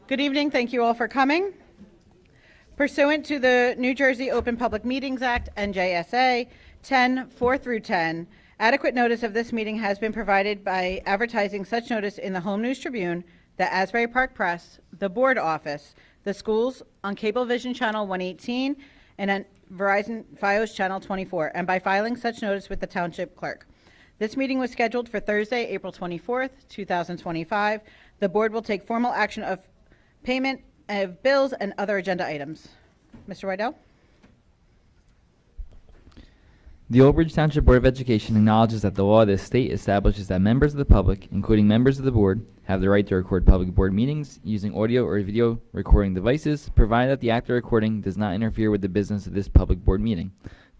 Good evening. Thank you all for coming. Pursuant to the New Jersey Open Public Meetings Act, NJSA 10:4 through 10, adequate notice of this meeting has been provided by advertising such notice in the Home News Tribune, the Asbury Park Press, the Board Office, the schools, on Cablevision Channel 118, and on Verizon Fios Channel 24, and by filing such notice with the Township Clerk. This meeting was scheduled for Thursday, April 24th, 2025. The Board will take formal action of payment of bills and other agenda items. Mr. Rydell? The Old Bridge Township Board of Education acknowledges that the law of this state establishes that members of the public, including members of the board, have the right to record public board meetings using audio or video recording devices, provided that the act of recording does not interfere with the business of this public board meeting.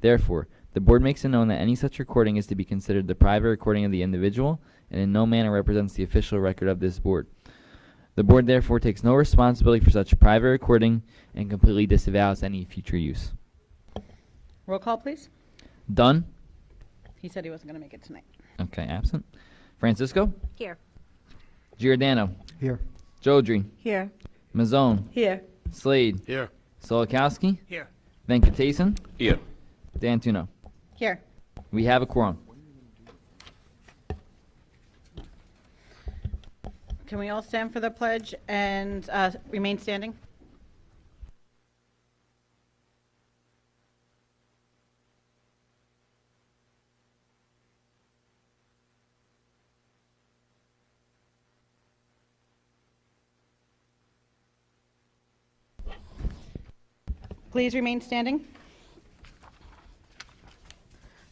Therefore, the board makes it known that any such recording is to be considered the private recording of the individual and in no manner represents the official record of this board. The board therefore takes no responsibility for such private recording and completely disavows any future use. Roll call, please. Dunn? He said he wasn't going to make it tonight. Okay, absent. Francisco? Here. Giordano? Here. Jodry? Here. Mazzone? Here. Slade? Here. Solikowski? Here. Venkatesan? Here. D'Antuno? Here. We have a quorum. Can we all stand for the pledge and remain standing? Please remain standing.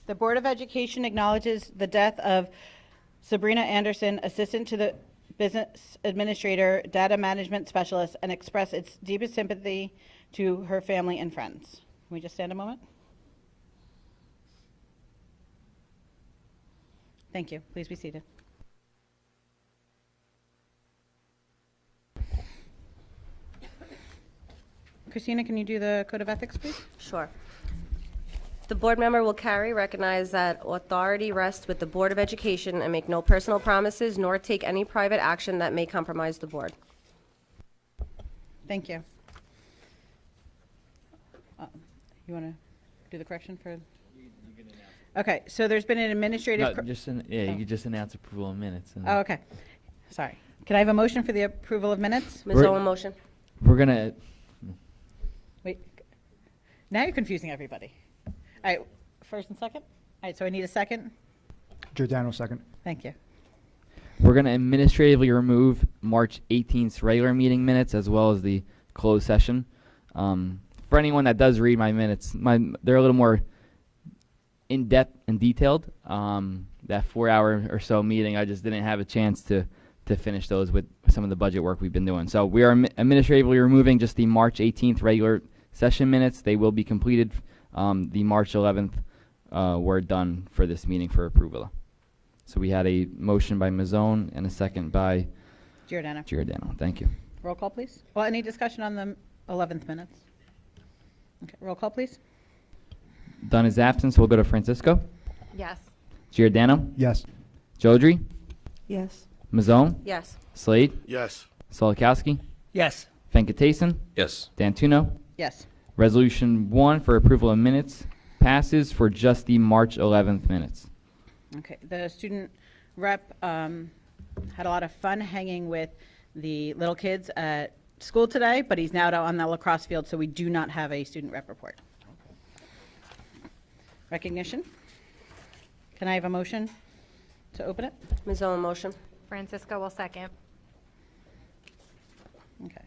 The Board of Education acknowledges the death of Sabrina Anderson, Assistant to the Business Administrator, Data Management Specialist, and express its deepest sympathy to her family and friends. Can we just stand a moment? Thank you. Please be seated. Christina, can you do the Code of Ethics, please? Sure. The board member will recognize that authority rests with the Board of Education and make no personal promises nor take any private action that may compromise the board. Thank you. You want to do the correction for? Okay, so there's been an administrative. You could just announce approval of minutes. Oh, okay. Sorry. Can I have a motion for the approval of minutes? Ms. Owen, motion. We're going to... Wait. Now you're confusing everybody. All right, first and second? All right, so I need a second. Giordano, second. Thank you. We're going to administratively remove March 18th's regular meeting minutes as well as the closed session. For anyone that does read my minutes, they're a little more in-depth and detailed. That 4-hour or so meeting, I just didn't have a chance to finish those with some of the budget work we've been doing. So we are administratively removing just the March 18th regular session minutes. They will be completed. The March 11th were done for this meeting for approval. So we had a motion by Mazzone and a second by Giordano. Thank you. Roll call, please. Well, any discussion on the 11th minutes? Okay, roll call, please. Dunn is absent, so we'll go to Francisco. Yes. Giordano. Yes. Jodry. Yes. Mazzone. Yes. Slade. Yes. Solikowski. Yes. Venkatesan. Yes. D'Antuno. Yes. Resolution 1 for approval of minutes passes for just the March 11th minutes. Okay, the student rep had a lot of fun hanging with the little kids at school today, but he's now on the lacrosse field, so we do not have a student rep report. Recognition. Can I have a motion to open it? Ms. Owen, motion. Francisco will second. Okay.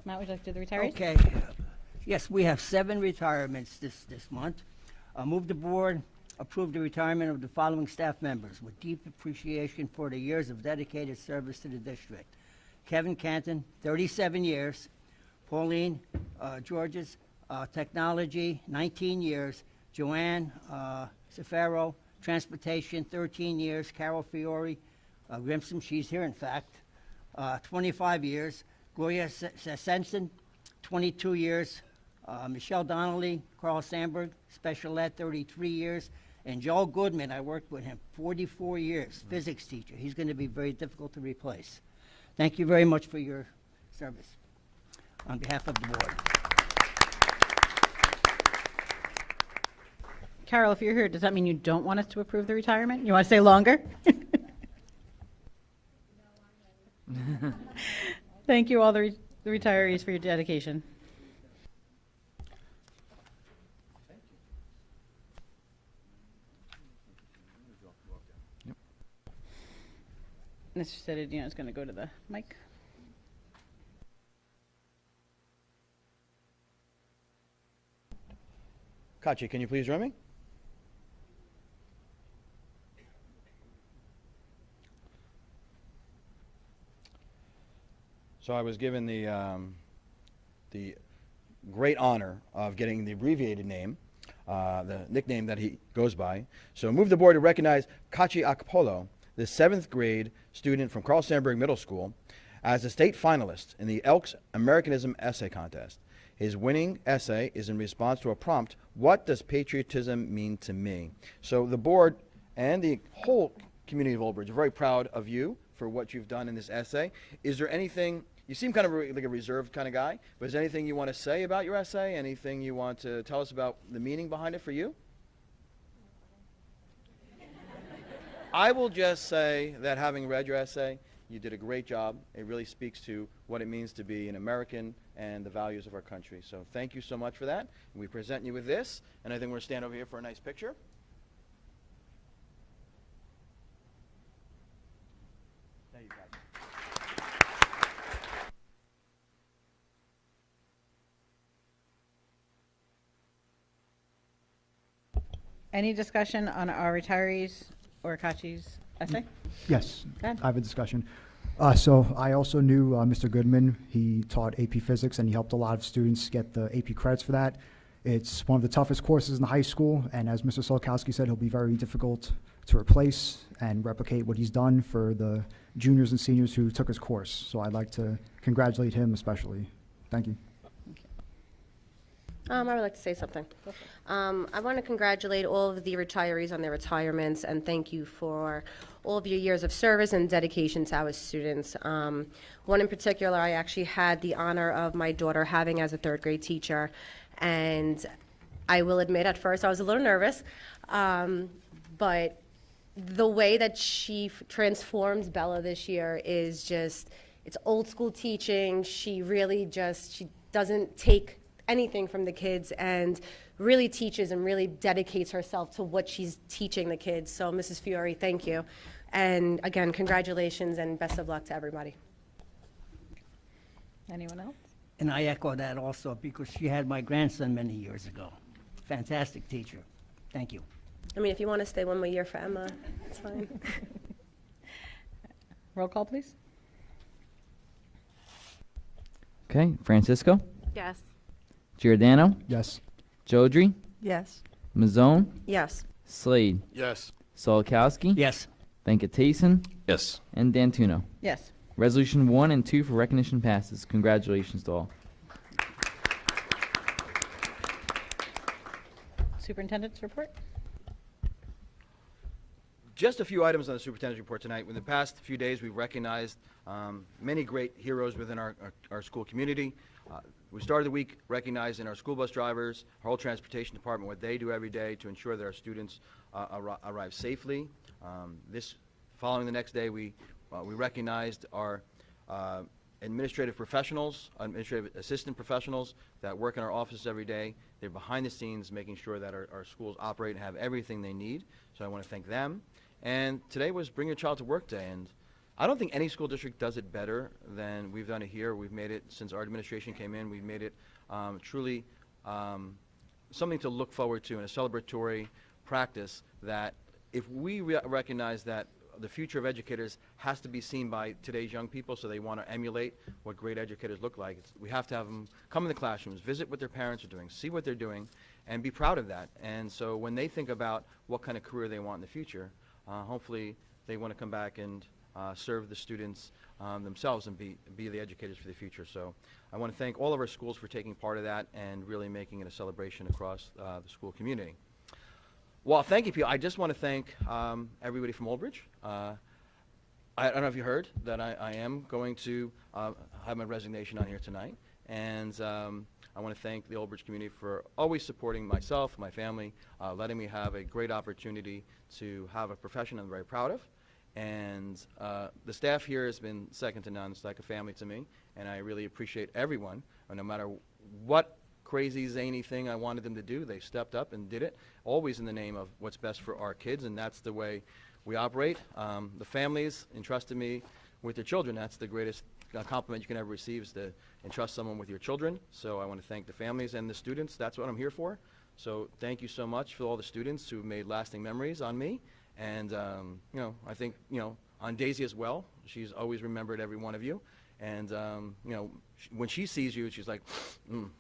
Matt, would you like to do the retirees? Okay. Yes, we have 7 retirements this month. Move the board approve the retirement of the following staff members with deep appreciation for the years of dedicated service to the district. Kevin Canton, 37 years. Pauline Georges, technology, 19 years. Joanne Cefaro, transportation, 13 years. Carol Fiore, Grimson, she's here in fact, 25 years. Gloria Sensen, 22 years. Michelle Donnelly, Carl Sandberg, special ed, 33 years. And Joel Goodman, I worked with him 44 years, physics teacher. He's going to be very difficult to replace. Thank you very much for your service on behalf of the board. Carol, if you're here, does that mean you don't want us to approve the retirement? You want to stay longer? Thank you, all the retirees, for your dedication. Mr. Citadino is going to go to the mic. Kachi, can you please join me? So I was given the great honor of getting the abbreviated name, the nickname that he goes by. So move the board to recognize Kachi Akpolo, the 7th grade student from Carl Sandburg Middle School, as a state finalist in the Elks Americanism Essay Contest. His winning essay is in response to a prompt, "What does patriotism mean to me?" So the board and the whole community of Old Bridge are very proud of you for what you've done in this essay. Is there anything, you seem kind of like a reserved kind of guy, but is there anything you want to say about your essay? Anything you want to tell us about the meaning behind it for you? I will just say that having read your essay, you did a great job. It really speaks to what it means to be an American and the values of our country. So thank you so much for that. We present you with this, and I think we're going to stand over here for a nice picture. There you go. Any discussion on our retirees or Kachi's essay? Yes, Go ahead. I have a discussion. So I also knew Mr. Goodman. He taught AP Physics, and he helped a lot of students get the AP credits for that. It's one of the toughest courses in the high school, and as Mr. Solkowski said, he'll be very difficult to replace and replicate what he's done for the juniors and seniors who took his course. So I'd like to congratulate him especially. Thank you. I would like to say something. I want to congratulate all of the retirees on their retirements and thank you for all of your years of service and dedication to our students. One in particular, I actually had the honor of my daughter having as a 3rd grade teacher, and I will admit at first I was a little nervous, but the way that she transforms Bella this year is just, it's old school teaching. She really just, she doesn't take anything from the kids and really teaches and really dedicates herself to what she's teaching the kids. So Mrs. Fiore, thank you. And again, congratulations and best of luck to everybody. Anyone else? And I echo that also because she had my grandson many years ago. Fantastic teacher. Thank you. I mean, if you want to stay one more year for Emma, it's fine. Roll call, please. Okay, Francisco, Yes. Giordano, Yes. Jodry, Yes. Mazzone, Yes. Slade, Yes. Solokowski, Yes. Venkatason, Yes. and Dantuno. Yes. Resolution 1 and 2 for recognition passes. Congratulations to all. Superintendent's report. Just a few items on the superintendent's report tonight. In the past few days, we've recognized many great heroes within our school community. We started the week recognizing our school bus drivers, our whole transportation department, what they do every day to ensure that our students arrive safely. Following the next day, we recognized our administrative professionals, administrative assistant professionals that work in our offices every day. They're behind the scenes making sure that our schools operate and have everything they need. So I want to thank them. And today was Bring Your Child to Work Day, and I don't think any school district does it better than we've done it here. We've made it, since our administration came in, we've made it truly something to look forward to and a celebratory practice that if we recognize that the future of educators has to be seen by today's young people, so they want to emulate what great educators look like. We have to have them come in the classrooms, visit what their parents are doing, see what they're doing, and be proud of that. And so when they think about what kind of career they want in the future, hopefully they want to come back and serve the students themselves and be the educators for the future. So I want to thank all of our schools for taking part of that and really making it a celebration across the school community. Well, thank you, Pete. I just want to thank everybody from Old Bridge. I don't know if you heard that I am going to have my resignation on here tonight. And I want to thank the Old Bridge community for always supporting myself, my family, letting me have a great opportunity to have a profession I'm very proud of. And the staff here has been second to none. It's like a family to me. And I really appreciate everyone. No matter what crazy, zany thing I wanted them to do, they stepped up and did it, always in the name of what's best for our kids. And that's the way we operate. The families entrusted me with their children. That's the greatest compliment you can ever receive, is to entrust someone with your children. So I want to thank the families and the students. That's what I'm here for. So thank you so much for all the students who made lasting memories on me. And, you know, I think, you know, on Daisy as well. She's always remembered every one of you. And, you know, when she sees you, she's like,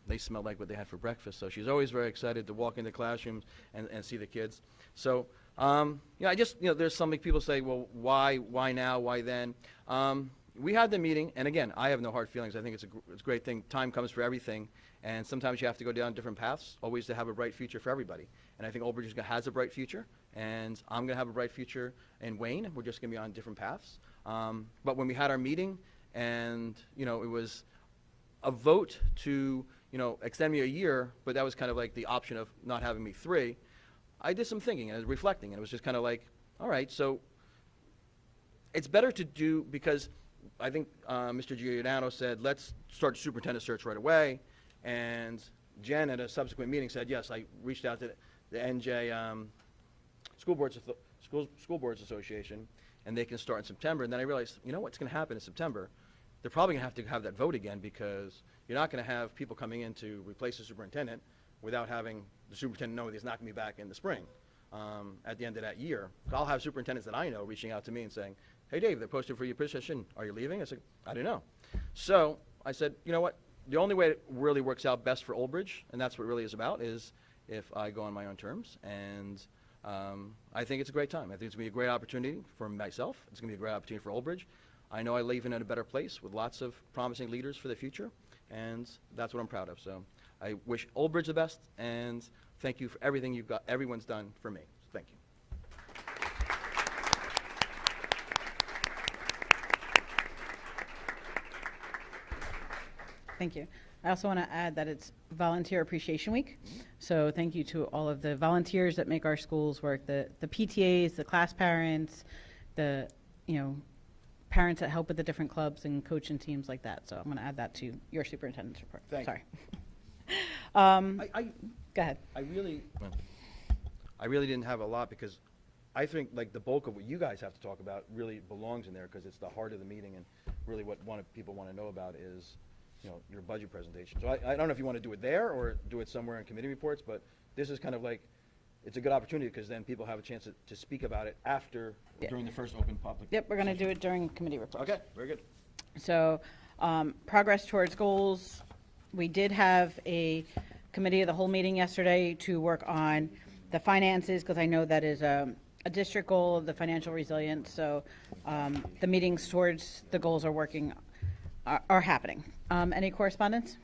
they smell like what they had for breakfast. So she's always very excited to walk into classrooms and see the kids. So, yeah, I just, you know, there's something people say, well, why now, why then? We had the meeting, and again, I have no hard feelings. I think it's a great thing. Time comes for everything, and sometimes you have to go down different paths, always to have a bright future for everybody. And I think Old Bridge has a bright future, and I'm going to have a bright future in Wayne. We're just going to be on different paths. But when we had our meeting, and, you know, it was a vote to, you know, extend me a year, but that was kind of like the option of not having me 3, I did some thinking and reflecting, and it was just kind of like, all right, so it's better to do, because I think Mr. Giordano said, let's start the superintendent search right away. And Jen, at a subsequent meeting, said, yes, I reached out to the NJ School Boards Association, and they can start in September. And then I realized, you know what's going to happen in September? They're probably going to have that vote again, because you're not going to have people coming in to replace the superintendent without having the superintendent know that he's not going to be back in the spring at the end of that year. I'll have superintendents that I know reaching out to me and saying, hey, Dave, they're posted for your position. Are you leaving? I said, I don't know. So I said, you know what? The only way it really works out best for Old Bridge, and that's what it really is about, is if I go on my own terms. And I think it's a great time. I think it's going to be a great opportunity for myself. It's going to be a great opportunity for Old Bridge. I know I leave in a better place with lots of promising leaders for the future, and that's what I'm proud of. So I wish Old Bridge the best, and thank you for everything everyone's done for me. Thank you. Thank you. I also want to add that it's Volunteer Appreciation Week. So thank you to all of the volunteers that make our schools work, the PTAs, the class parents, the, you know, parents that help with the different clubs and coaching teams like that. So I'm going to add that to your superintendent's report. Thank you. Sorry. Go ahead. I really didn't have a lot, because I think like the bulk of what you guys have to talk about really belongs in there, because it's the heart of the meeting, and really what people want to know about is, you know, your budget presentation. So I don't know if you want to do it there or do it somewhere in committee reports, but this is kind of like, it's a good opportunity, because then people have a chance to speak about it after, during the first open public. Yep, we're going to do it during committee reports. Okay, very good. So progress towards goals. We did have a committee of the whole meeting yesterday to work on the finances, because I know that is a district goal of the financial resilience. So the meetings towards the goals are happening. Any correspondence?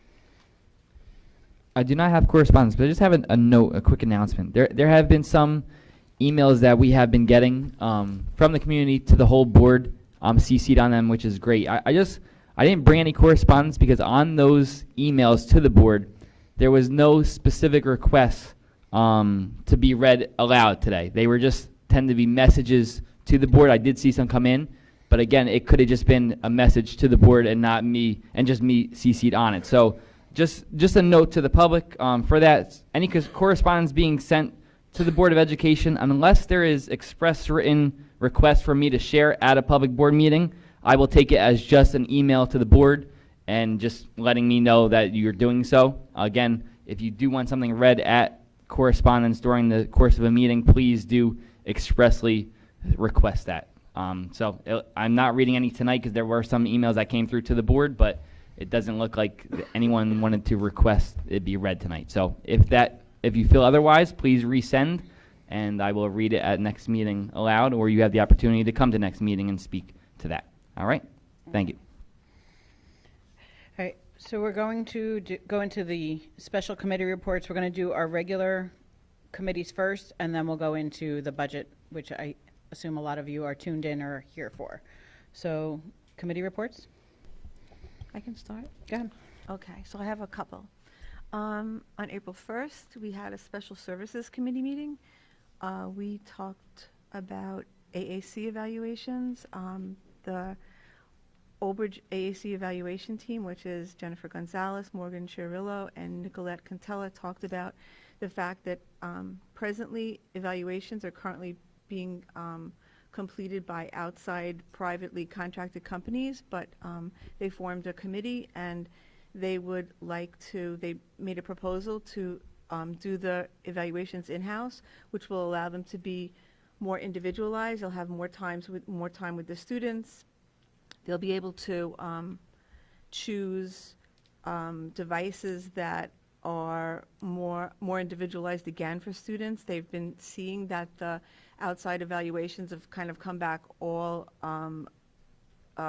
I do not have correspondence, but I just have a quick announcement. There have been some emails that we have been getting from the community to the whole board. I'm CC'd on them, which is great. I didn't bring any correspondence, because on those emails to the board, there was no specific request to be read aloud today. They were just tend to be messages to the board. I did see some come in, but again, it could have just been a message to the board and not me, and just me CC'd on it. So just a note to the public for that. Any correspondence being sent to the Board of Education, unless there is express written request for me to share at a public board meeting, I will take it as just an email to the board and just letting me know that you're doing so. Again, if you do want something read at correspondence during the course of a meeting, please do expressly request that. So I'm not reading any tonight, because there were some emails that came through to the board, but it doesn't look like anyone wanted to request it be read tonight. So if you feel otherwise, please resend, and I will read it at next meeting aloud, or you have the opportunity to come to next meeting and speak to that. All right? Thank you. All right, so we're going to go into the special committee reports. We're going to do our regular committees first, and then we'll go into the budget, which I assume a lot of you are tuned in or here for. So, committee reports? I can start? Go ahead. Okay, so I have a couple. On April 1st, we had a special services committee meeting. We talked about AAC evaluations. The Old Bridge AAC evaluation team, which is Jennifer Gonzalez, Morgan Chirillo, and Nicolette Cantella, talked about the fact that presently evaluations are currently being completed by outside privately contracted companies, but they formed a committee and they would like to, they made a proposal to do the evaluations in-house, which will allow them to be more individualized. They'll have more time with the students. They'll be able to choose devices that are more individualized again for students. They've been seeing that the outside evaluations have kind of come back all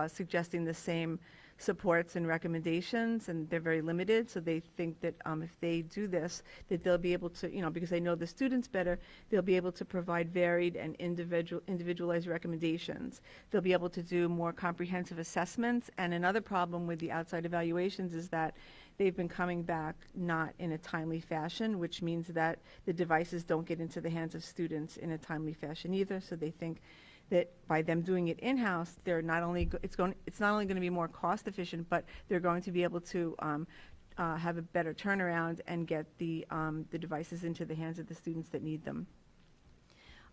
suggesting the same supports and recommendations, and they're very limited. So they think that if they do this, that they'll be able to, because they know the students better, they'll be able to provide varied and individualized recommendations. They'll be able to do more comprehensive assessments. And another problem with the outside evaluations is that they've been coming back not in a timely fashion, which means that the devices don't get into the hands of students in a timely fashion either. So they think that by them doing it in-house, they're not only it's not only going to be more cost efficient, but they're going to be able to have a better turnaround and get the devices into the hands of the students that need them.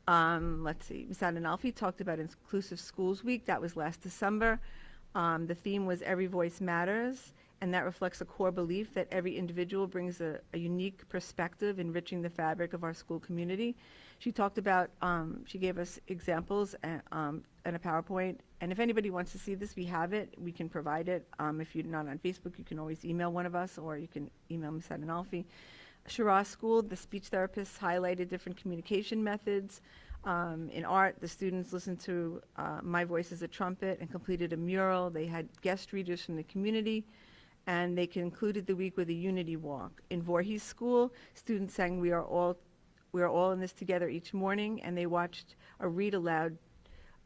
Let's see, Ms. Adenalfi talked about Inclusive Schools Week. That was last December. The theme was Every Voice Matters, and that reflects a core belief that every individual brings a unique perspective, enriching the fabric of our school community. She talked about, she gave us examples and a PowerPoint, and if anybody wants to see this, we have it. We can provide it. If you're not on Facebook, you can always email one of us, or you can email Ms. Adenalfi. Shiraz School, the speech therapists highlighted different communication methods. In art, the students listened to My Voice as a Trumpet and completed a mural. They had guest readers from the community, and they concluded the week with a unity walk. In Voorhees School, students sang We Are All in This Together each morning, and they watched a read aloud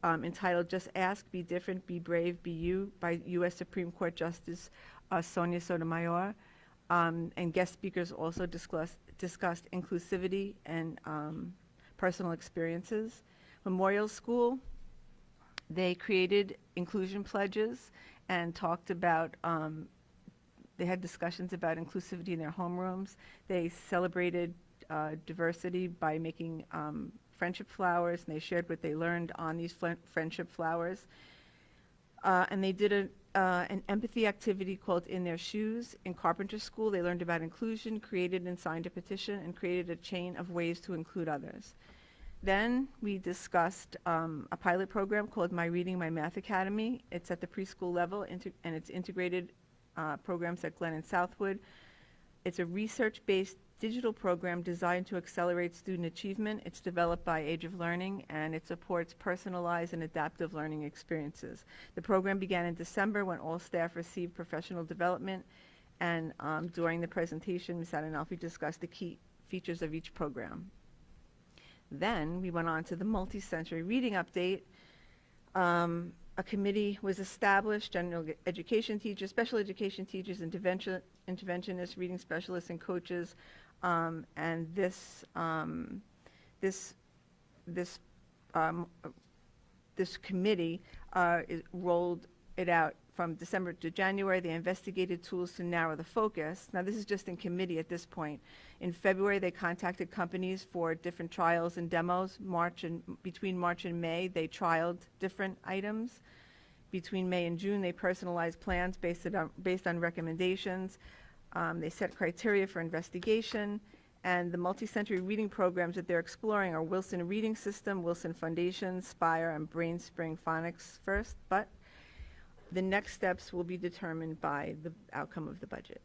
entitled Just Ask, Be Different, Be Brave, Be You by U.S. Supreme Court Justice Sonia Sotomayor. And guest speakers also discussed inclusivity and personal experiences. Memorial School, they created inclusion pledges and talked about, they had discussions about inclusivity in their homerooms. They celebrated diversity by making friendship flowers, and they shared what they learned on these friendship flowers. And they did an empathy activity called In Their Shoes. In Carpenter School, they learned about inclusion, created and signed a petition, and created a chain of ways to include others. Then we discussed a pilot program called My Reading, My Math Academy. It's at the preschool level, and it's integrated programs at Glen and Southwood. It's a research-based digital program designed to accelerate student achievement. It's developed by Age of Learning, and it supports personalized and adaptive learning experiences. The program began in December when all staff received professional development, and during the presentation, Ms. Adenalfi discussed the key features of each program. Then we went on to the multi-sensory reading update. A committee was established, general education teachers, special education teachers, interventionists, reading specialists, and coaches. And this committee rolled it out from December to January. They investigated tools to narrow the focus. Now, this is just in committee at this point. In February, they contacted companies for different trials and demos. Between March and May, they trialed different items. Between May and June, they personalized plans based on recommendations. They set criteria for investigation, and the multi-sensory reading programs that they're exploring are Wilson Reading System, Wilson Foundation, Spire, and BrainSpring Phonics first, but the next steps will be determined by the outcome of the budget.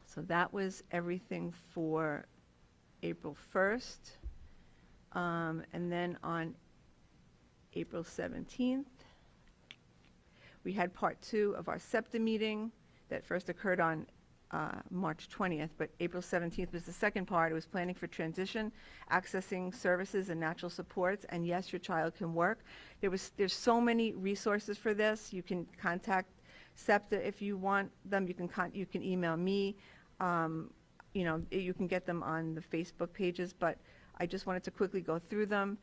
So that was everything for April 1st. And then on April 17th, we had part 2 of our SEPTA meeting that first occurred on March 20th, but April 17th was the second part. It was planning for transition, accessing services and natural supports, and yes, your child can work. There's so many resources for this. You can contact SEPTA if you want them. You can email me. You know, you can get them on the Facebook pages, but I just wanted to quickly go through them.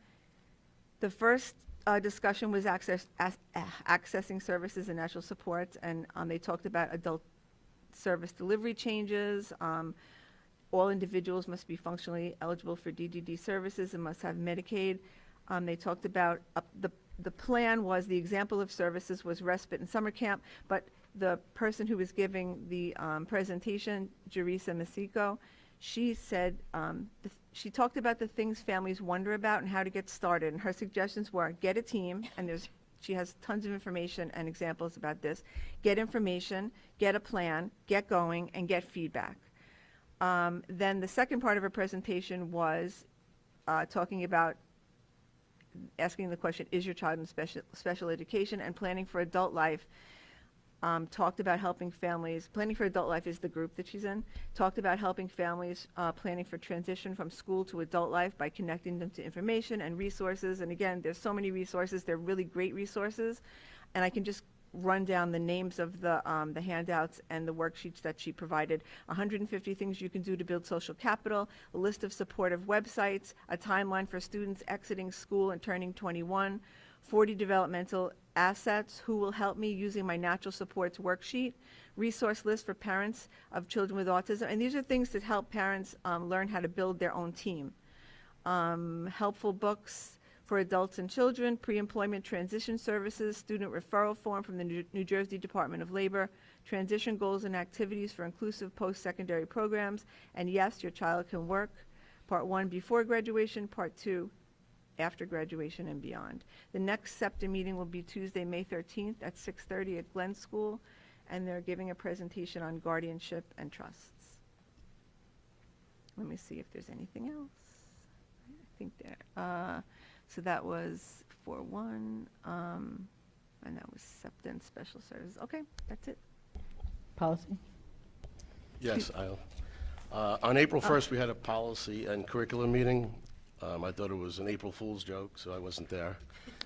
The first discussion was accessing services and natural supports, and they talked about adult service delivery changes. All individuals must be functionally eligible for DDD services and must have Medicaid. They talked about the plan was, the example of services was respite and summer camp, but the person who was giving the presentation, Jerisa Masico, she said, she talked about the things families wonder about and how to get started, and her suggestions were get a team, and she has tons of information and examples about this. Get information, get a plan, get going, and get feedback. Then the second part of her presentation was talking about asking the question, is your child in special education, and planning for adult life. Talked about helping families, Planning for Adult Life is the group that she's in, talked about helping families planning for transition from school to adult life by connecting them to information and resources. And again, there's so many resources. They're really great resources. And I can just run down the names of the handouts and the worksheets that she provided. 150 things you can do to build social capital, a list of supportive websites, a timeline for students exiting school and turning 21, 40 developmental assets, who will help me using my natural supports worksheet, resource list for parents of children with autism. And these are things that help parents learn how to build their own team. Helpful books for adults and children, pre-employment transition services, student referral form from the New Jersey Department of Labor, transition goals and activities for inclusive post-secondary programs, and yes, your child can work. Part 1, before graduation. Part 2, after graduation and beyond. The next SEPTA meeting will be Tuesday, May 13th at 6:30 at Glen School, and they're giving a presentation on guardianship and trusts. Let me see if there's anything else. I think there. So that was 4-1, and that was SEPTA and special services. Okay, that's it. Policy? Yes, on April 1st, we had a policy and curriculum meeting. I thought it was an April Fool's joke, so I wasn't there.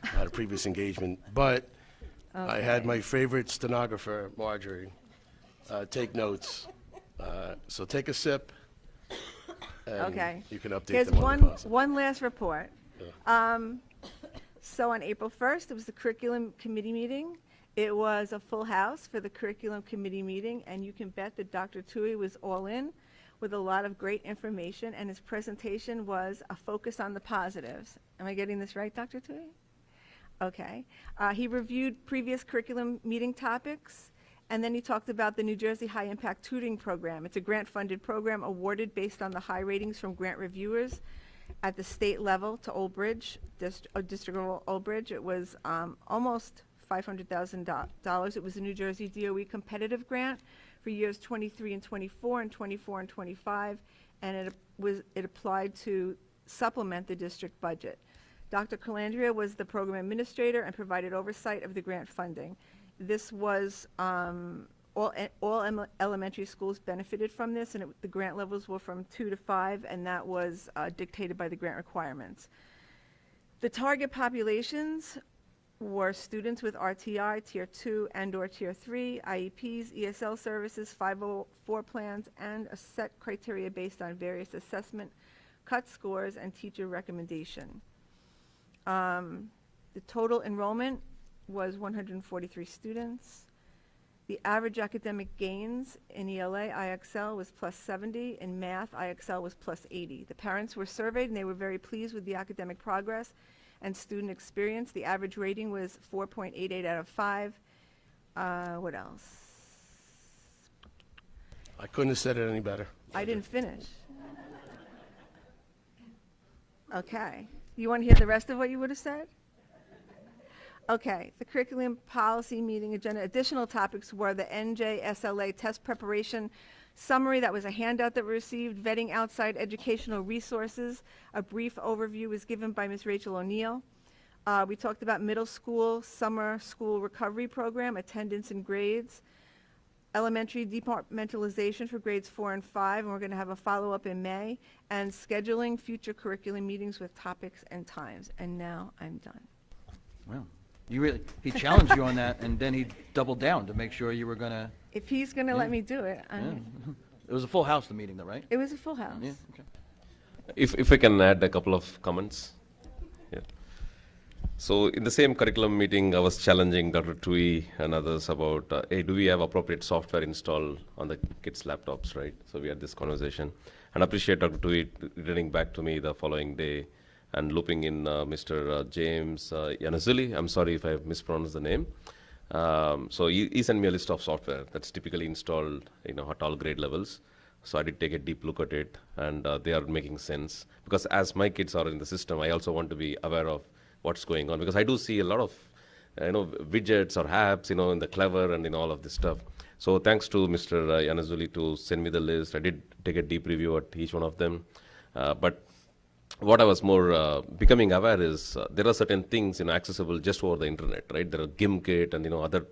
I had a previous engagement. But I had my favorite stenographer, Marjorie, take notes. So take a sip, and Okay. you can update Here's them on the policy. one last report. So on April 1st, it was the curriculum committee meeting. It was a full house for the curriculum committee meeting, and you can bet that Dr. Tui was all in with a lot of great information, and his presentation was a focus on the positives. Am I getting this right, Dr. Tui? Okay. He reviewed previous curriculum meeting topics, and then he talked about the New Jersey High Impact Tutoring Program. It's a grant-funded program awarded based on the high ratings from grant reviewers at the state level to Old Bridge, District of Old Bridge. It was almost $500,000. It was a New Jersey DOE competitive grant for years 23 and 24 and 24 and 25, and it applied to supplement the district budget. Dr. Calandria was the program administrator and provided oversight of the grant funding. This was all elementary schools benefited from this, and the grant levels were from 2 to 5, and that was dictated by the grant requirements. The target populations were students with RTI, Tier 2 and/or Tier 3, IEPs, ESL services, 504 plans, and a set criteria based on various assessment cut scores and teacher recommendation. The total enrollment was 143 students. The average academic gains in ELA, IXL was +70. In math, IXL was +80. The parents were surveyed, and they were very pleased with the academic progress and student experience. The average rating was 4.88 out of 5. What else? I couldn't have said it any better. I didn't finish. Okay. You want to hear the rest of what you would have said? Okay. The curriculum policy meeting agenda. Additional topics were the NJSLA test preparation summary. That was a handout that we received. Vetting outside educational resources. A brief overview was given by Ms. Rachel O'Neill. We talked about middle school summer school recovery program, attendance and grades. elementary departmentalization for grades 4 and 5, and we're going to have a follow-up in May, and scheduling future curriculum meetings with topics and times. And now I'm done. Well, he challenged you on that, and then he doubled down to make sure you were gonna, If he's going to let me do it, it was a full house, the meeting though, right? it was a full house. Yeah, okay. If I can add a couple of comments. Yeah. So in the same curriculum meeting, I was challenging Dr. Tui and others about, hey, do we have appropriate software installed on the kids' laptops, right? So we had this conversation. And I appreciate Dr. Tui returning back to me the following day and looping in Mr. James Yanazuli. I'm sorry if I mispronounced the name. So he sent me a list of software that's typically installed, at all grade levels. So I did take a deep look at it, and they are making sense. Because as my kids are in the system, I also want to be aware of what's going on. Because I do see a lot of, widgets or apps, in the Clever and in all of this stuff. So thanks to Mr. Yanazuli to send me the list. I did take a deep review at each one of them. But what I was more becoming aware is there are certain things, accessible just over the internet, right? There are GimKit and, other,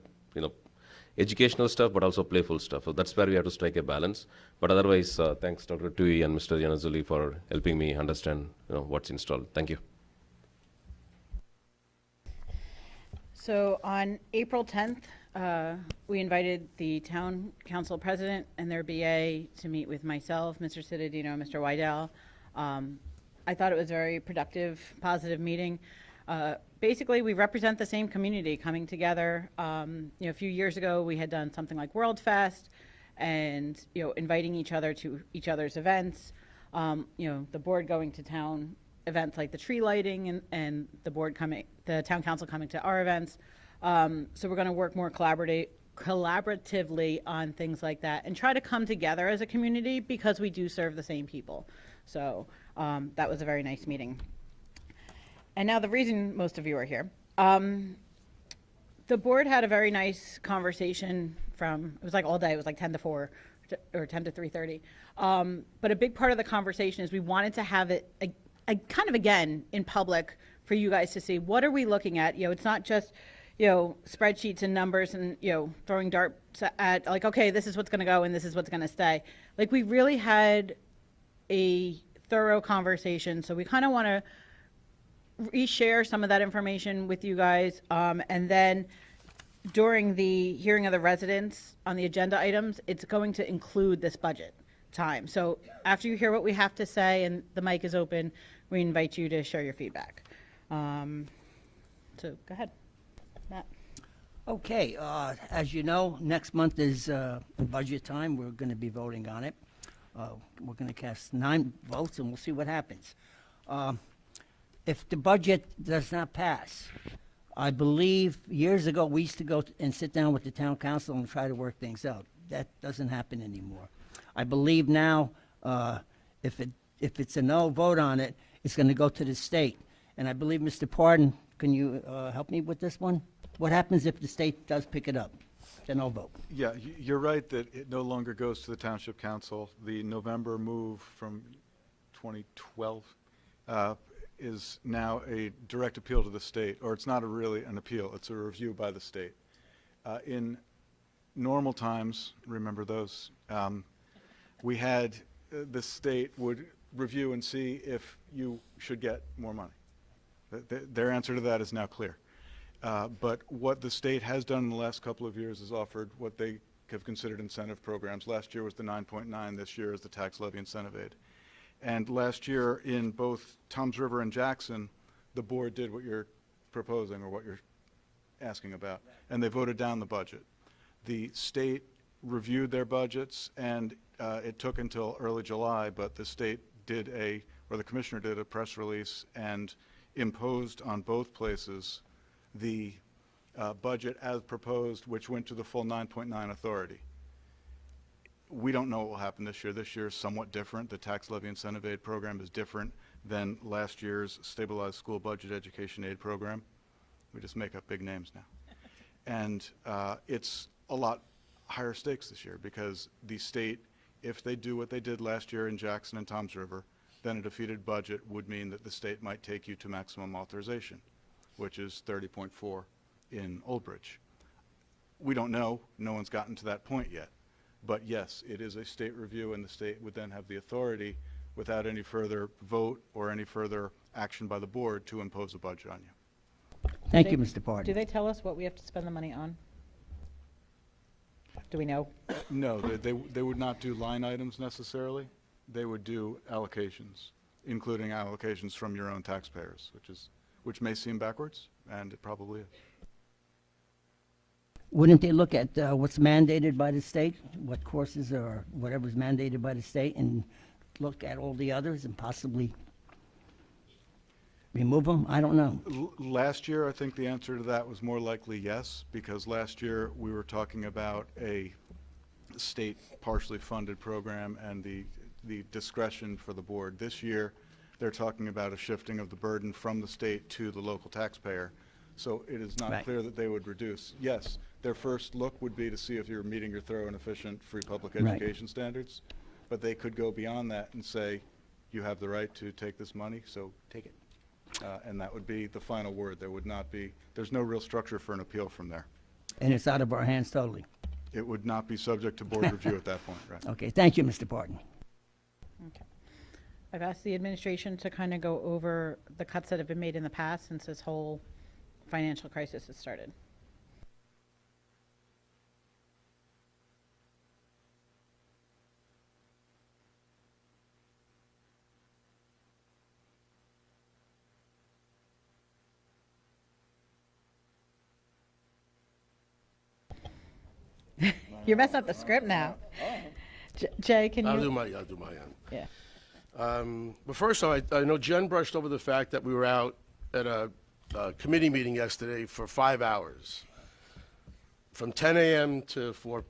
educational stuff, but also playful stuff. So that's where we have to strike a balance. But otherwise, thanks Dr. Tui and Mr. Yanazuli for helping me understand what's installed. Thank you. So on April 10th, we invited the town council president and their BA to meet with myself, Mr. Cittadino, and Mr. Wydell. I thought it was a very productive, positive meeting. Basically, we represent the same community coming together. A few years ago, we had done something like World Fest and, inviting each other to each other's events. The board going to town events like the tree lighting and the town council coming to our events. So we're going to work more collaboratively on things like that and try to come together as a community because we do serve the same people. So that was a very nice meeting. And now the reason most of you are here. The board had a very nice conversation it was like all day, it was like 10 to 4 or 10 to 3:30. But a big part of the conversation is we wanted to have it kind of again in public for you guys to see what are we looking at. It's not just spreadsheets and numbers and throwing darts at like, okay, this is what's going to go and this is what's going to stay. Like, we really had a thorough conversation, so we kind of want to reshare some of that information with you guys, and then during the hearing of the residents on the agenda items, it's going to include this budget time. So after you hear what we have to say and the mic is open, we invite you to share your feedback. So go ahead, Matt. Okay, as you know, next month is budget time. We're going to be voting on it. We're going to cast 9 votes, and we'll see what happens. If the budget does not pass, I believe years ago we used to go and sit down with the town council and try to work things out. That doesn't happen anymore. I believe now, if it's a no vote on it, it's going to go to the state. And I believe, Mr. Pardon, can you help me with this one? What happens if the state does pick it up? The no vote. Yeah, you're right that it no longer goes to the Township Council. The November move from 2012 is now a direct appeal to the state, or it's not really an appeal, it's a review by the state. In normal times, remember those, we had the state would review and see if you should get more money. Their answer to that is now clear. But what the state has done in the last couple of years is offered what they have considered incentive programs. Last year was the 9.9, this year is the tax levy incentive aid. And last year in both Toms River and Jackson, the board did what you're proposing or what you're asking about, and they voted down the budget. The state reviewed their budgets, and it took until early July, but the state did or the commissioner did a press release and imposed on both places the budget as proposed, which went to the full 9.9 authority. We don't know what will happen this year. This year is somewhat different. The tax levy incentive aid program is different than last year's stabilized school budget education aid program. We just make up big names now. And it's a lot higher stakes this year because the state, if they do what they did last year in Jackson and Toms River, then a defeated budget would mean that the state might take you to maximum authorization, which is 30.4 in Old Bridge. We don't know. No one's gotten to that point yet. But yes, it is a state review, and the state would then have the authority, without any further vote or any further action by the board, to impose a budget on you. Thank you, They- Mr. Pardon. Do they tell us what we have to spend the money on? Do we know? No, they would not do line items necessarily. They would do allocations, including allocations from your own taxpayers, which may seem backwards, and it probably is. Wouldn't they look at what's mandated by the state, what courses or whatever's mandated by the state, and look at all the others and possibly remove them? I don't know. Last year, I think the answer to that was more likely yes, because last year we were talking about a state partially funded program and the discretion for the board. This year, they're talking about a shifting of the burden from the state to the local taxpayer. So it is not Right. clear that they would reduce. Yes, their first look would be to see if you're meeting your thorough and efficient free public Right. education standards, but they could go beyond that and say, you have the right to take this money, so take it. And that would be the final word. There would not be, there's no real structure for an appeal from there. And it's out of our hands totally. It would not be subject to board review at that point, right? Okay, thank you, Mr. Pardon. Okay. I've asked the administration to kind of go over the cuts that have been made in the past since this whole financial crisis has started. You're messing up the script now. Jay, can I'll you? do my end. Yeah. But first, I know Jen brushed over the fact that we were out at a committee meeting yesterday for 5 hours, from 10 a.m. to 4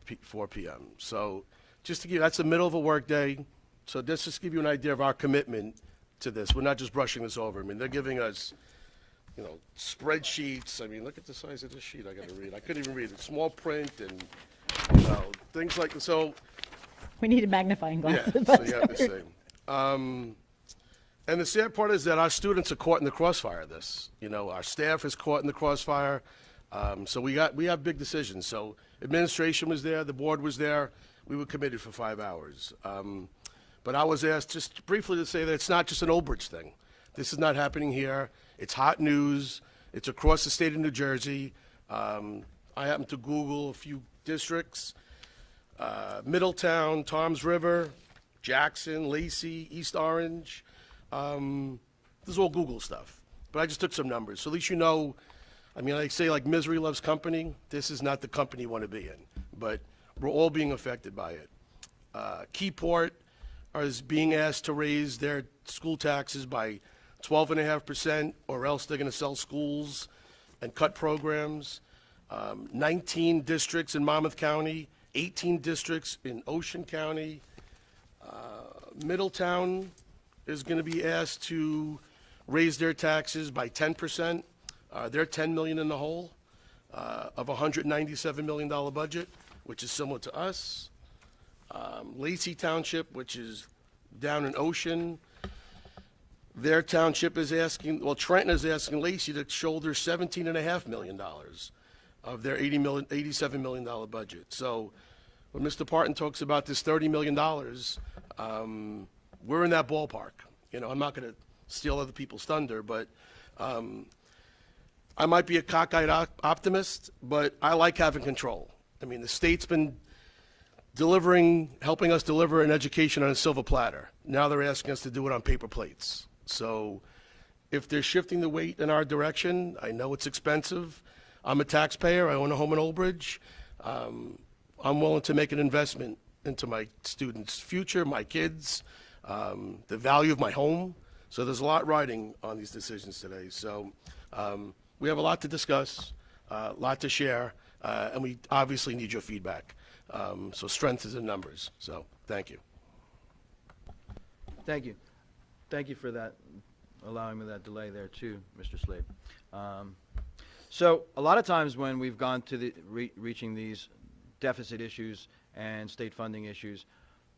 p.m. So just to give, that's the middle of a workday. So just to give you an idea of our commitment to this. We're not just brushing this over. I mean, they're giving us, spreadsheets. I mean, look at the size of this sheet I got to read. I couldn't even read it. Small print and, things like, so. We need a magnifying Yeah, glass. so you have the same. And the sad part is that our students are caught in the crossfire of this. Our staff is caught in the crossfire. So we have big decisions. So administration was there, the board was there. We were committed for 5 hours. But I was asked just briefly to say that it's not just an Old Bridge thing. This is not happening here. It's hot news. It's across the state of New Jersey. I happened to Google a few districts. Middletown, Toms River, Jackson, Lacey, East Orange. This is all Google stuff. But I just took some numbers. So at least I say like misery loves company. This is not the company you want to be in. But we're all being affected by it. Keyport is being asked to raise their school taxes by 12.5%, or else they're going to sell schools and cut programs. 19 districts in Monmouth County, 18 districts in Ocean County. Middletown is going to be asked to raise their taxes by 10%. They're $10 million in the hole of a $197 million budget, which is similar to us. Lacey Township, which is down in Ocean, their township is asking, Trenton is asking Lacey to shoulder $17.5 million of their $87 million budget. So when Mr. Parton talks about this $30 million, we're in that ballpark. I'm not going to steal other people's thunder, but I might be a cockeyed optimist, but I like having control. I mean, the state's been helping us deliver an education on a silver platter. Now they're asking us to do it on paper plates. So if they're shifting the weight in our direction, I know it's expensive. I'm a taxpayer. I own a home in Old Bridge. I'm willing to make an investment into my students' future, my kids, the value of my home. So there's a lot riding on these decisions today. So we have a lot to discuss, a lot to share, and we obviously need your feedback. So strength is in numbers. So thank you. Thank you. Thank you for that, allowing me that delay there too, Mr. Slade. So a lot of times when we've gone to reaching these deficit issues and state funding issues,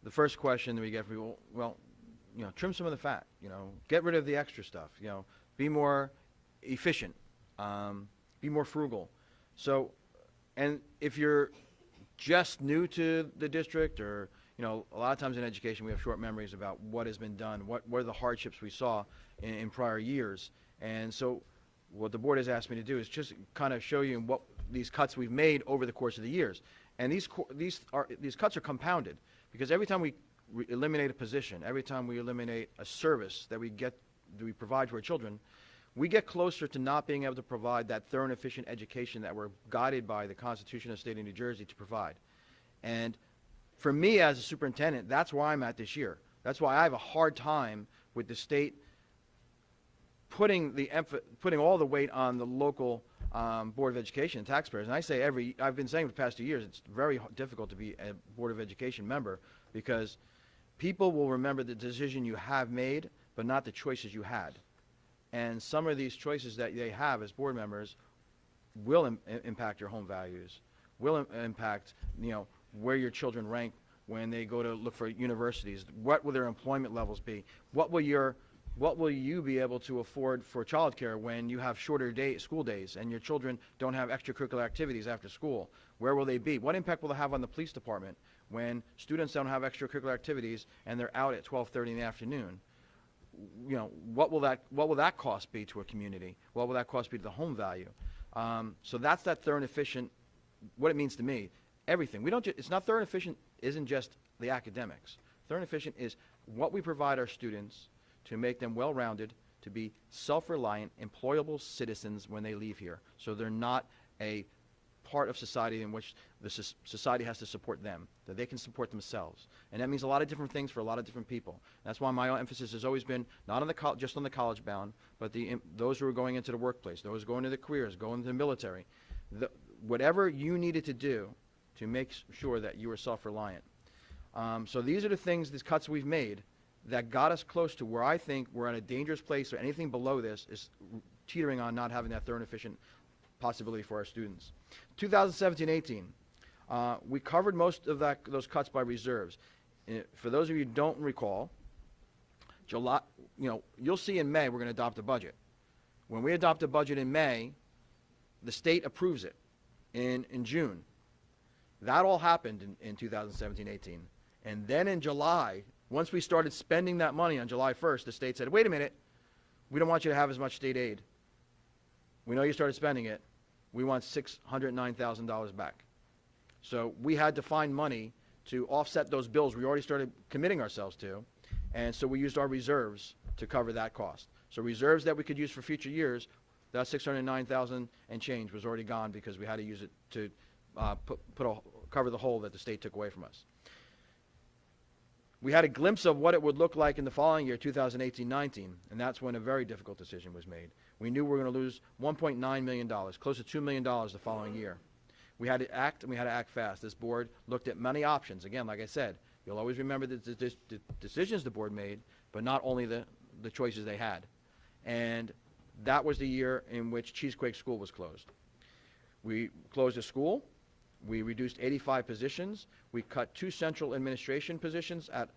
the first question that we get from people, trim some of the fat, get rid of the extra stuff, be more efficient, be more frugal. So And if you're just new to the district, or, a lot of times in education we have short memories about what has been done, what are the hardships we saw in prior years. And so what the board has asked me to do is just kind of show you what these cuts we've made over the course of the years. And these cuts are compounded, because every time we eliminate a position, every time we eliminate a service that we provide to our children, we get closer to not being able to provide that thorough and efficient education that we're guided by the Constitution of the State of New Jersey to provide. And for me as a superintendent, that's where I'm at this year. That's why I have a hard time with the state putting all the weight on the local Board of Education and taxpayers. And I've been saying for the past 2 years, it's very difficult to be a Board of Education member, because people will remember the decision you have made, but not the choices you had. And some of these choices that they have as board members will impact your home values, will impact, where your children rank when they go to look for universities. What will their employment levels be? What will you be able to afford for childcare when you have shorter school days and your children don't have extracurricular activities after school? Where will they be? What impact will it have on the police department when students don't have extracurricular activities and they're out at 12:30 in the afternoon? What will that cost be to a community? What will that cost be to the home value? So that's that thorough and efficient, what it means to me. Everything. It's not thorough and efficient isn't just the academics. Thorough and efficient is what we provide our students to make them well-rounded, to be self-reliant, employable citizens when they leave here. So they're not a part of society in which the society has to support them, that they can support themselves. And that means a lot of different things for a lot of different people. That's why my emphasis has always been not on just on the college bound, but those who are going into the workplace, those going to the careers, going to the military. Whatever you needed to do to make sure that you are self-reliant. So these are the things, these cuts we've made that got us close to where I think we're at a dangerous place, or anything below this is teetering on not having that thorough and efficient possibility for our students. 2017-18, we covered most of those cuts by reserves. For those of you who don't recall, July, you'll see in May we're going to adopt a budget. When we adopt a budget in May, the state approves it in June. That all happened in 2017-18. And then in July, once we started spending that money on July 1st, the state said, wait a minute, we don't want you to have as much state aid. We know you started spending it. We want $609,000 back. So we had to find money to offset those bills we already started committing ourselves to, and so we used our reserves to cover that cost. So reserves that we could use for future years, that $609,000 and change was already gone because we had to use it to cover the hole that the state took away from us. We had a glimpse of what it would look like in the following year, 2018-19, and that's when a very difficult decision was made. We knew we were going to lose $1.9 million, close to $2 million the following year. We had to act, and we had to act fast. This board looked at many options. Again, like I said, you'll always remember the decisions the board made, but not only the choices they had. And that was the year in which Cheesequake School was closed. We closed a school. We reduced 85 positions. We cut 2 central administration positions at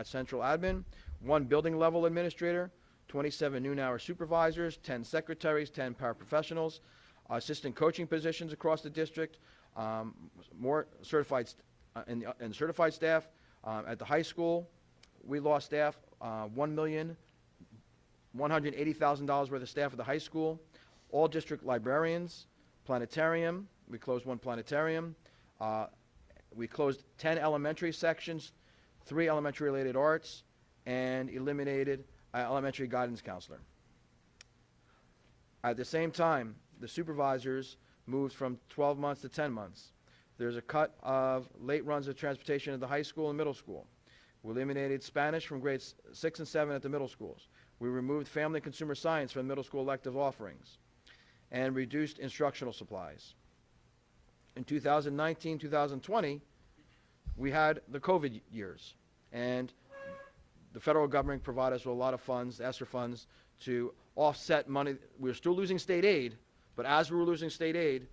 central admin, 1 building level administrator, 27 noon-hour supervisors, 10 secretaries, 10 paraprofessionals, assistant coaching positions across the district, more certified and certified staff. At the high school, we lost staff, $1,180,000 worth of staff at the high school, all district librarians, planetarium. We closed 1 planetarium. We closed 10 elementary sections, 3 elementary-related arts, and eliminated elementary guidance counselor. At the same time, the supervisors moved from 12 months to 10 months. There's a cut of late runs of transportation at the high school and middle school. We eliminated Spanish from grades 6 and 7 at the middle schools. We removed family and consumer science from middle school elective offerings and reduced instructional supplies. In 2019, 2020, we had the COVID years, and the federal government provided us with a lot of funds, ESSER funds, to offset money. We were still losing state aid, but as we were losing state aid,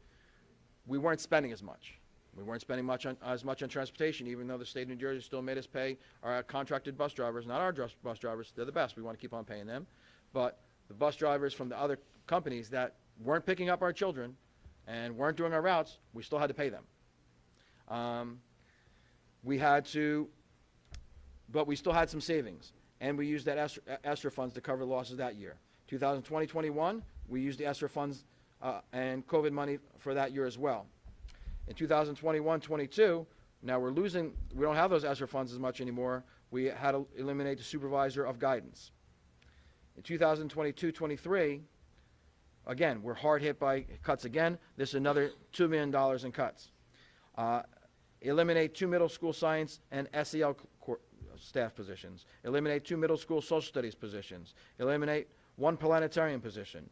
we weren't spending as much. We weren't spending as much on transportation, even though the state of New Jersey still made us pay our contracted bus drivers, not our bus drivers. They're the best. We want to keep on paying them. But the bus drivers from the other companies that weren't picking up our children and weren't doing our routes, we still had to pay them. But we still had some savings, and we used that ESSER funds to cover the losses that year. 2020-21, we used the ESSER funds and COVID money for that year as well. In 2021-22, now we don't have those ESSER funds as much anymore. We had to eliminate the supervisor of guidance. In 2022-23, again, we're hard hit by cuts again. This is another $2 million in cuts. Eliminate 2 middle school science and SEL staff positions. Eliminate 2 middle school social studies positions. Eliminate 1 planetarium position.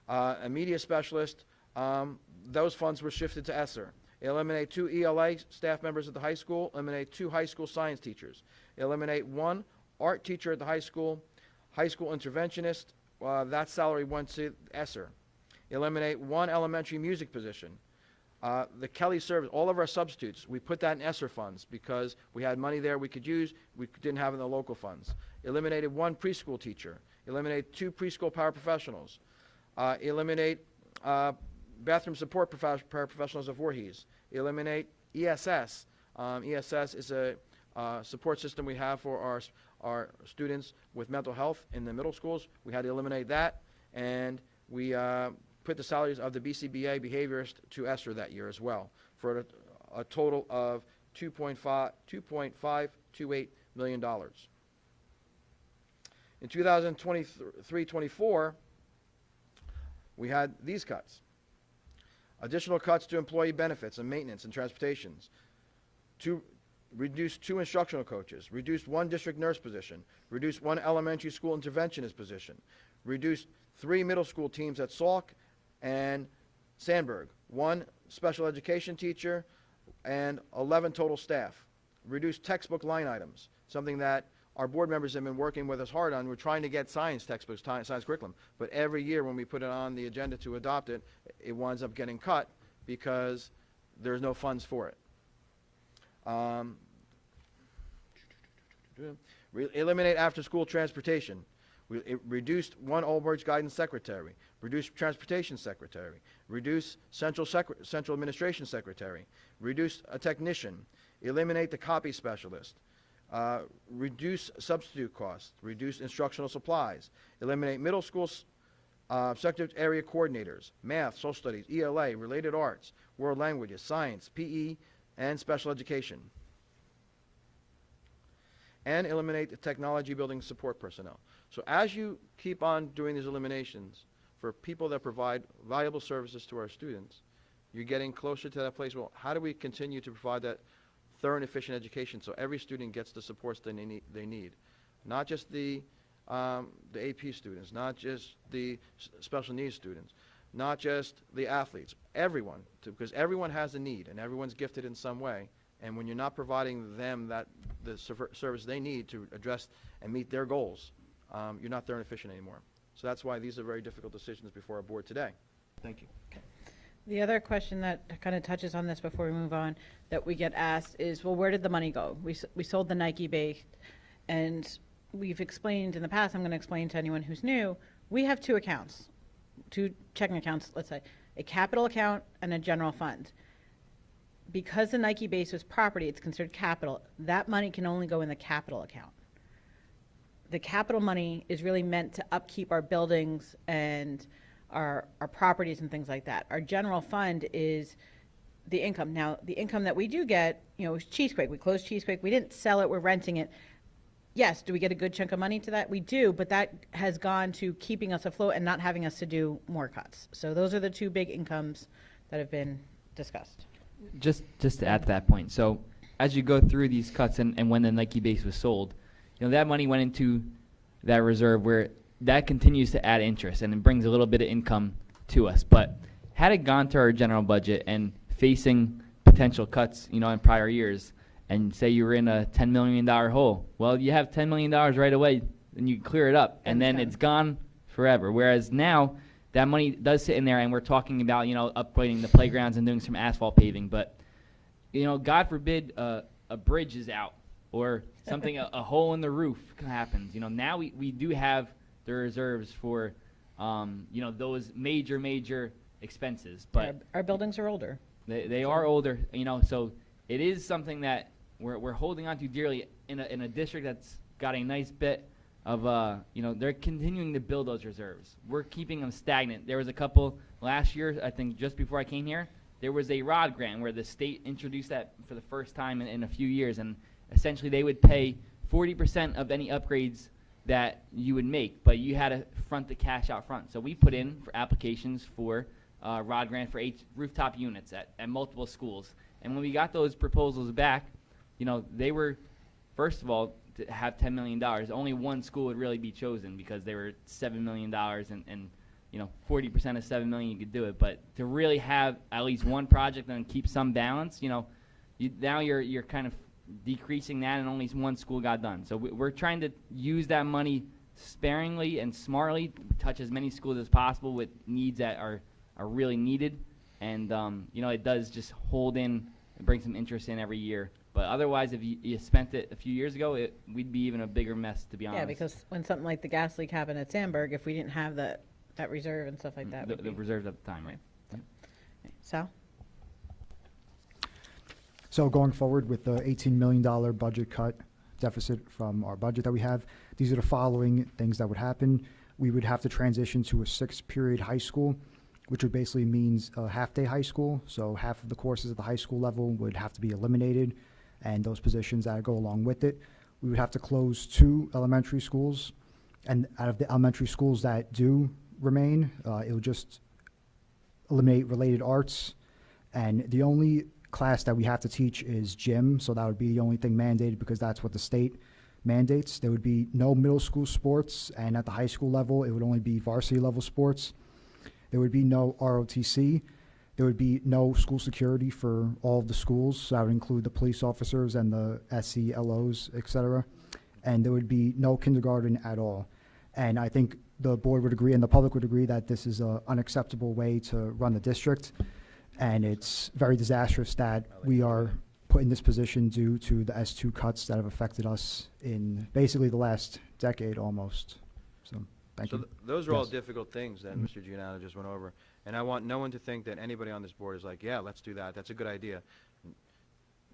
A media specialist, those funds were shifted to ESSER. Eliminate 2 ELA staff members at the high school. Eliminate 2 high school science teachers. Eliminate 1 art teacher at the high school interventionist. That salary went to ESSER. Eliminate 1 elementary music position. The Kelly service, all of our substitutes, we put that in ESSER funds because we had money there we could use, we didn't have in the local funds. Eliminated 1 preschool teacher. Eliminate 2 preschool paraprofessionals. Eliminate bathroom support paraprofessionals of Voorhees. Eliminate ESS. ESS is a support system we have for our students with mental health in the middle schools. We had to eliminate that, and we put the salaries of the BCBA behaviorist to ESSER that year as well, for a total of $2.528 million. In 2023-24, we had these cuts. Additional cuts to employee benefits and maintenance and transportations. Reduced 2 instructional coaches. Reduced 1 district nurse position. Reduced 1 elementary school interventionist position. Reduced 3 middle school teams at Sauk and Sandburg. 1 special education teacher and 11 total staff. Reduced textbook line items, something that our board members have been working with us hard on. We're trying to get science textbooks, science curriculum, but every year when we put it on the agenda to adopt it, it winds up getting cut because there's no funds for it. Eliminate after-school transportation. It reduced 1 Old Bridge guidance secretary, reduced transportation secretary, reduce central administration secretary, reduce a technician, eliminate the copy specialist, reduce substitute costs, reduce instructional supplies, eliminate middle school subject area coordinators, math, social studies, ELA, related arts, world languages, science, PE, and special education. And eliminate the technology building support personnel. So as you keep on doing these eliminations for people that provide valuable services to our students, you're getting closer to that place. Well, how do we continue to provide that thorough and efficient education so every student gets the supports they need? Not just the AP students, not just the special needs students, not just the athletes, everyone, because everyone has a need and everyone's gifted in some way. And when you're not providing them the service they need to address and meet their goals, you're not thorough and efficient anymore. So that's why these are very difficult decisions before our board today. Thank you. Okay. The other question that kind of touches on this before we move on that we get asked is, well, where did the money go? We sold the Nike base, and we've explained in the past, I'm going to explain to anyone who's new, we have 2 accounts, 2 checking accounts, let's say, a capital account and a general fund. Because the Nike base was property, it's considered capital. That money can only go in the capital account. The capital money is really meant to upkeep our buildings and our properties and things like that. Our general fund is the income. Now, the income that we do get, is Cheesequake. We closed Cheesequake. We didn't sell it. We're renting it. Yes, do we get a good chunk of money to that? We do, but that has gone to keeping us afloat and not having us to do more cuts. So those are the 2 big incomes that have been discussed. Just to add to that point, so as you go through these cuts and when the Nike base was sold, that money went into that reserve where that continues to add interest and it brings a little bit of income to us. But had it gone to our general budget and facing potential cuts, in prior years, and say you were in a $10 million hole, well, you have $10 million right away and you clear it up and then it's gone forever. Whereas now, that money does sit in there, and we're talking about, upgrading the playgrounds and doing some asphalt paving. But, God forbid a bridge is out or something, a hole in the roof happens. Now we do have the reserves for, those major expenses. But Our buildings are older. they are older, so it is something that we're holding on to dearly in a district that's got a nice bit of, they're continuing to build those reserves. We're keeping them stagnant. There was a couple last year, I think just before I came here, there was a ROD grant where the state introduced that for the first time in a few years, and essentially they would pay 40% of any upgrades that you would make, but you had to front the cash out front. So we put in for applications for ROD grant for 8 rooftop units at multiple schools. And when we got those proposals back, they were, first of all, to have $10 million. Only one school would really be chosen because they were $7 million, and 40% of $7 million, you could do it. But to really have at least one project and keep some balance, now you're kind of decreasing that, and only one school got done. So we're trying to use that money sparingly and smartly, touch as many schools as possible with needs that are really needed. And it does just hold in and bring some interest in every year. But otherwise, if you spent it a few years ago, we'd be even a bigger mess, to be honest. Yeah, because when something like the gas leak happened at Sandburg, if we didn't have that reserve and stuff like that. The reserves at the time, right? Sal? So going forward with the $18 million budget cut deficit from our budget that we have, these are the following things that would happen. We would have to transition to a 6-period high school, which would basically means a half-day high school. So half of the courses at the high school level would have to be eliminated, and those positions that go along with it. We would have to close 2 elementary schools, and out of the elementary schools that do remain, it would just eliminate related arts, and the only class that we have to teach is gym, so that would be the only thing mandated because that's what the state mandates. There would be no middle school sports, and at the high school level, it would only be varsity level sports. There would be no ROTC. There would be no school security for all of the schools, so that would include the police officers and the SCLOs, et cetera. And there would be no kindergarten at all. And I think the board would agree and the public would agree that this is an unacceptable way to run the district. And it's very disastrous that we are put in this position due to the S2 cuts that have affected us in basically the last decade almost. So, thank you. Those are all Yes. difficult things that Mr. Giuliano just went over. And I want no one to think that anybody on this board is like, yeah, let's do that. That's a good idea.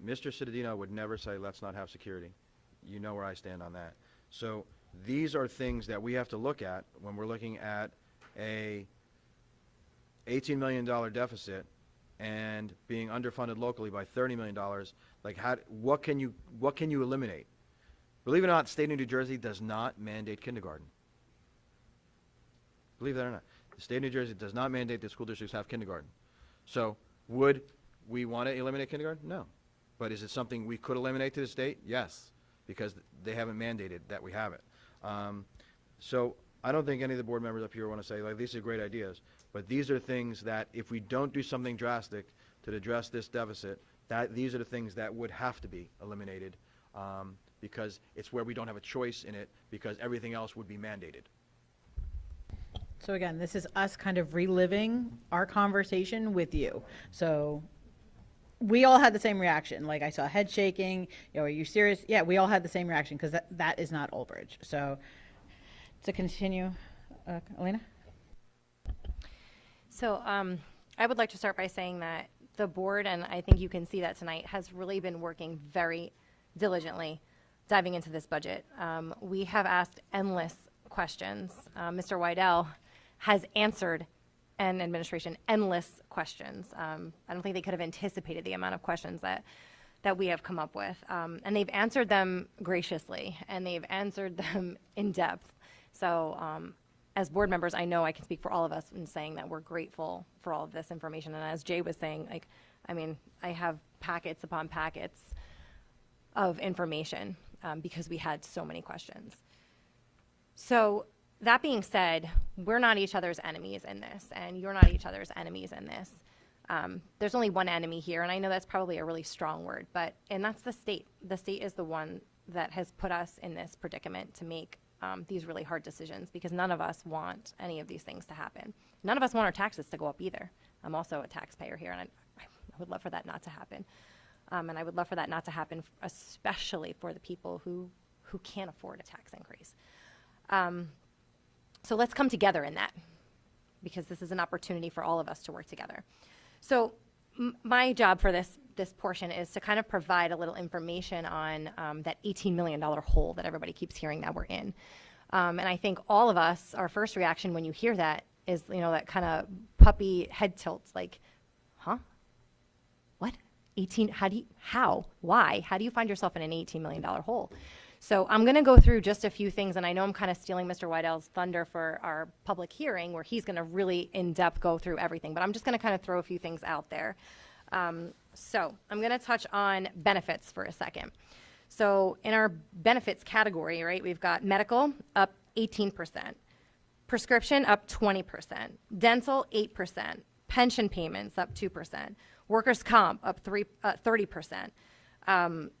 Mr. Cittadino would never say, let's not have security. You know where I stand on that. So these are things that we have to look at when we're looking at a $18 million deficit and being underfunded locally by $30 million. Like, what can you eliminate? Believe it or not, the state of New Jersey does not mandate kindergarten. Believe that or not. The state of New Jersey does not mandate that school districts have kindergarten. So would we want to eliminate kindergarten? No. But is it something we could eliminate to the state? Yes, because they haven't mandated that we have it. So I don't think any of the board members up here want to say, like, these are great ideas, but these are things that if we don't do something drastic to address this deficit, these are the things that would have to be eliminated because it's where we don't have a choice in it because everything else would be mandated. So again, this is us kind of reliving our conversation with you. So we all had the same reaction. Like, I saw head shaking, are you serious? Yeah, we all had the same reaction because that is not Oldbridge. So to continue, Elena? So I would like to start by saying that the board, and I think you can see that tonight, has really been working very diligently diving into this budget. We have asked endless questions. Mr. Wydell has answered, and administration, endless questions. I don't think they could have anticipated the amount of questions that we have come up with. And they've answered them graciously, and they've answered them in depth. So as board members, I know I can speak for all of us in saying that we're grateful for all of this information. And as Jay was saying, I have packets upon packets of information because we had so many questions. So that being said, we're not each other's enemies in this, and you're not each other's enemies in this. There's only one enemy here, and I know that's probably a really strong word, and that's the state. The state is the one that has put us in this predicament to make these really hard decisions because none of us want any of these things to happen. None of us want our taxes to go up either. I'm also a taxpayer here, and I would love for that not to happen. And I would love for that not to happen, especially for the people who can't afford a tax increase. So let's come together in that. because this is an opportunity for all of us to work together. So my job for this portion is to kind of provide a little information on that $18 million hole that everybody keeps hearing that we're in. And I think all of us, our first reaction when you hear that is, that kind of puppy head tilts, like, huh? What? 18, why? How do you find yourself in an $18 million hole? So I'm going to go through just a few things, and I know I'm kind of stealing Mr. Weidell's thunder for our public hearing, where he's going to really in-depth go through everything, but I'm just going to kind of throw a few things out there. So I'm going to touch on benefits for a second. So in our benefits category, right, we've got medical up 18%, prescription up 20%, dental 8%, pension payments up 2%, workers' comp up 30%.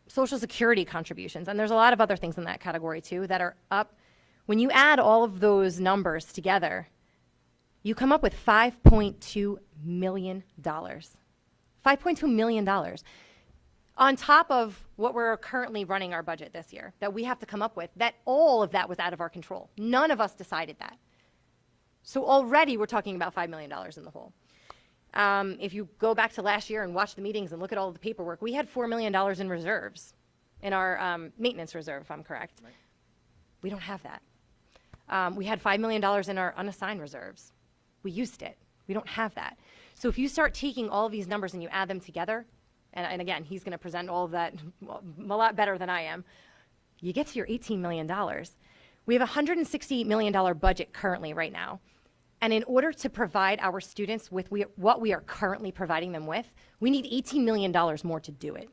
Social Security contributions, and there's a lot of other things in that category too that are up. When you add all of those numbers together, you come up with $5.2 million. $5.2 million. On top of what we're currently running our budget this year that we have to come up with, that all of that was out of our control. None of us decided that. So already we're talking about $5 million in the hole. If you go back to last year and watch the meetings and look at all the paperwork, we had $4 million in reserves, in our maintenance reserve, if I'm correct. Right. We don't have that. We had $5 million in our unassigned reserves. We used it. We don't have that. So if you start taking all of these numbers and you add them together, and again, he's going to present all of that a lot better than I am, you get to your $18 million. We have a $168 million budget currently right now. And in order to provide our students with what we are currently providing them with, we need $18 million more to do it,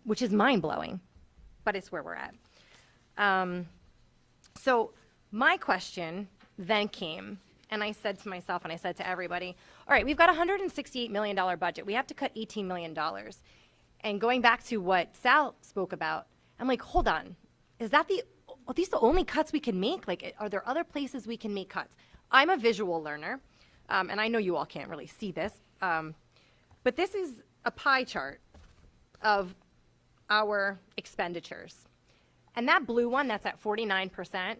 which is mind-blowing, but it's where we're at. So my question then came, and I said to myself and I said to everybody, all right, we've got a $168 million budget. We have to cut $18 million. And going back to what Sal spoke about, I'm like, hold on. Are these the only cuts we can make? Like, are there other places we can make cuts? I'm a visual learner, and I know you all can't really see this, but this is a pie chart of our expenditures. And that blue one that's at 49%,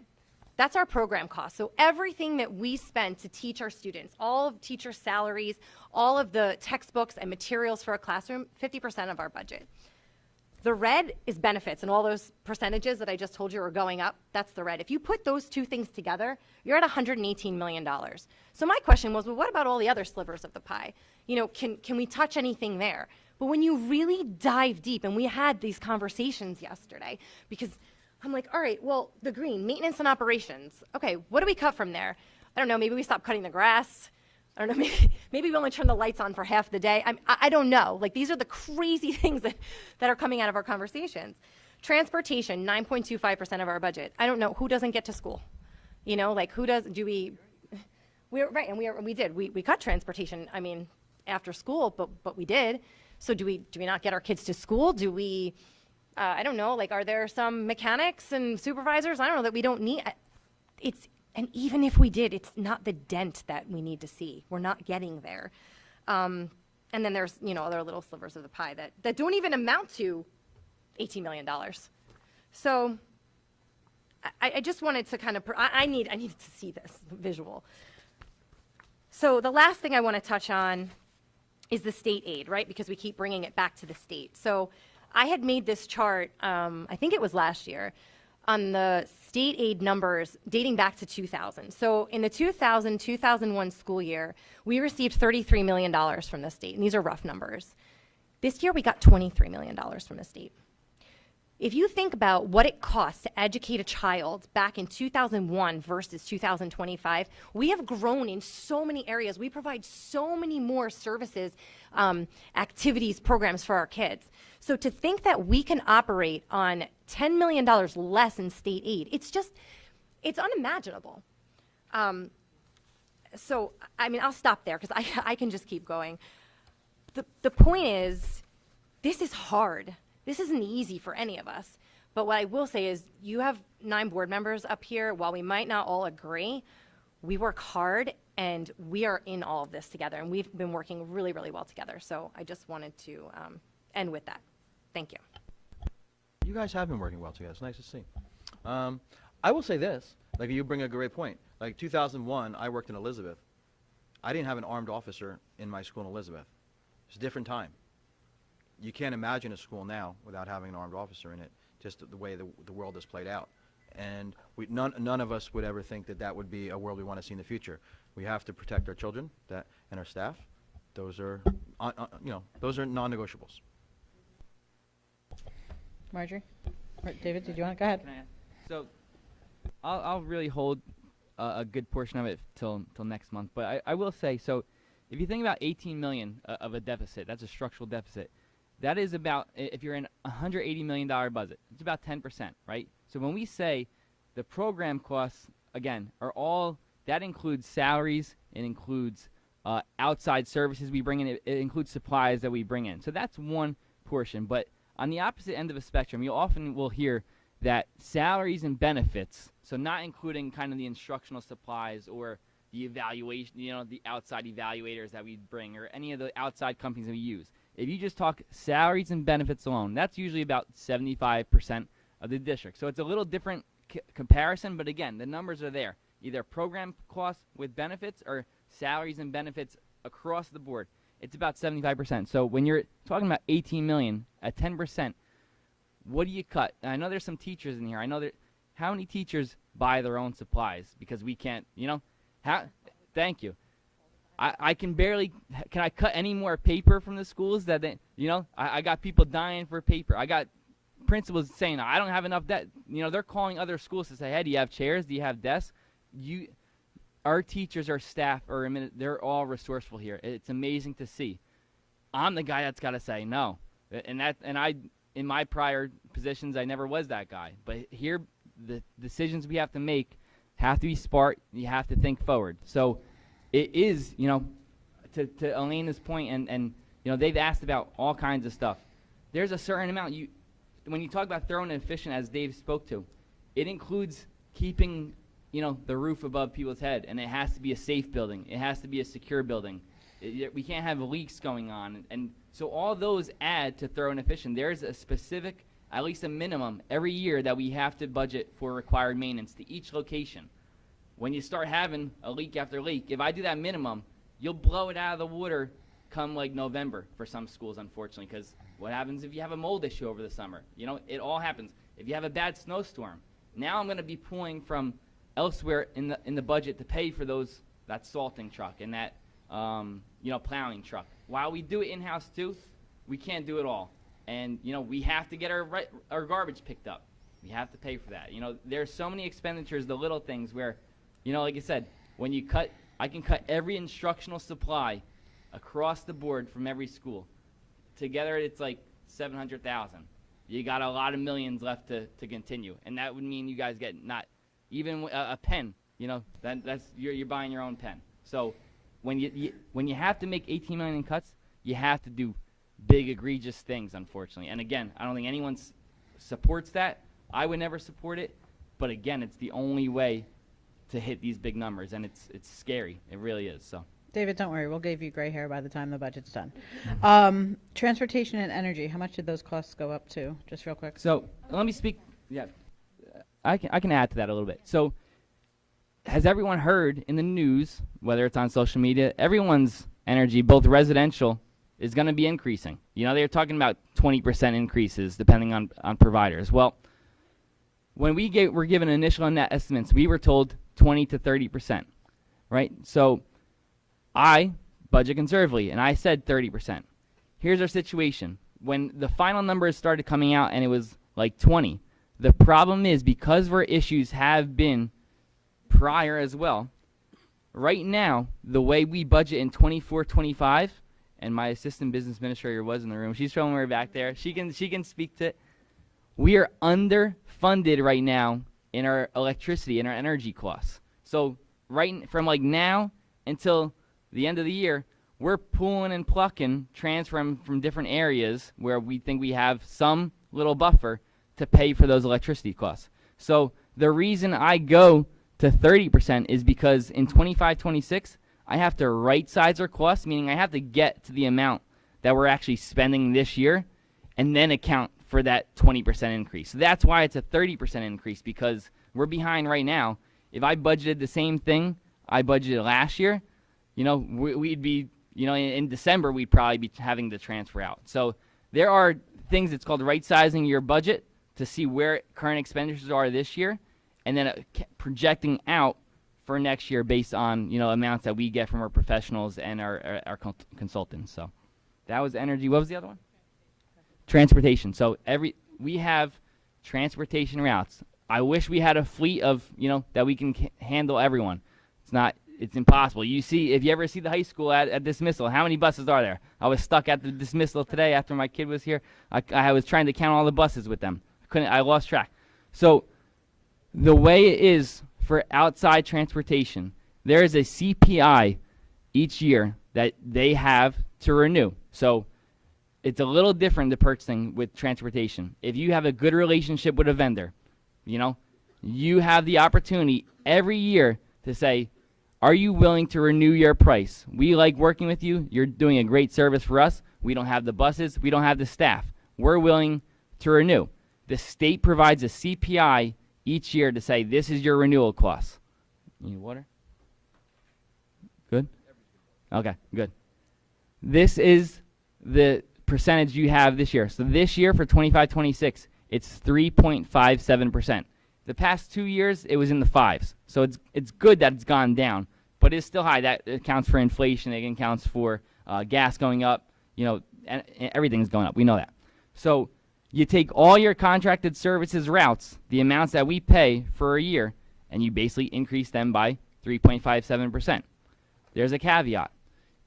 that's our program cost. So everything that we spend to teach our students, all of teacher salaries, all of the textbooks and materials for a classroom, 50% of our budget. The red is benefits, and all those percentages that I just told you are going up. That's the red. If you put those two things together, you're at $118 million. So my question was, well, what about all the other slivers of the pie? Can we touch anything there? But when you really dive deep, and we had these conversations yesterday, because I'm like, all right, well, the green, maintenance and operations. Okay, what do we cut from there? I don't know, maybe we stop cutting the grass. I don't know, maybe we only turn the lights on for half the day. I don't know. Like, these are the crazy things that are coming out of our conversations. Transportation, 9.25% of our budget. I don't know, who doesn't get to school? Who does, we're right, and we did. We cut transportation, after school, but we did. So do we not get our kids to school? Do we, I don't know, are there some mechanics and supervisors, I don't know, that we don't need? And even if we did, it's not the dent that we need to see. We're not getting there. And then there's, other little slivers of the pie that don't even amount to $18 million. So I just wanted to kind of, I needed to see this visual. So the last thing I want to touch on is the state aid, right? Because we keep bringing it back to the state. So I had made this chart, I think it was last year, on the state aid numbers dating back to 2000. So in the 2000-2001 school year, we received $33 million from the state, and these are rough numbers. This year, we got $23 million from the state. If you think about what it costs to educate a child back in 2001 versus 2025, we have grown in so many areas. We provide so many more services, activities, programs for our kids. So to think that we can operate on $10 million less in state aid, it's unimaginable. So, I'll stop there because I can just keep going. The point is, this is hard. This isn't easy for any of us. But what I will say is, you have 9 board members up here. While we might not all agree, we work hard, and we are in all of this together. And we've been working really, really well together. So I just wanted to end with that. Thank you. You guys have been working well together. It's nice to see. I will say this. You bring a great point. 2001, I worked in Elizabeth. I didn't have an armed officer in my school in Elizabeth. It's a different time. You can't imagine a school now without having an armed officer in it, just the way the world has played out. And none of us would ever think that that would be a world we want to see in the future. We have to protect our children and our staff. Those are, those are non-negotiables. Marjorie? Or David, did you want to go ahead? Can I ask? So, I'll really hold a good portion of it till next month. But I will say, so if you think about 18 million of a deficit, that's a structural deficit. That is about, if you're in a $180 million budget, it's about 10%, right? So when we say the program costs, again, are all, that includes salaries, it includes outside services we bring in, it includes supplies that we bring in. So that's one portion. But on the opposite end of a spectrum, you often will hear that salaries and benefits, so not including kind of the instructional supplies or the evaluation, the outside evaluators that we bring or any of the outside companies that we use. If you just talk salaries and benefits alone, that's usually about 75% of the district. So it's a little different comparison, but again, the numbers are there. Either program costs with benefits or salaries and benefits across the board. It's about 75%. So when you're talking about 18 million at 10%, what do you cut? And I know there's some teachers in here. I know that how many teachers buy their own supplies because we can't, thank you. I can barely, can I cut any more paper from the schools that they, I got people dying for paper. I got principals saying, I don't have enough debt. They're calling other schools to say, hey, do you have chairs? Do you have desks? Our teachers, our staff, they're all resourceful here. It's amazing to see. I'm the guy that's got to say no. In my prior positions, I never was that guy. But here, the decisions we have to make have to be smart. You have to think forward. So it is, to Elena's point, and they've asked about all kinds of stuff. There's a certain amount. When you talk about thorough and efficient, as Dave spoke to, it includes keeping, the roof above people's head, and it has to be a safe building. It has to be a secure building. We can't have leaks going on, and so all those add to thorough and efficient. There's a specific, at least a minimum, every year that we have to budget for required maintenance to each location. When you start having a leak after leak, if I do that minimum, you'll blow it out of the water come like November for some schools, unfortunately, because what happens if you have a mold issue over the summer? It all happens. If you have a bad snowstorm, now I'm going to be pulling from elsewhere in the budget to pay for that salting truck and that plowing truck. While we do it in-house too, we can't do it all. And, we have to get our garbage picked up. We have to pay for that. There's so many expenditures, the little things where, like I said, when you cut, I can cut every instructional supply across the board from every school. Together, it's like 700,000. You got a lot of millions left to continue. And that would mean you guys get not even a pen, that's you're buying your own pen. So when you have to make 18 million in cuts, you have to do big egregious things, unfortunately. And again, I don't think anyone supports that. I would never support it, but again, it's the only way to hit these big numbers, and it's scary. It really is. So David, don't worry, we'll give you gray hair by the time the budget's done. Transportation and energy, how much did those costs go up to? Just real quick. So let me speak. Yeah, I can add to that a little bit. So has everyone heard in the news, whether it's on social media, everyone's energy, both residential, is going to be increasing. They're talking about 20% increases depending on providers. Well, when we were given initial net estimates, we were told 20 to 30%, right? So I budget conservatively, and I said 30%. Here's our situation. When the final numbers started coming out and it was like 20, the problem is because where issues have been prior as well, right now, the way we budget in 24-25, and my assistant business administrator was in the room. She's showing her back there. She can speak to it. We are underfunded right now in our electricity and our energy costs. So right from like now until the end of the year, we're pulling and plucking, transferring from different areas where we think we have some little buffer to pay for those electricity costs. So the reason I go to 30% is because in 25-26, I have to right size our costs, meaning I have to get to the amount that we're actually spending this year and then account for that 20% increase. So that's why it's a 30% increase, because we're behind right now. If I budgeted the same thing I budgeted last year, we'd be, in December, we'd probably be having to transfer out. So there are things, it's called right-sizing your budget to see where current expenditures are this year, and then projecting out for next year based on, amounts that we get from our professionals and our consultants. So that was energy. What was the other one? Transportation. So we have transportation routes. I wish we had a fleet of, that we can handle everyone. It's impossible. If you ever see the high school at dismissal, how many buses are there? I was stuck at the dismissal today after my kid was here. I was trying to count all the buses with them. I lost track. So the way it is for outside transportation, there is a CPI each year that they have to renew. So it's a little different, the purchasing with transportation. If you have a good relationship with a vendor, you have the opportunity every year to say, are you willing to renew your price? We like working with you. You're doing a great service for us. We don't have the buses. We don't have the staff. We're willing to renew. The state provides a CPI each year to say, this is your renewal cost. You need water? Good? Okay, good. This is the percentage you have this year. So this year for 25-26, it's 3.57%. The past 2 years, it was in the 5s. So it's good that it's gone down, but it's still high. That accounts for inflation. It accounts for gas going up. And everything's going up. We know that. So you take all your contracted services routes, the amounts that we pay for a year, and you basically increase them by 3.57%. There's a caveat.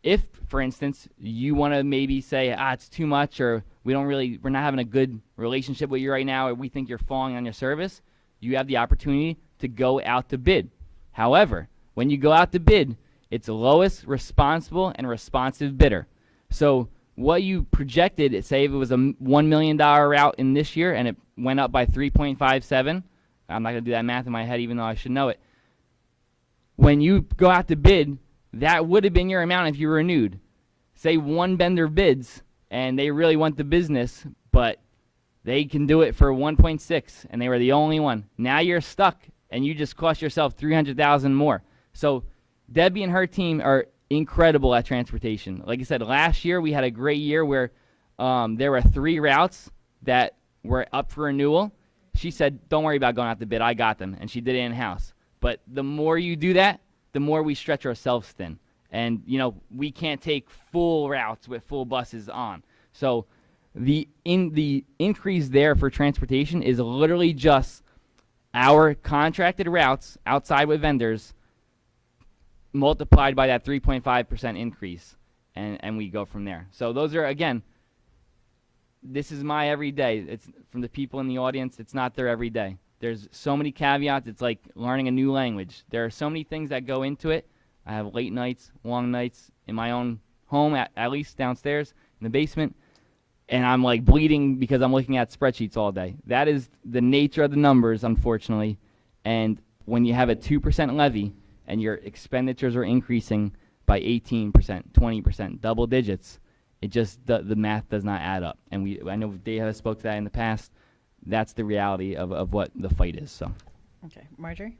If, for instance, you want to maybe say, it's too much, or we're not having a good relationship with you right now, or we think you're falling on your service, you have the opportunity to go out to bid. However, when you go out to bid, it's the lowest responsible and responsive bidder. So what you projected, say if it was a $1 million route in this year and it went up by 3.57, I'm not going to do that math in my head even though I should know it. When you go out to bid, that would have been your amount if you renewed. Say one vendor bids and they really want the business, but they can do it for 1.6 and they were the only one. Now you're stuck and you just cost yourself $300,000 more. So Debbie and her team are incredible at transportation. Like I said, last year we had a great year where there were 3 routes that were up for renewal. She said, don't worry about going out to bid. I got them. And she did it in-house. But the more you do that, the more we stretch ourselves thin. And, we can't take full routes with full buses on. So the increase there for transportation is literally just our contracted routes outside with vendors multiplied by that 3.5% increase, and we go from there. So those are, again, this is my everyday. It's from the people in the audience. It's not their everyday. There's so many caveats. It's like learning a new language. There are so many things that go into it. I have late nights, long nights in my own home, at least downstairs in the basement, and I'm like bleeding because I'm looking at spreadsheets all day. That is the nature of the numbers, unfortunately. And when you have a 2% levy and your expenditures are increasing by 18%, 20%, double digits, it just, the math does not add up. And I know Dave has spoke to that in the past. That's the reality of what the fight is. So, Okay, Marjorie?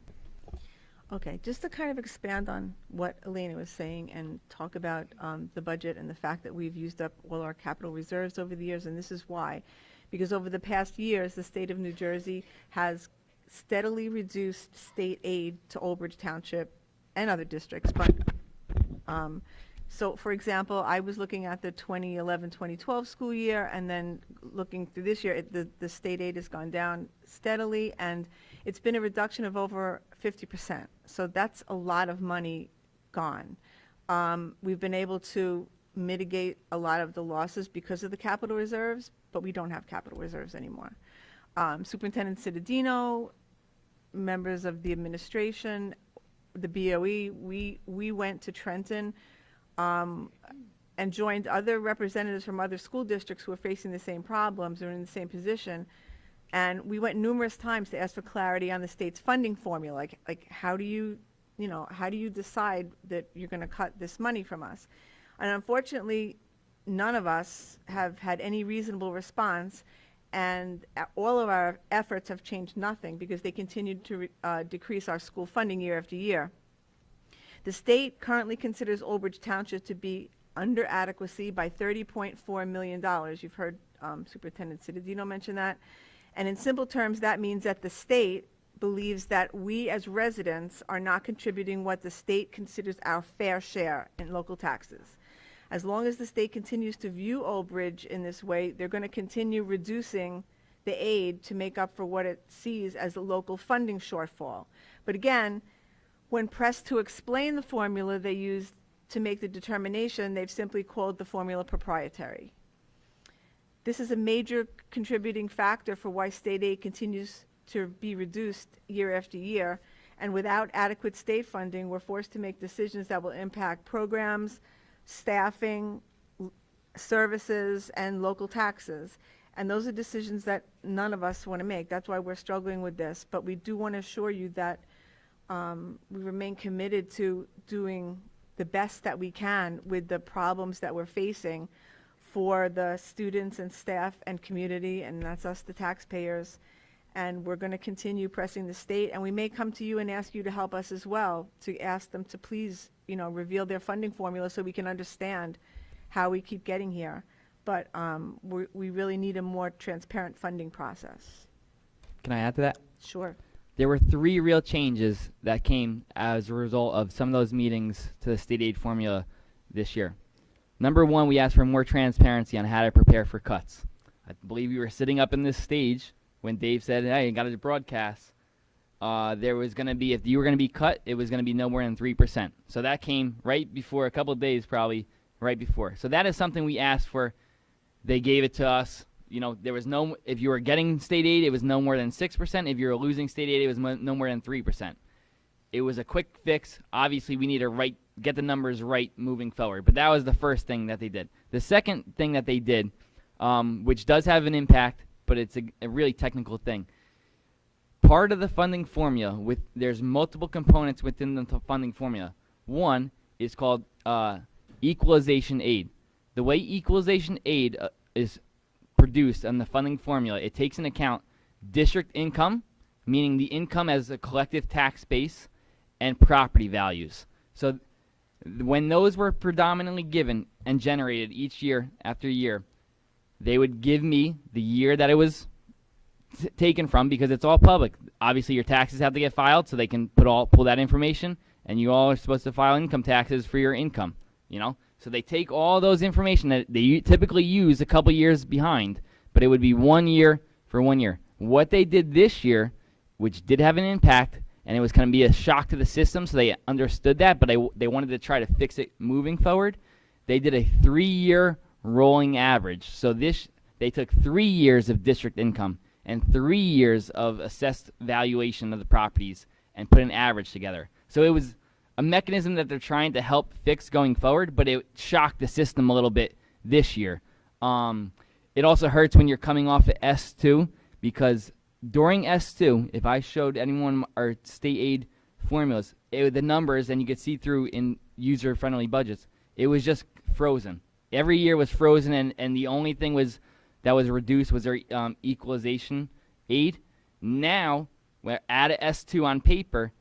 Okay, just to kind of expand on what Elena was saying and talk about the budget and the fact that we've used up all our capital reserves over the years, and this is why. Because over the past years, the state of New Jersey has steadily reduced state aid to Old Bridge Township and other districts. But so, for example, I was looking at the 2011-2012 school year, and then looking through this year, the state aid has gone down steadily, and it's been a reduction of over 50%. So that's a lot of money gone. We've been able to mitigate a lot of the losses because of the capital reserves, but we don't have capital reserves anymore. Superintendent Cittadino, members of the administration, the BOE, we went to Trenton and joined other representatives from other school districts who are facing the same problems or in the same position. And we went numerous times to ask for clarity on the state's funding formula. Like how do you decide that you're going to cut this money from us? And unfortunately, none of us have had any reasonable response, and all of our efforts have changed nothing because they continued to decrease our school funding year after year. The state currently considers Old Bridge Township to be under adequacy by $30.4 million. You've heard Superintendent Cittadino mention that. And in simple terms, that means that the state believes that we as residents are not contributing what the state considers our fair share in local taxes. As long as the state continues to view Old Bridge in this way, they're going to continue reducing the aid to make up for what it sees as a local funding shortfall. But again, when pressed to explain the formula they used to make the determination, they've simply called the formula proprietary. This is a major contributing factor for why state aid continues to be reduced year after year, and without adequate state funding, we're forced to make decisions that will impact programs, staffing, services, and local taxes. And those are decisions that none of us want to make. That's why we're struggling with this. But we do want to assure you that we remain committed to doing the best that we can with the problems that we're facing for the students and staff and community, and that's us, the taxpayers. And we're going to continue pressing the state, and we may come to you and ask you to help us as well, to ask them to please, reveal their funding formula so we can understand how we keep getting here. But we really need a more transparent funding process. Can I add to that? Sure. There were 3 real changes that came as a result of some of those meetings to the state aid formula this year. Number 1, we asked for more transparency on how to prepare for cuts. I believe you were sitting up in this stage when Dave said, hey, you got to broadcast. There was going to be, if you were going to be cut, it was going to be no more than 3%. So that came right before, a couple of days probably, right before. So that is something we asked for. They gave it to us. There was no, if you were getting state aid, it was no more than 6%. If you were losing state aid, it was no more than 3%. It was a quick fix. Obviously, we need to get the numbers right moving forward. But that was the first thing that they did. The second thing that they did, which does have an impact, but it's a really technical thing. Part of the funding formula, there's multiple components within the funding formula. One is called equalization aid. The way equalization aid is produced on the funding formula, it takes into account district income, meaning the income as a collective tax base, and property values. So when those were predominantly given and generated each year after year, they would give me the year that it was taken from, because it's all public. Obviously, your taxes have to get filed, so they can pull that information, and you all are supposed to file income taxes for your income. So they take all those information that they typically use a couple years behind, but it would be 1 year for 1 year. What they did this year, which did have an impact, and it was going to be a shock to the system, so they understood that, but they wanted to try to fix it moving forward. They did a 3-year rolling average. So they took 3 years of district income and 3 years of assessed valuation of the properties and put an average together. So it was a mechanism that they're trying to help fix going forward, but it shocked the system a little bit this year. It also hurts when you're coming off of S2, because during S2, if I showed anyone our state aid formulas, the numbers, and you could see through in user-friendly budgets, it was just frozen. Every year was frozen, and the only thing that was reduced was their equalization aid. Now, we're at a S2 on paper.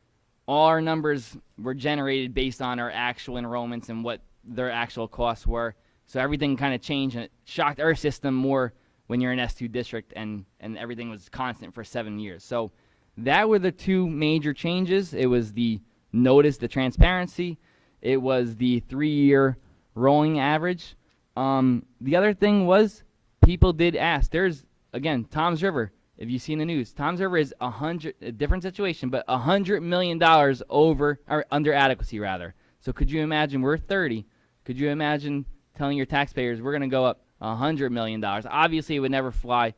All our numbers were generated based on our actual enrollments and what their actual costs were. So everything kind of changed, and it shocked our system more when you're in S2 district, and everything was constant for 7 years. So that were the 2 major changes. It was the transparency. It was the 3-year rolling average. The other thing was, people did ask. There's, again, Tom's River. If you see in the news, Tom's River is a different situation, but $100 million over, or under adequacy, rather. So could you imagine, we're 30. Could you imagine telling your taxpayers we're going to go up $100 million? Obviously, it would never fly.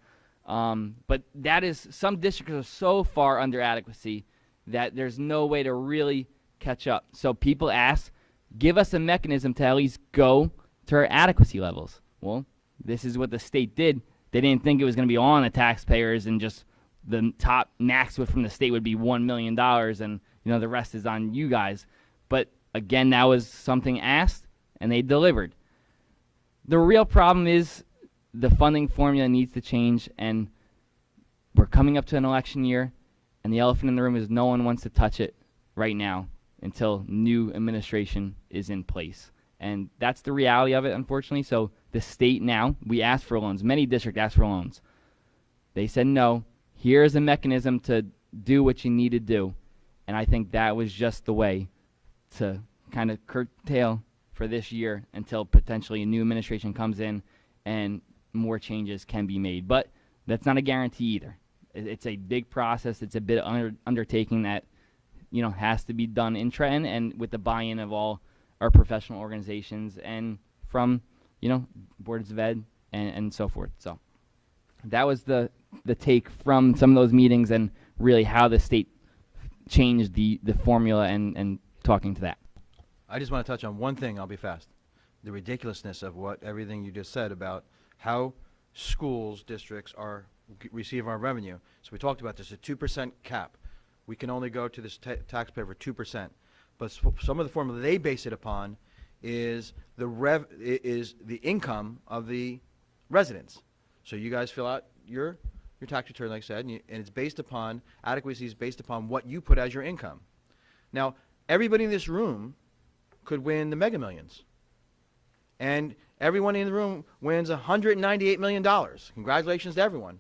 But that is, some districts are so far under adequacy that there's no way to really catch up. So people ask, give us a mechanism to at least go to our adequacy levels. Well, this is what the state did. They didn't think it was going to be on the taxpayers, and just the top max from the state would be $1 million, and the rest is on you guys. But again, that was something asked, and they delivered. The real problem is the funding formula needs to change, and we're coming up to an election year, and the elephant in the room is no one wants to touch it right now. until new administration is in place. And that's the reality of it, unfortunately. So the state now, we asked for loans. Many districts asked for loans. They said no. Here's a mechanism to do what you need to do. And I think that was just the way to kind of curtail for this year until potentially a new administration comes in and more changes can be made. But that's not a guarantee either. It's a big process. It's a bit undertaking that, you know, has to be done in Trenton and with the buy-in of all our professional organizations and from, you know, boards of ed and so forth. So that was the take from some of those meetings and really how the state changed the formula and talking to that. I just want to touch on one thing. I'll be fast. The ridiculousness of what everything you just said about how schools, districts receive our revenue. So we talked about this, a 2% cap. We can only go to this taxpayer for 2%. But some of the formula they base it upon is the income of the residents. So you guys fill out your tax return, like I said, and it's based upon, adequacy is based upon what you put as your income. Now, everybody in this room could win the Mega Millions. And everyone in the room wins $198 million. Congratulations to everyone.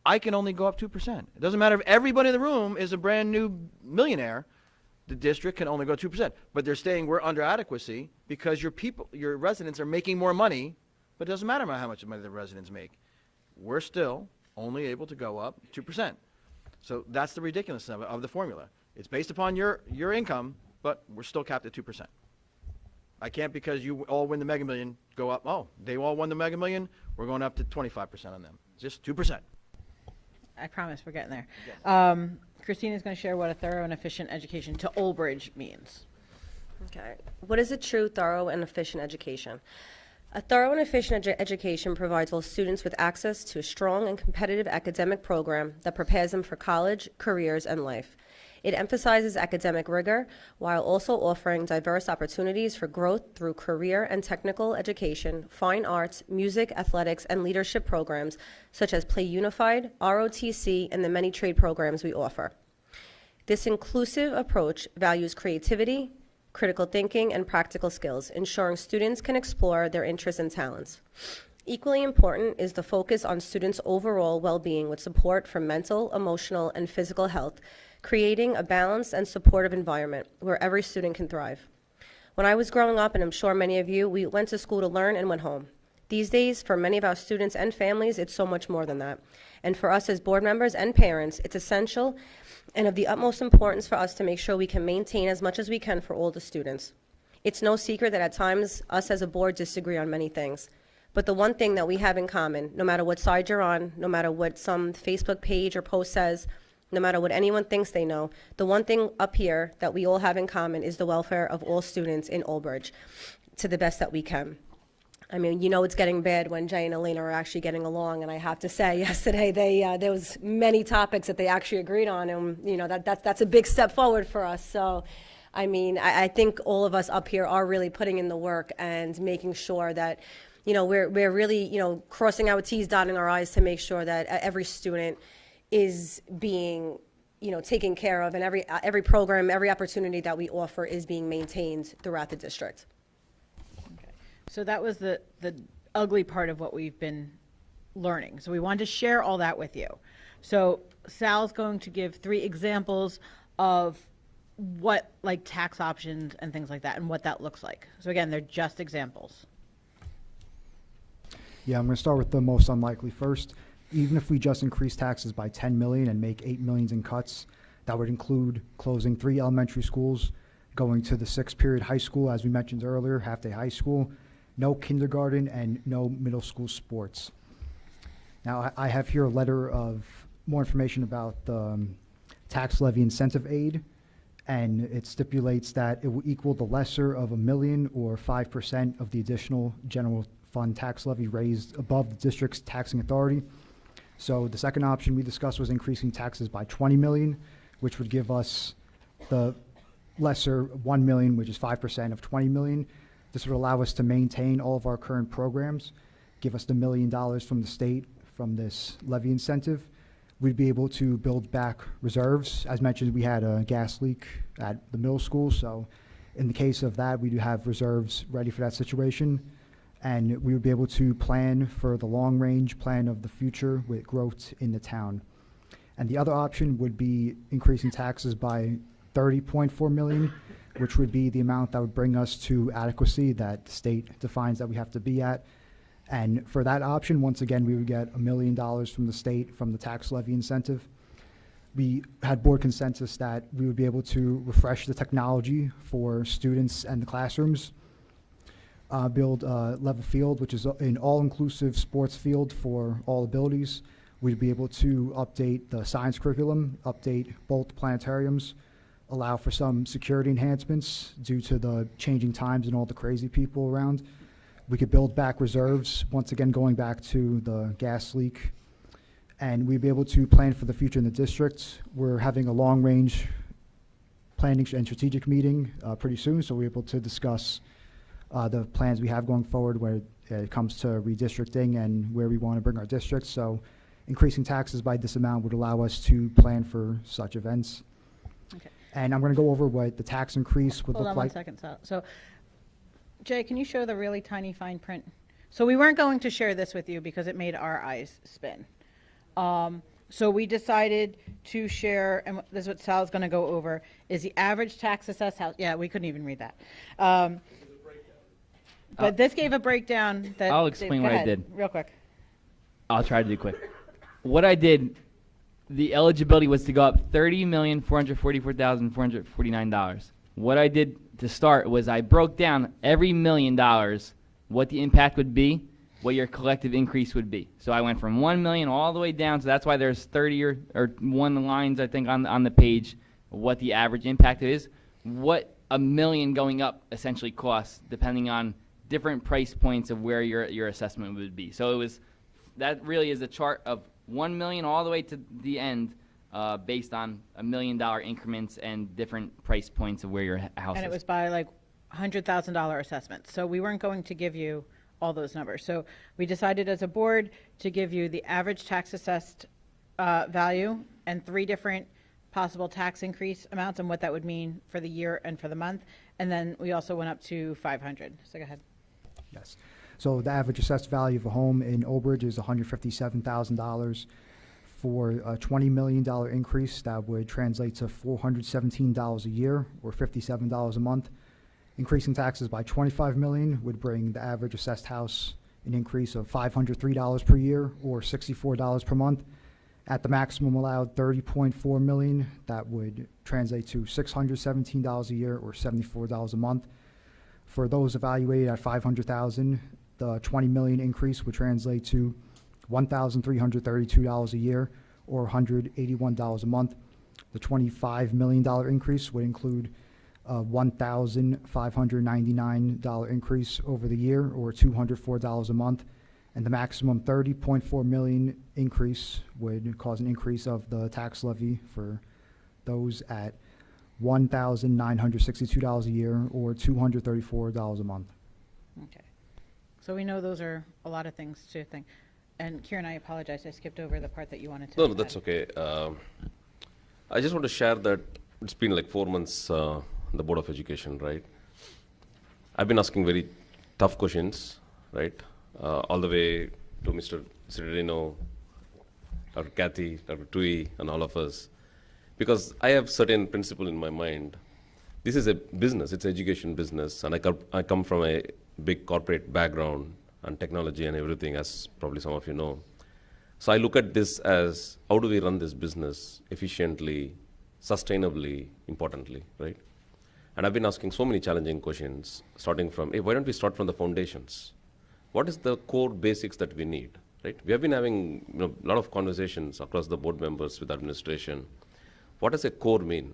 I can only go up 2%. It doesn't matter if everybody in the room is a brand new millionaire. The district can only go 2%. But they're saying we're under adequacy because your residents are making more money, but it doesn't matter how much money the residents make. We're still only able to go up 2%. So that's the ridiculousness of the formula. It's based upon your income, but we're still capped at 2%. I can't, because you all win the Mega Million, go up, oh, they all won the Mega Million, we're going up to 25% on them. Just 2%. I promise we're getting there. Christina's going to share what a thorough and efficient education to Old Bridge means. Okay. What is a true, thorough, and efficient education? A thorough and efficient education provides all students with access to a strong and competitive academic program that prepares them for college, careers, and life. It emphasizes academic rigor while also offering diverse opportunities for growth through career and technical education, fine arts, music, athletics, and leadership programs such as Play Unified, ROTC, and the many trade programs we offer. This inclusive approach values creativity, critical thinking, and practical skills, ensuring students can explore their interests and talents. Equally important is the focus on students' overall well-being with support for mental, emotional, and physical health, creating a balanced and supportive environment where every student can thrive. When I was growing up, and I'm sure many of you, we went to school to learn and went home. These days, for many of our students and families, it's so much more than that. And for us as board members and parents, it's essential and of the utmost importance for us to make sure we can maintain as much as we can for all the students. It's no secret that at times, us as a board disagree on many things. But the one thing that we have in common, no matter what side you're on, no matter what some Facebook page or post says, no matter what anyone thinks they know, the one thing up here that we all have in common is the welfare of all students in Old Bridge to the best that we can. I mean, you know it's getting bad when Jay and Elena are actually getting along, and I have to say, yesterday there was many topics that they actually agreed on, and you know that's a big step forward for us. So, I mean, I think all of us up here are really putting in the work and making sure that, you know, we're really, you know, crossing our T's, dotting our I's to make sure that every student is being, you know, taken care of, and every program, every opportunity that we offer is being maintained throughout the district. Okay. So that was the ugly part of what we've been learning. So we wanted to share all that with you. So Sal's going to give 3 examples of what, like, tax options and things like that, and what that looks like. So again, they're just examples. Yeah, I'm going to start with the most unlikely first. Even if we just increase taxes by $10 million and make $8 million in cuts, that would include closing 3 elementary schools, going to the 6th period high school, as we mentioned earlier, half-day high school, no kindergarten, and no middle school sports. Now, I have here a letter of more information about the tax levy incentive aid, and it stipulates that it will equal the lesser of $1 million or 5% of the additional general fund tax levy raised above the district's taxing authority. So the second option we discussed was increasing taxes by $20 million, which would give us the lesser $1 million, which is 5% of $20 million. This would allow us to maintain all of our current programs, give us the $1 million from the state from this levy incentive, we'd be able to build back reserves. As mentioned, we had a gas leak at the middle school, so in the case of that, we do have reserves ready for that situation. And we would be able to plan for the long-range plan of the future with growth in the town. And the other option would be increasing taxes by 30.4 million, which would be the amount that would bring us to adequacy that the state defines that we have to be at. And for that option, once again, we would get $1 million from the state from the tax levy incentive. We had board consensus that we would be able to refresh the technology for students and the classrooms, build a level field, which is an all-inclusive sports field for all abilities. We'd be able to update the science curriculum, update both planetariums, allow for some security enhancements due to the changing times and all the crazy people around. We could build back reserves, once again going back to the gas leak, and we'd be able to plan for the future in the district. We're having a long-range planning and strategic meeting pretty soon, so we're able to discuss the plans we have going forward when it comes to redistricting and where we want to bring our districts. So increasing taxes by this amount would allow us to plan for such events. Okay. And I'm going to go over what the tax increase would Hold look on like. 1 second, Sal. So, Jay, can you show the really tiny fine print? So we weren't going to share this with you because it made our eyes spin. So we decided to share, and this is what Sal's going to go over, is the average tax assessed house. Yeah, we couldn't even read that. But this gave a breakdown that. I'll explain go what I ahead, did. real quick. I'll try to do quick. What I did, the eligibility was to go up $30,444,449. What I did to start was I broke down every $1 million, what the impact would be, what your collective increase would be. So I went from 1 million all the way down, so that's why there's 30 or one lines, I think, on the page, what the average impact is, what $1 million going up essentially costs, depending on different price points of where your assessment would be. So it was, that really is a chart of 1 million all the way to the end, based on $1 million increments and different price points of where your house And is. it was by like $100,000 assessments. So we weren't going to give you all those numbers. So we decided as a board to give you the average tax assessed value and 3 different possible tax increase amounts and what that would mean for the year and for the month. And then we also went up to 500. So go ahead. Yes. So the average assessed value of a home in Old Bridge is $157,000. For a $20 million increase, that would translate to $417 a year, or $57 a month. Increasing taxes by $25 million would bring the average assessed house an increase of $503 per year, or $64 per month. At the maximum allowed $30.4 million, that would translate to $617 a year, or $74 a month. For those evaluated at $500,000, the $20 million increase would translate to $1,332 a year, or $181 a month. The $25 million increase would include a $1,599 increase over the year, or $204 a month. And the maximum $30.4 million increase would cause an increase of the tax levy for those at $1,962 a year, or $234 a month. Okay. So we know those are a lot of things to think. And Kieran, I apologize, I skipped over the part that you wanted to. No, that's okay. I just want to share that it's been like 4 months, the Board of Education, right? I've been asking very tough questions, right? All the way to Mr. Cittadino, Dr. Kathy, Dr. Tui, and all of us. Because I have certain principle in my mind. This is a business, it's education business, and I come from a big corporate background and technology and everything, as probably some of you know. So I look at this as, how do we run this business efficiently, sustainably, importantly, right? And I've been asking so many challenging questions, starting from, hey, why don't we start from the foundations? What is the core basics that we need, right? We have been having a lot of conversations across the board members with administration. What does a core mean?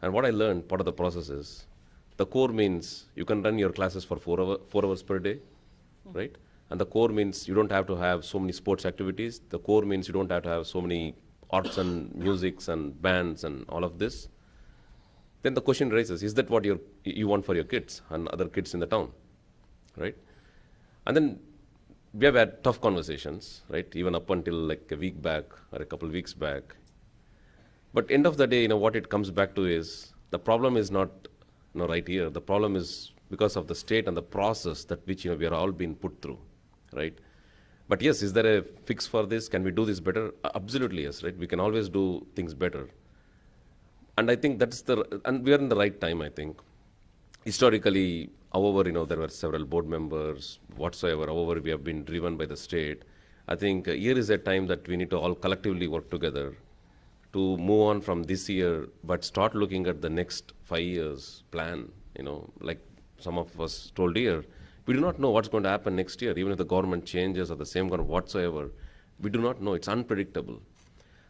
And what I learned, part of the process is, the core means you can run your classes for 4 hours per day, right? And the core means you don't have to have so many sports activities. The core means you don't have to have so many arts and musics and bands and all of this. Then the question raises, is that what you want for your kids and other kids in the town, right? And then we have had tough conversations, right? Even up until like a week back or a couple of weeks back. But end of the day, what it comes back to is the problem is not right here. The problem is because of the state and the process that which we are all being put through, right? But yes, is there a fix for this? Can we do this better? Absolutely yes, right? We can always do things better. And I think and we are in the right time, I think. Historically, however, there were several board members, whatsoever, however, we have been driven by the state. I think here is a time that we need to all collectively work together to move on from this year, but start looking at the next 5 years plan, like some of us told here. We do not know what's going to happen next year, even if the government changes or the same government whatsoever. We do not know. It's unpredictable.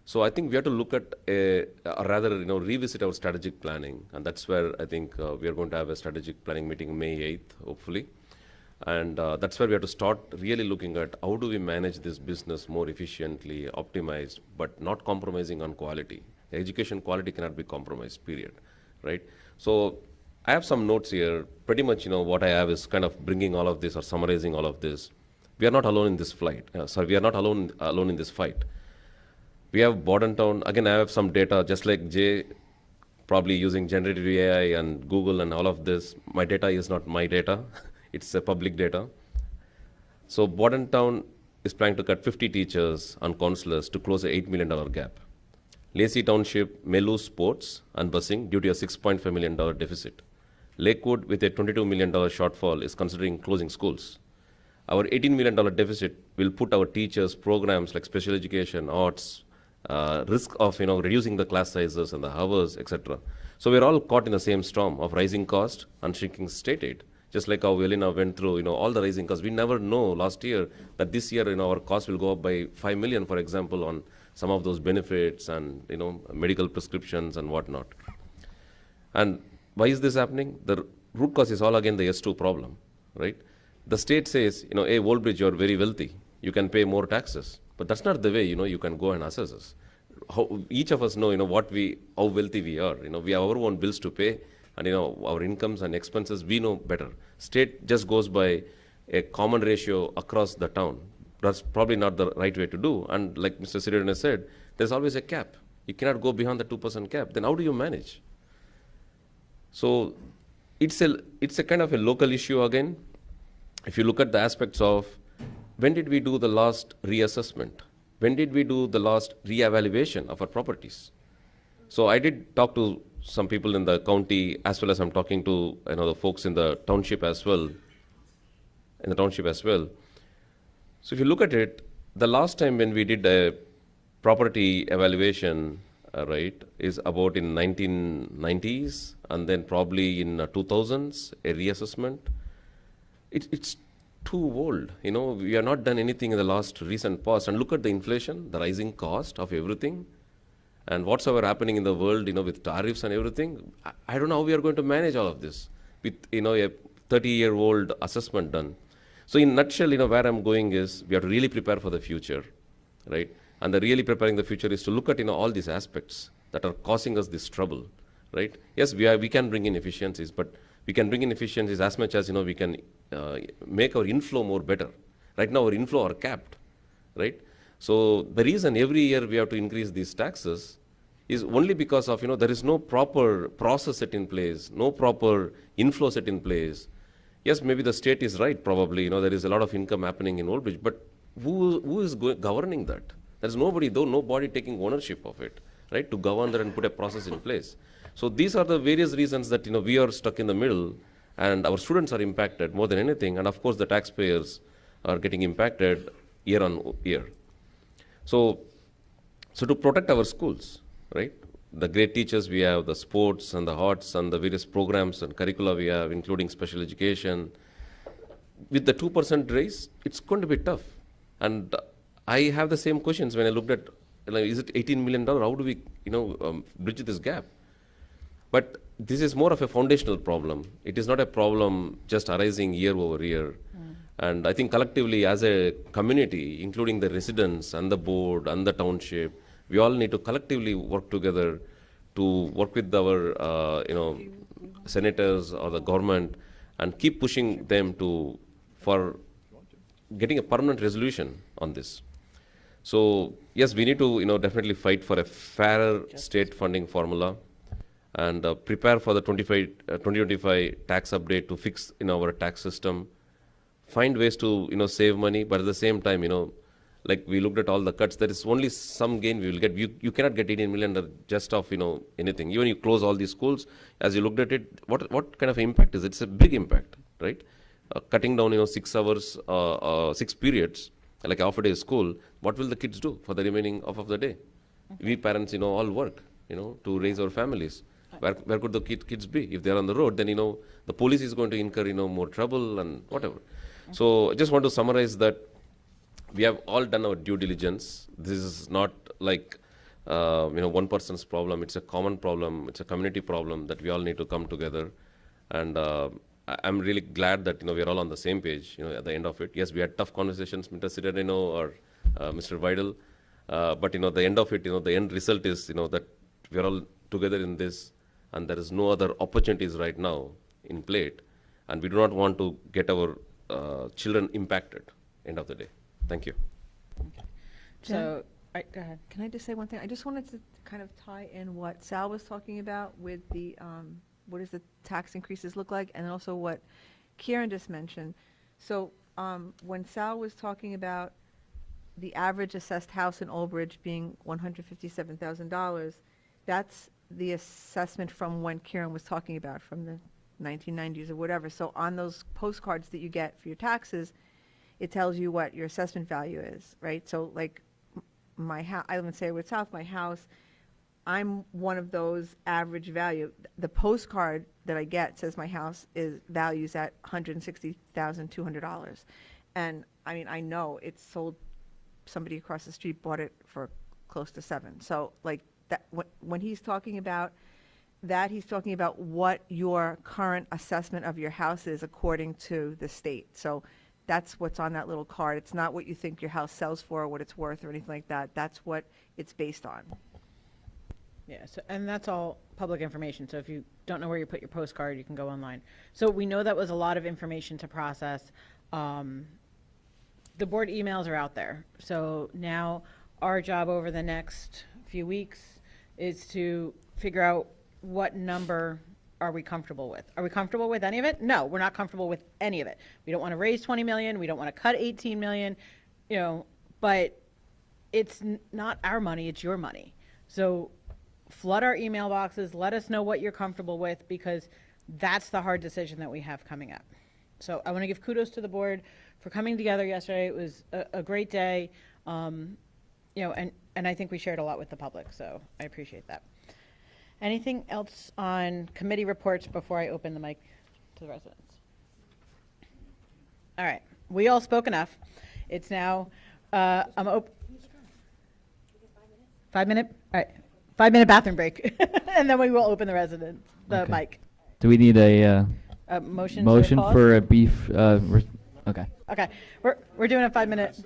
So I think we have to look at, or rather, revisit our strategic planning. And that's where I think we are going to have a strategic planning meeting May 8th, hopefully. And that's where we have to start really looking at how do we manage this business more efficiently, optimized, but not compromising on quality. Education quality cannot be compromised, period, right? So I have some notes here. Pretty much, what I have is kind of bringing all of this or summarizing all of this. We are not alone in this we are not alone in this fight. We have Bordentown. Again, I have some data, just like Jay, probably using generative AI and Google and all of this. My data is not my data. It's a public data. So Bordentown is planning to cut 50 teachers and counselors to close a $8 million gap. Lacey Township may lose sports and busing due to a $6.5 million deficit. Lakewood, with a $22 million shortfall, is considering closing schools. Our $18 million deficit will put our teachers' programs like special education, arts, risk of reducing the class sizes and the hours, etc. So we're all caught in the same storm of rising cost and shrinking state aid. Just like how Elena went through, all the rising costs. We never know last year that this year, our costs will go up by 5 million, for example, on some of those benefits and, medical prescriptions and whatnot. And why is this happening? The root cause is all again the S2 problem, right? The state says, hey, Woolbridge, you're very wealthy. You can pay more taxes. But that's not the way, you can go and assess us. Each of us know, how wealthy we are. We have our own bills to pay. And our incomes and expenses, we know better. State just goes by a common ratio across the town. That's probably not the right way to do. And like Mr. Sirirana said, there's always a cap. You cannot go beyond the 2% cap. Then how do you manage? So it's a kind of a local issue again. If you look at the aspects of when did we do the last reassessment? When did we do the last reevaluation of our properties? So I did talk to some people in the county, as well as I'm talking to the folks in the township as well. So if you look at it, the last time when we did a property evaluation, is about in 1990s, and then probably in 2000s, a reassessment. It's too old. We have not done anything in the last recent past. And look at the inflation, the rising cost of everything. And whatsoever happening in the world, with tariffs and everything, I don't know how we are going to manage all of this with, a 30-year-old assessment done. So in a nutshell, where I'm going is we have to really prepare for the future, right? And the really preparing the future is to look at, all these aspects that are causing us this trouble, right? Yes, we can bring in efficiencies, but we can bring in efficiencies as much as, we can make our inflow more better. Right now, our inflow are capped, right? So the reason every year we have to increase these taxes is only because of, there is no proper process set in place, no proper inflow set in place. Yes, maybe the state is right, probably, there is a lot of income happening in Woolbridge, but who is governing that? There's nobody taking ownership of it, right, to govern that and put a process in place. So these are the various reasons that, we are stuck in the middle, and our students are impacted more than anything, and of course the taxpayers are getting impacted year on year. So to protect our schools, right, the great teachers we have, the sports and the arts and the various programs and curricula we have, including special education, with the 2% raise, it's going to be tough. And I have the same questions when I looked at, is it $18 million? How do we, bridge this gap? But this is more of a foundational problem. It is not a problem just arising year over year. And I think collectively as a community, including the residents and the board and the township, we all need to collectively work together to work with our, senators or the government and keep pushing them for getting a permanent resolution on this. So yes, we need to definitely fight for a fairer state funding formula, and prepare for the 2025 tax update to fix our tax system. Find ways to save money, but at the same time like we looked at all the cuts, there is only some gain we will get. You cannot get 18 million just off anything. Even you close all these schools, as you looked at it, what kind of impact is it? It's a big impact, right? Cutting down 6 hours, 6 periods, like half a day school. What will the kids do for the remaining half of the day? We parents all work to raise our families. Where could the kids be if they're on the road? Then the police is going to incur more trouble and whatever. So I just want to summarize that we have all done our due diligence. This is not like one person's problem. It's a common problem. It's a community problem that we all need to come together. And I'm really glad that we are all on the same page. At the end of it, yes, we had tough conversations, Mr. Siddarino or Mr. Vidal, but the end of it, the end result is that we are all together in this, and there is no other opportunities right now in plate, and we do not want to get our children impacted. End of the day. Thank you. So, go ahead. Can I just say one thing? I just wanted to kind of tie in what Sal was talking about with the, what does the tax increases look like, and also what Kieran just mentioned. So when Sal was talking about the average assessed house in Old Bridge being $157,000, that's the assessment from when Kieran was talking about, from the 1990s or whatever. So on those postcards that you get for your taxes, it tells you what your assessment value is, right? So like my house, I live in Saywood South, my house, I'm one of those average value. The postcard that I get says my house is values at $160,200. And I mean, I know it's sold, somebody across the street bought it for close to $7. So like that, when he's talking about that, he's talking about what your current assessment of your house is according to the state. So that's what's on that little card. It's not what you think your house sells for or what it's worth or anything like that. That's what it's based on. Yeah, so, and that's all public information. So if you don't know where you put your postcard, you can go online. So we know that was a lot of information to process. The board emails are out there. So now our job over the next few weeks is to figure out what number are we comfortable with. Are we comfortable with any of it? No, we're not comfortable with any of it. We don't want to raise 20 million. We don't want to cut 18 million, but it's not our money, it's your money. So flood our email boxes, let us know what you're comfortable with, because that's the hard decision that we have coming up. So I want to give kudos to the board for coming together yesterday. It was a great day, and I think we shared a lot with the public, so I appreciate that. Anything else on committee reports before I open the mic to the residents? All right, we all spoke enough. It's now, I'm open. 5 minute? All right, 5 minute bathroom break, and then we will open the mic. Do we need a Motion for a beef? Okay. Okay, we're doing a 5 minute.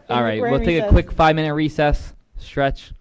All right, we're we'll in take a recess. quick 5 minute recess, stretch.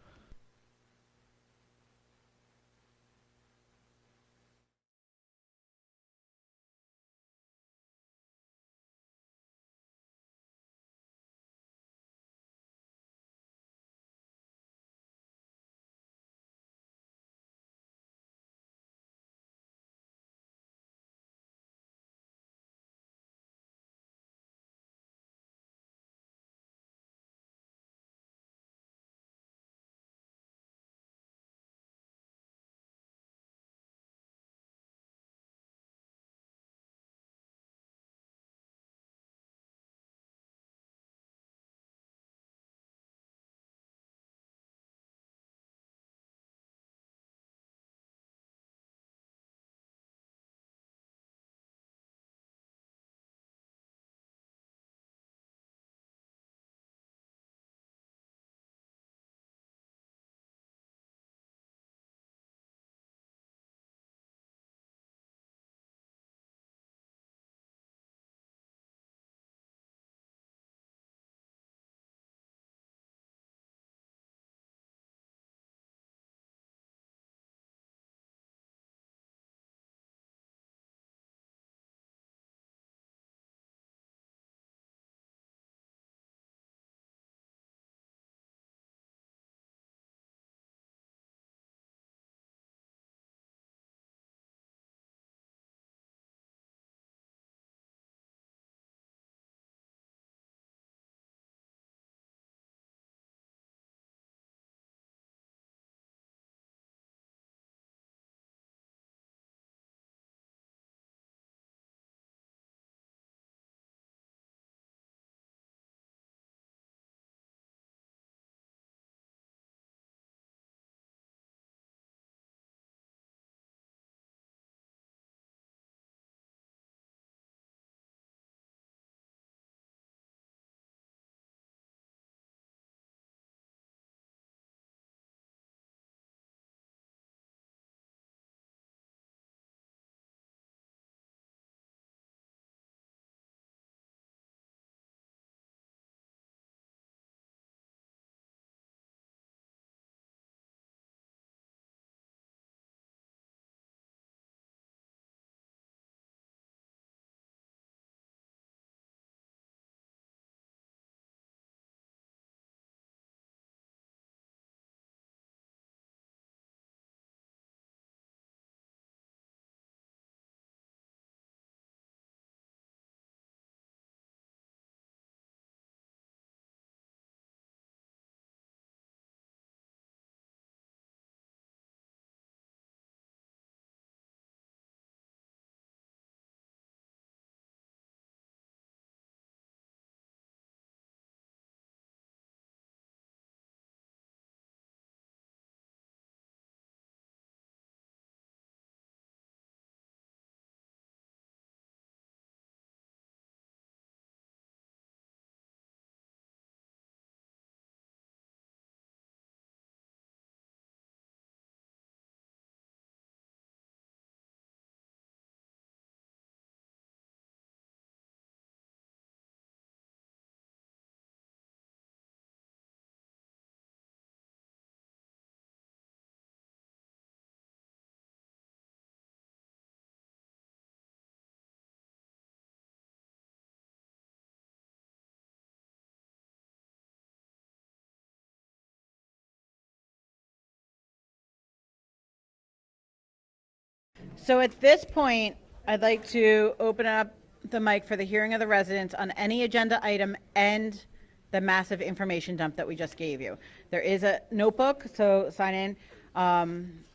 So at this point, I'd like to open up the mic for the hearing of the residents on any agenda item and the massive information dump that we just gave you. There is a notebook, so sign in.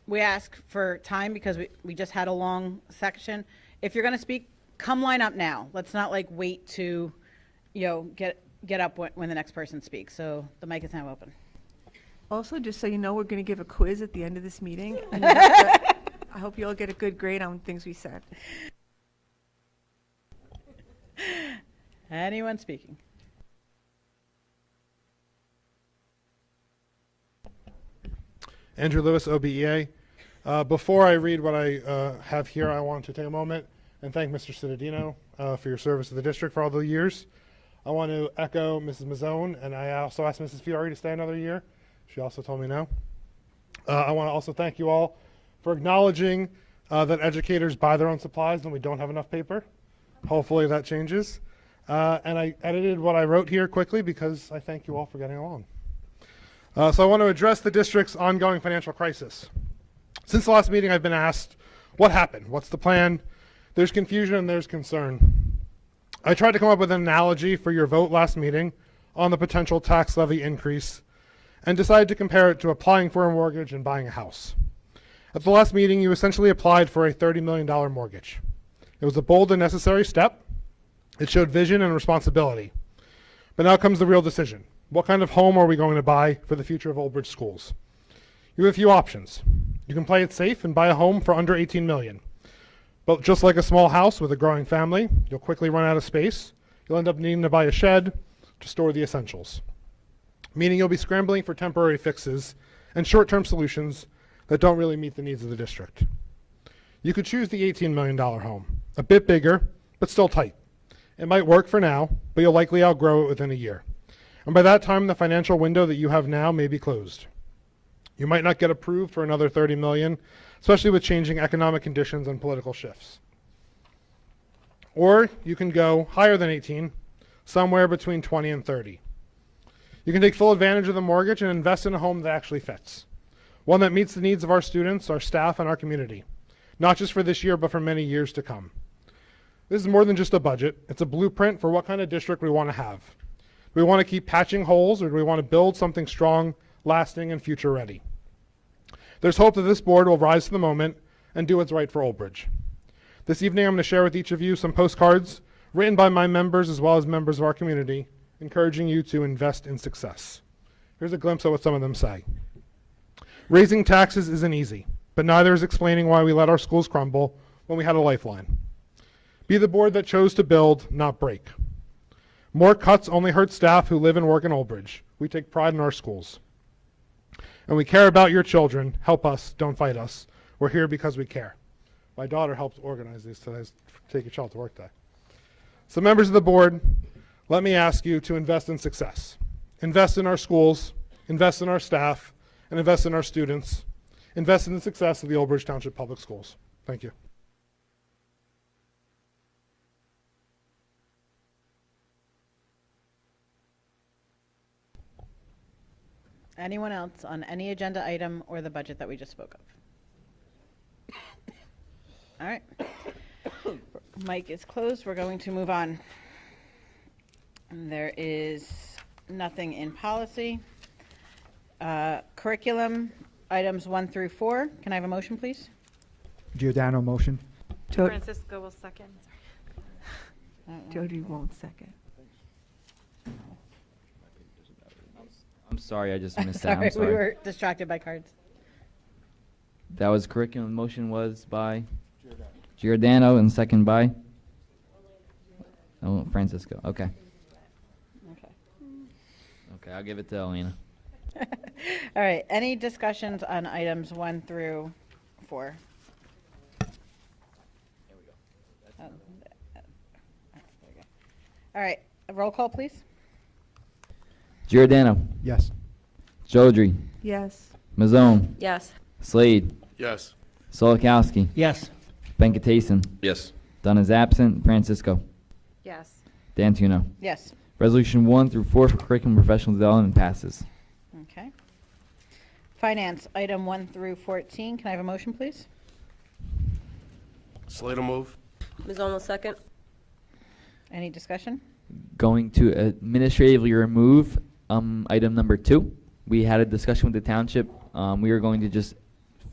We ask for time because we just had a long section. If you're going to speak, come line up now. Let's not like wait to, get up when the next person speaks. So the mic is now open. Also, just so you know, we're going to give a quiz at the end of this meeting. And you have to, I hope you all get a good grade on things we said. Anyone speaking? Andrew Lewis, OBEA. Before I read what I have here, I want to take a moment and thank Mr. Cittadino for your service to the district for all the years. I want to echo Mrs. Mazzone, and I also asked Mrs. Fiore to stay another year. She also told me no. I want to also thank you all for acknowledging that educators buy their own supplies when we don't have enough paper. Hopefully that changes. And I edited what I wrote here quickly because I thank you all for getting along. So I want to address the district's ongoing financial crisis. Since the last meeting, I've been asked, what happened? What's the plan? There's confusion and there's concern. I tried to come up with an analogy for your vote last meeting on the potential tax levy increase and decided to compare it to applying for a mortgage and buying a house. At the last meeting, you essentially applied for a $30 million mortgage. It was a bold and necessary step. It showed vision and responsibility. But now comes the real decision. What kind of home are we going to buy for the future of Old Bridge schools? You have a few options. You can play it safe and buy a home for under $18 million. But just like a small house with a growing family, you'll quickly run out of space. You'll end up needing to buy a shed to store the essentials, meaning you'll be scrambling for temporary fixes and short-term solutions that don't really meet the needs of the district. You could choose the $18 million home, a bit bigger, but still tight. It might work for now, but you'll likely outgrow it within a year. And by that time, the financial window that you have now may be closed. You might not get approved for another $30 million, especially with changing economic conditions and political shifts. Or you can go higher than 18, somewhere between 20 and 30. You can take full advantage of the mortgage and invest in a home that actually fits. One that meets the needs of our students, our staff, and our community. Not just for this year, but for many years to come. This is more than just a budget. It's a blueprint for what kind of district we want to have. Do we want to keep patching holes, or do we want to build something strong, lasting, and future ready? There's hope that this board will rise to the moment and do what's right for Old Bridge. This evening, I'm going to share with each of you some postcards written by my members as well as members of our community, encouraging you to invest in success. Here's a glimpse of what some of them say. Raising taxes isn't easy, but neither is explaining why we let our schools crumble when we had a lifeline. Be the board that chose to build, not break. More cuts only hurt staff who live and work in Old Bridge. We take pride in our schools. And we care about your children. Help us, don't fight us. We're here because we care. My daughter helped organize these today, Take Your Child to Work Day. So members of the board, let me ask you to invest in success. Invest in our schools, invest in our staff, and invest in our students. Invest in the success of the Old Bridge Township Public Schools. Thank you. Anyone else on any agenda item or the budget that we just spoke of? All right. Mic is closed. We're going to move on. There is nothing in policy. Curriculum, items 1 through 4. Can I have a motion, please? Giordano motion. Francisco will second. Jody won't second. I'm sorry, I just missed that. Sorry, I'm sorry. we were distracted by cards. That was curriculum. Motion was by Giordano and second by Francisco. Okay. Okay, I'll give it to Elena. All right. Any discussions on items 1 through 4? All right. A roll call, please. Giordano, Yes. Jodry, Yes. Mazzone, Yes. Slade, Yes. Solikowski, Yes. Venkatason. Yes. Dunn is absent. Francisco. Yes. Dantuno. Yes. Resolution 1 through 4 for curriculum and professional development passes. Okay. Finance, item 1 through 14. Can I have a motion, please? Slater move. Ms. Owen will second. Any discussion? Going to administratively remove item number 2. We had a discussion with the township. We are going to just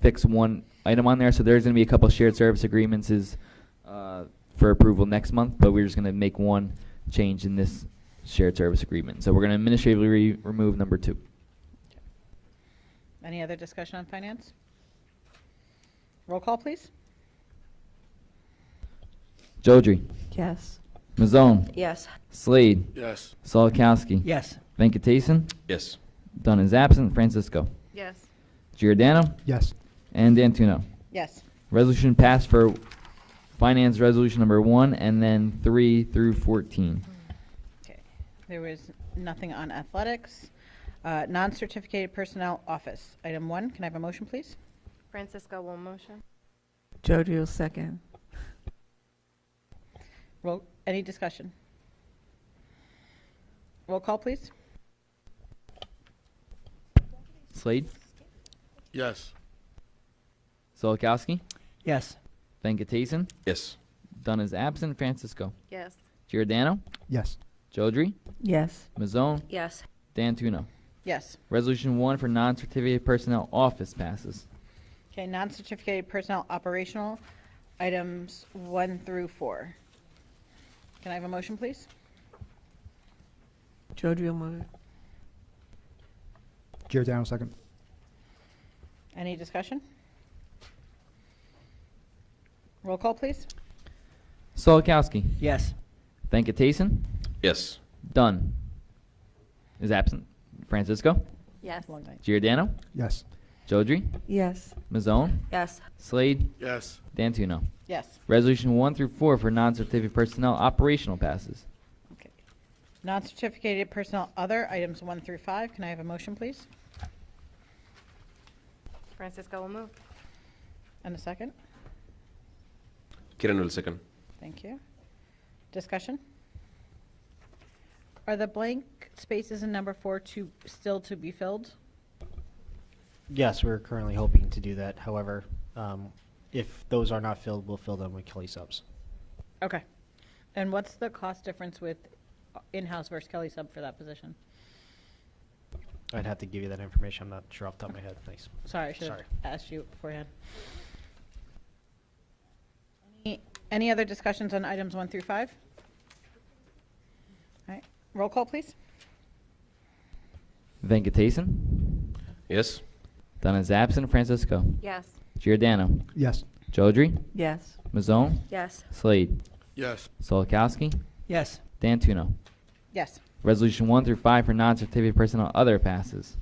fix one item on there. So there's going to be a couple shared service agreements for approval next month, but we're just going to make one change in this shared service agreement. So we're going to administratively remove number 2. Any other discussion on finance? Roll call, please. Jodry, Yes. Mazzone, Yes. Slade, Yes. Solakowski, Yes. Venkatason, Yes. Dunn is absent, Francisco, Yes. Giordano, Yes. and D'Antuno. Yes. Resolution passed for finance resolution number 1 and then 3 through 14. Okay. There was nothing on athletics. Non-certificated personnel office. Item 1. Can I have a motion, please? Francisco will motion. Jody will second. Any discussion? Roll call, please. Slade, Yes. Solakowski, Yes. Venkatason, Yes. Dunn is absent, Francisco, Yes. Giordano, Yes. Jodry, Yes. Mazzone, Yes. D'Antuno. Yes. Resolution 1 for non-certificated personnel office passes. Okay. Non-certificated personnel operational items 1 through 4. Can I have a motion, please? Jody will move it. Giordano second. Any discussion? Roll call, please. Solakowski, Yes. Venkatason, Yes. Dunn is absent, Francisco, Yes. Long night. Giordano, Yes. Jodry, Yes. Mazzone, Yes. Slade, Yes. D'Antuno. Yes. Resolution 1 through 4 for non-certificated personnel operational passes. Okay. Non-certificated personnel other items 1 through 5. Can I have a motion, please? Francisco will move. And a second. Kiran will second. Thank you. Discussion? Are the blank spaces in number 4 still to be filled? Yes, we're currently hoping to do that. However, if those are not filled, we'll fill them with Kelly subs. Okay. And what's the cost difference with in-house versus Kelly sub for that position? I'd have to give you that information. I'm not sure off the top of my head. Thanks. Sorry, I should have Sorry. asked you beforehand. Any other discussions on items 1 through 5? All right. Roll call, please. Venkatason, Yes. Dunn is absent, Francisco, Yes. Giordano, Yes. Jodry, Yes. Mazzone, Yes. Slade, Yes. Solakowski, Yes. D'Antuno. Yes. Resolution 1 through 5 for non-certificated personnel other passes.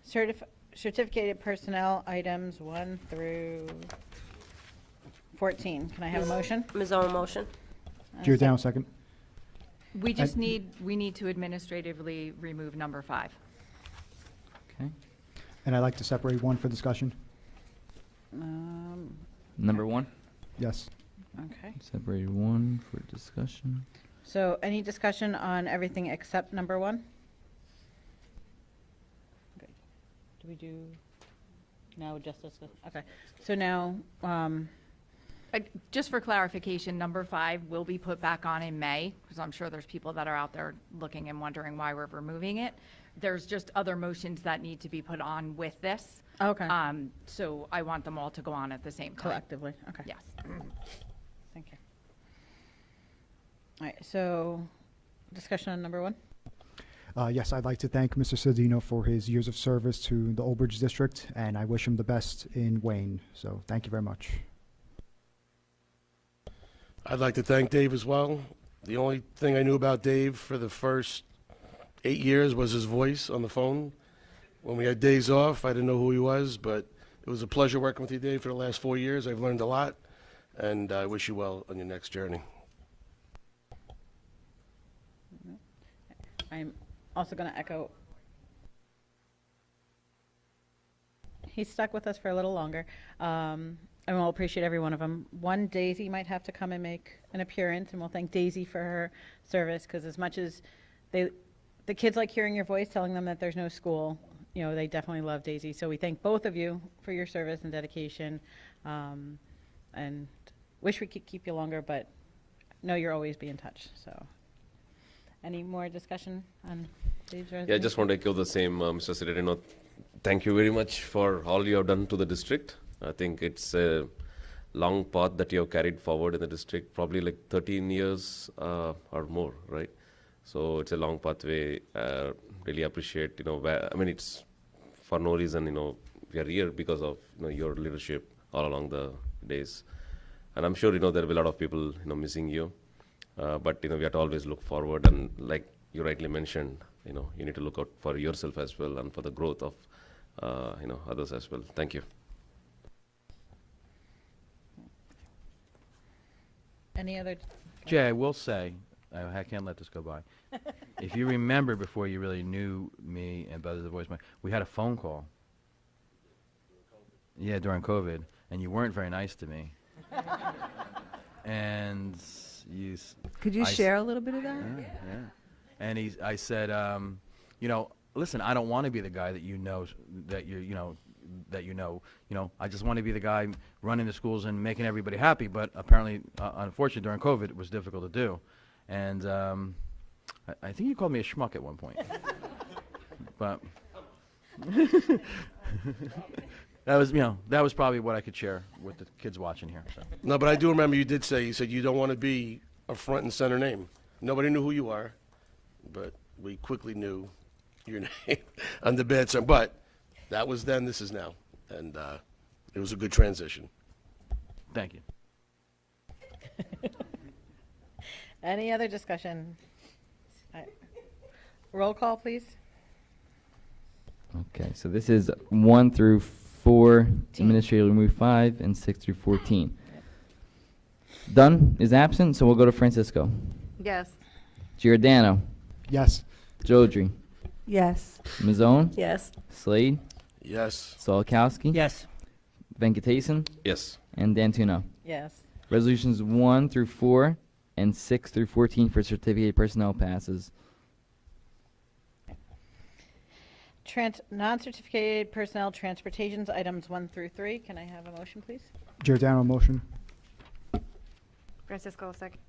Certificated personnel items 1 through 14. Can I have a motion? Ms. Owen motion. And a Giordano second. We just I- we need to administratively remove number 5. Okay. And I'd like to separate one for discussion. Number 1, Yes. Okay. separated 1 for discussion. So any discussion on everything except number 1? Okay. Do we do, no, just discuss, okay. So now, Just for clarification, number 5 will be put back on in May, because I'm sure there's people that are out there looking and wondering why we're removing it. There's just other motions that need to be put on with this. okay, So I want them all to go on at the same time. collectively, okay. Yes. Thank you. All right, so discussion on number 1? Yes, I'd like to thank Mr. Cedino for his years of service to the Old Bridge District, and I wish him the best in Wayne. So thank you very much. I'd like to thank Dave as well. The only thing I knew about Dave for the first 8 years was his voice on the phone. When we had days off, I didn't know who he was, but it was a pleasure working with you, Dave, for the last 4 years. I've learned a lot, and I wish you well on your next journey. I'm also going to echo. He's stuck with us for a little longer. And we'll appreciate every one of them. One, Daisy might have to come and make an appearance, and we'll thank Daisy for her service, because as much as the kids like hearing your voice, telling them that there's no school, you know, they definitely love Daisy. So we thank both of you for your service and dedication. and wish we could keep you longer, but know you'll always be in touch, so. Any more discussion on these resolutions? Yeah, I just want to echo the same, Mr. Cittadino. Thank you very much for all you have done to the district. I think it's a long path that you have carried forward in the district, probably like 13 years or more, right? So it's a long pathway. Really appreciate, I mean, it's for no reason, we are here because of, your leadership all along the days. And I'm sure, there will be a lot of people, missing you. But, we have to always look forward. And like you rightly mentioned, you need to look out for yourself as well and for the growth of, others as well. Thank you. Any other? Jay, I will say, I can't let this go by. If you remember before you really knew me and Buzz the Voice, we had a phone call. Yeah, during COVID, and you weren't very nice to me. And Could you share a little bit of that? Yeah. And I said, listen, I don't want to be the guy that I just want to be the guy running the schools and making everybody happy. But apparently, unfortunately, during COVID, it was difficult to do. And I think you called me a schmuck at one point. But that was probably what I could share with the kids watching here. So. No, but I do remember you said you don't want to be a front and center name. Nobody knew who you are, but we quickly knew your name on the bad side. But that was then, this is now. And it was a good transition. Thank you. Any other discussion? Roll call, please. Okay, so this is 1 through 4, administratively removed 5, and 6 through 14. Dunn is absent, so we'll go to Francisco. Yes. Giordano. Yes. Jodry. Yes. Mazzone. Yes. Slade. Yes. Solakowski. Yes. Venkatesan. Yes. And Dantuno. Yes. Resolutions 1 through 4 and 6 through 14 for certificated personnel passes. Non-certificated personnel transportations, items 1 through 3. Can I have a motion, please? Giordano, motion. Francisco, second.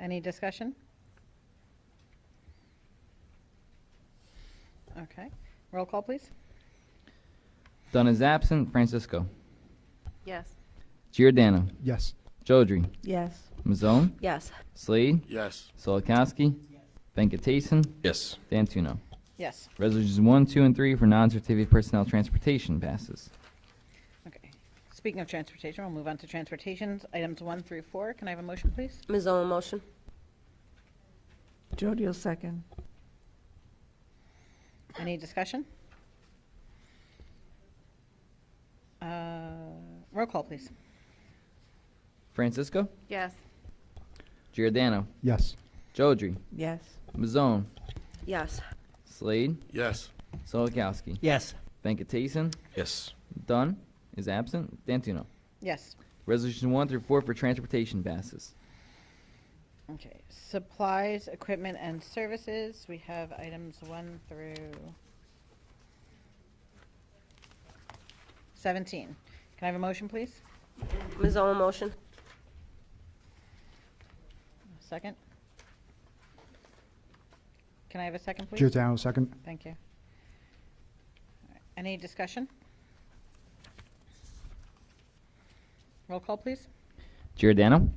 Any discussion? Okay. Roll call, please. Dunn is absent. Francisco. Yes. Giordano. Yes. Jodry. Yes. Mazzone. Yes. Slade. Yes. Solakowski. Venkatesan. Yes. Dantuno. Yes. Resolutions 1, 2, and 3 for non-certificated personnel transportation passes. Okay. Speaking of transportation, we'll move on to transportations, items 1 through 4. Can I have a motion, please? Ms. Owen, motion. Jody will second. Any discussion? Roll call, please. Francisco. Yes. Giordano. Yes. Jodry. Yes. Mazzone. Yes. Slade. Yes. Solakowski. Yes. Venkatesan. Yes. Dunn is absent. Dantuno. Yes. Resolution 1 through 4 for transportation passes. Okay. Supplies, equipment, and services. We have items 1 through 17. Can I have a motion, please? Ms. Owen, motion. Second? Can I have a second, please? Giordano, second. Thank you. All right. Any discussion? Roll call, please. Giordano.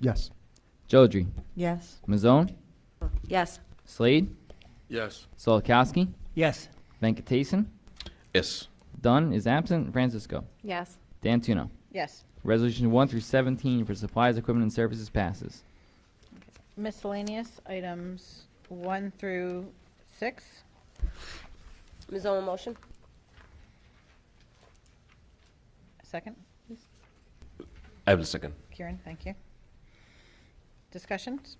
Yes. Jodry. Yes. Mazzone. Yes. Slade. Yes. Solakowski. Yes. Venkatesan. Yes. Dunn is absent. Francisco. Yes. Dantuno. Yes. Resolution 1 through 17 for supplies, equipment, and services passes. Miscellaneous items 1 through 6. Ms. Owen, motion. Second, please. I will second. Kieran, thank you. Discussions?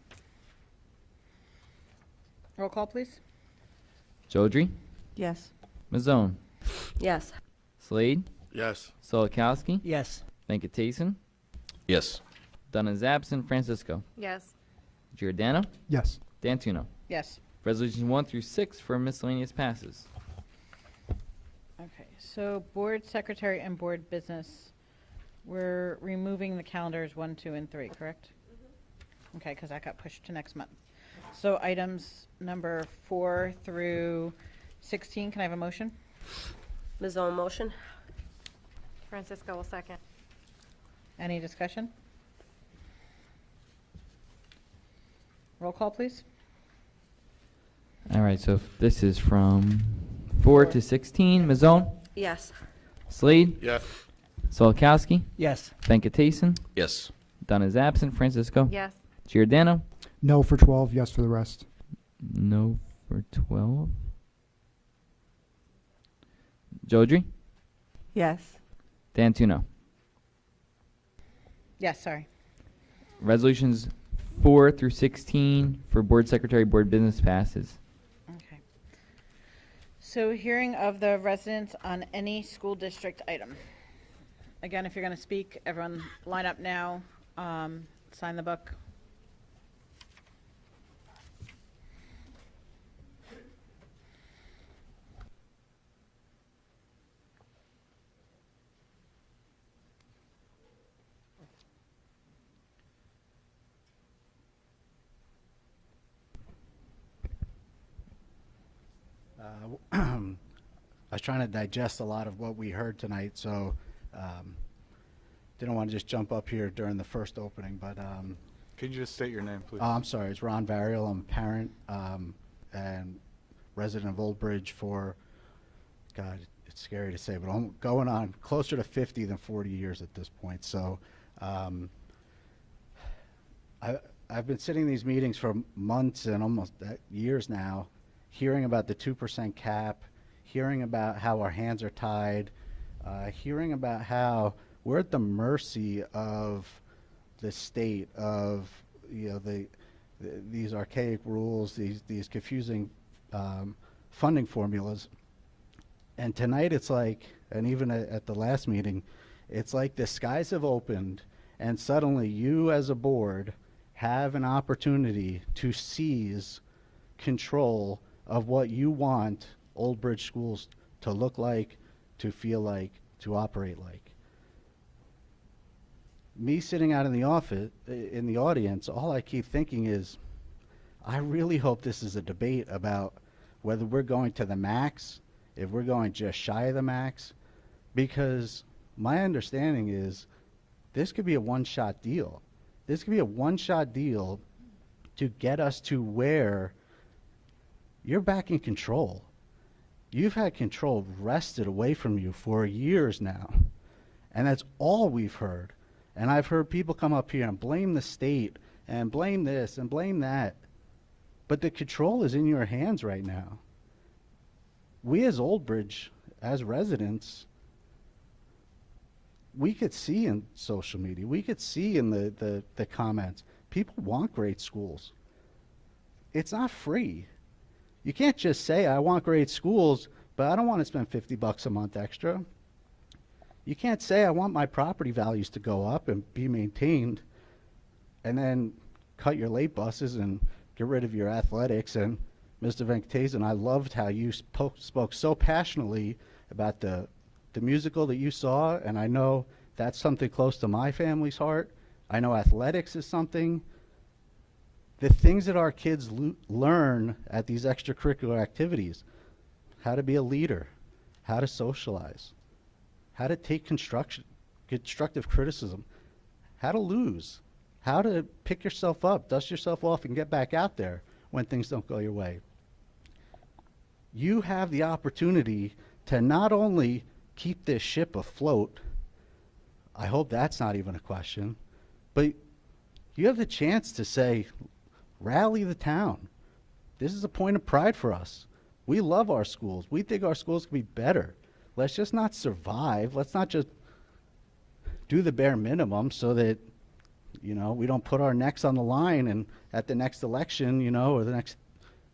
Roll call, please. Jodry. Yes. Mazzone. Yes. Slade. Yes. Solakowski. Yes. Venkatesan. Yes. Dunn is absent. Francisco. Yes. Giordano. Yes. Dantuno. Yes. Resolutions 1 through 6 for miscellaneous passes. Okay, so board secretary and board business. We're removing the calendars 1, 2, and 3, correct? Okay, because that got pushed to next month. So items number 4 through 16, can I have a motion? Ms. Owen, motion? Francisco will second. Any discussion? Roll call, please. All right, so this is from 4 to 16. Mazone, Yes. Slade, Yes. Solakowski, Yes. Venkatason, Yes. Dunn is absent. Francisco, Yes. Giordano, No for 12, yes for the rest. no for 12. Jodry, Yes. Dantuno. Yes, sorry. Resolutions 4 through 16 for board secretary, board business passes. Okay. So hearing of the residents on any school district item. Again, if you're going to speak, everyone line up now, sign the book. I was trying to digest a lot of what we heard tonight, so didn't want to just jump up here during the first opening, but Can you just state your name, please? I'm sorry, it's Ron Varial. I'm a parent and resident of Old Bridge for, God, it's scary to say, but I'm going on closer to 50 than 40 years at this point. So I've been sitting in these meetings for months and almost years now, hearing about the 2% cap, hearing about how our hands are tied, hearing about how we're at the mercy of the state, of these archaic rules, these confusing funding formulas. And tonight it's like, and even at the last meeting, it's like the skies have opened and suddenly you as a board have an opportunity to seize control of what you want Old Bridge schools to look like, to feel like, to operate like. Me sitting out in the office, in the audience, all I keep thinking is, I really hope this is a debate about whether we're going to the max, if we're going just shy of the max, because my understanding is this could be a one-shot deal. This could be a one-shot deal to get us to where you're back in control. You've had control wrested away from you for years now, and that's all we've heard. And I've heard people come up here and blame the state and blame this and blame that, but the control is in your hands right now. We as Old Bridge, as residents, we could see in social media, we could see in the comments, people want great schools. It's not free. You can't just say, I want great schools, but I don't want to spend $50 a month extra. You can't say, I want my property values to go up and be maintained, and then cut your late buses and get rid of your athletics. And Mr. Venkatasan, I loved how you spoke so passionately about the musical that you saw, and I know that's something close to my family's heart. I know athletics is something. The things that our kids learn at these extracurricular activities, how to be a leader, how to socialize, how to take constructive criticism, how to lose, how to pick yourself up, dust yourself off, and get back out there when things don't go your way. You have the opportunity to not only keep this ship afloat, I hope that's not even a question, but you have the chance to say, rally the town. This is a point of pride for us. We love our schools. We think our schools can be better. Let's just not survive. Let's not just do the bare minimum so that, we don't put our necks on the line and at the next election, or the next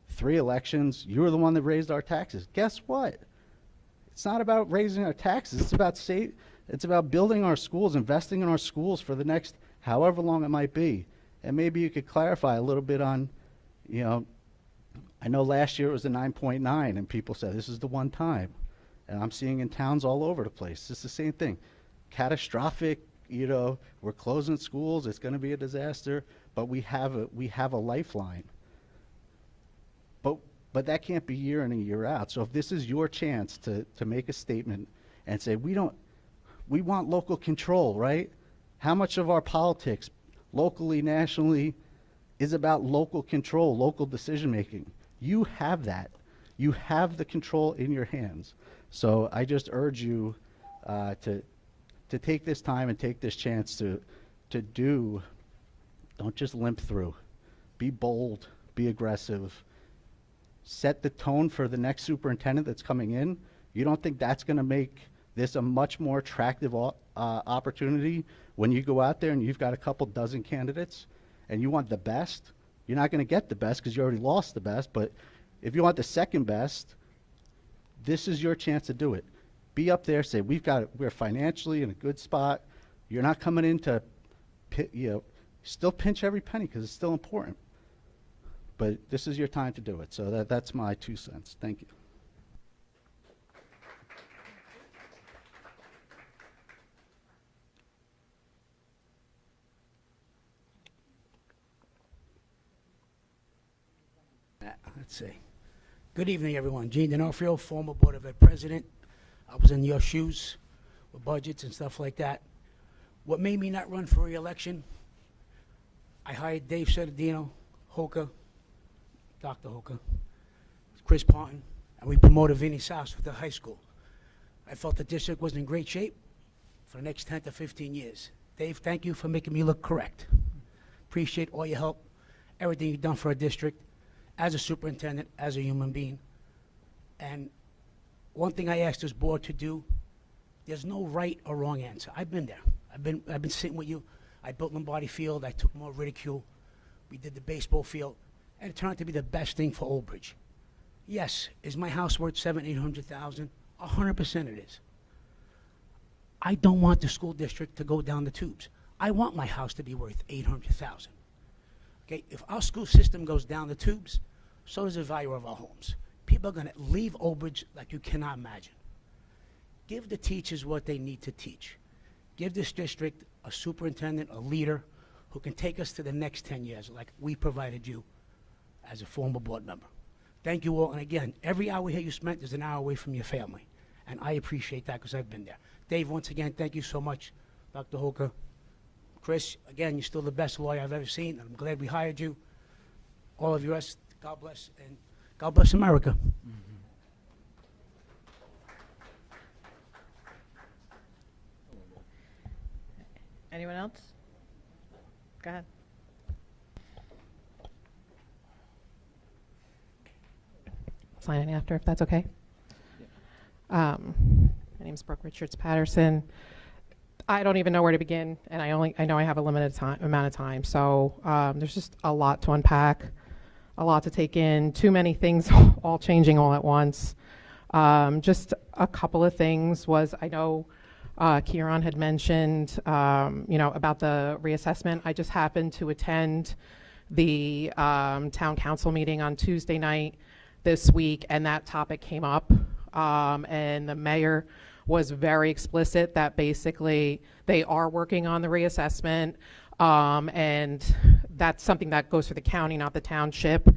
3 elections, you were the one that raised our taxes. Guess what? It's not about raising our taxes. It's about building our schools, investing in our schools for the next however long it might be. And maybe you could clarify a little bit on, I know last year it was a 9.9 and people said this is the one time. And I'm seeing in towns all over the place, it's the same thing. Catastrophic You know, we're closing schools. It's going to be a disaster, but we have a lifeline. But that can't be year in and year out. So if this is your chance to make a statement and say, we want local control, right? How much of our politics, locally, nationally, is about local control, local decision making? You have that. You have the control in your hands. So I just urge you to take this time and take this chance to don't just limp through. Be bold, be aggressive. Set the tone for the next superintendent that's coming in. You don't think that's going to make this a much more attractive opportunity when you go out there and you've got a couple dozen candidates and you want the best? You're not going to get the best because you already lost the best, but if you want the second best, this is your chance to do it. Be up there, say, we're financially in a good spot. You're not coming in to, still pinch every penny because it's still important. But this is your time to do it. So that's my 2 cents. Thank you. Let's see. Good evening, everyone. Gene D'Onofrio, former Board of Ed president. I was in your shoes with budgets and stuff like that. What made me not run for re-election, I hired Dave Citadino, Hoka, Dr. Hoka, Chris Ponton, and we promoted Vinnie Sass with the high school. I felt the district was in great shape for the next 10 to 15 years. Dave, thank you for making me look correct. Appreciate all your help, everything you've done for our district, as a superintendent, as a human being. And one thing I asked this board to do, there's no right or wrong answer. I've been there. I've been sitting with you. I built Lombardi Field. I took more ridicule. We did the baseball field. And it turned out to be the best thing for Old Bridge. Yes, is my house worth $700,000-800,000? 100% it is. I don't want the school district to go down the tubes. I want my house to be worth $800,000. Okay, if our school system goes down the tubes, so does the value of our homes. People are going to leave Old Bridge like you cannot imagine. Give the teachers what they need to teach. Give this district a superintendent, a leader, who can take us to the next 10 years like we provided you as a former board member. Thank you all, and again, every hour here you spent is an hour away from your family, and I appreciate that because I've been there. Dave, once again, thank you so much. Dr. Hoka, Chris, again, you're still the best lawyer I've ever seen, and I'm glad we hired you. All of you, God bless, and God bless America. Anyone else? Go ahead. Sign in after, if that's okay. My name is Brooke Richards Patterson. I don't even know where to begin, and I know I have a limited amount of time, so there's just a lot to unpack, a lot to take in, too many things all changing all at once. Just a couple of things was, I know Kieran had mentioned, about the reassessment. I just happened to attend the town council meeting on Tuesday night this week, and that topic came up, and the mayor was very explicit that basically they are working on the reassessment, and that's something that goes through the county, not the township,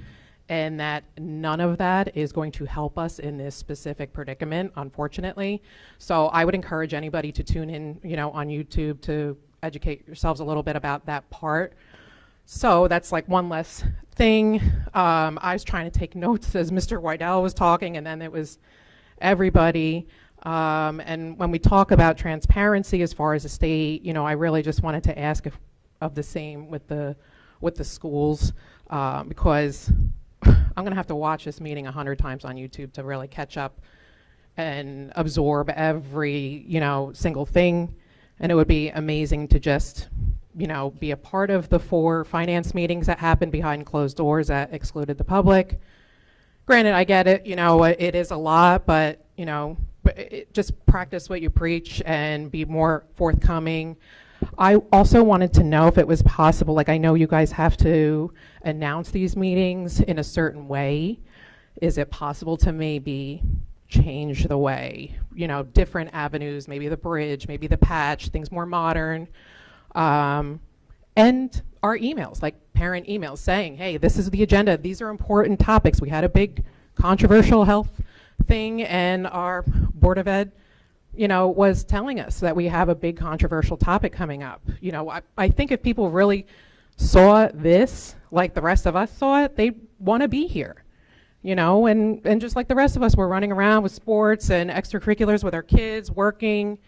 and that none of that is going to help us in this specific predicament, unfortunately. So I would encourage anybody to tune in, on YouTube to educate yourselves a little bit about that part. So that's like one less thing. I was trying to take notes as Mr. Wydell was talking, and then it was everybody. And when we talk about transparency as far as the state, I really just wanted to ask of the same with the schools, because I'm going to have to watch this meeting 100 times on YouTube to really catch up and absorb every, single thing. And it would be amazing to just, be a part of the 4 finance meetings that happened behind closed doors that excluded the public. Granted, I get it, it is a lot, but, just practice what you preach and be more forthcoming. I also wanted to know if it was possible, like I know you guys have to announce these meetings in a certain way. Is it possible to maybe change the way, different avenues, maybe the bridge, maybe the patch, things more modern. And our emails, like parent emails saying, hey, this is the agenda. These are important topics. We had a big controversial health thing, and our Board of Ed, was telling us that we have a big controversial topic coming up. I think if people really saw this like the rest of us saw it, they want to be here. And just like the rest of us, we're running around with sports and extracurriculars with our kids, working,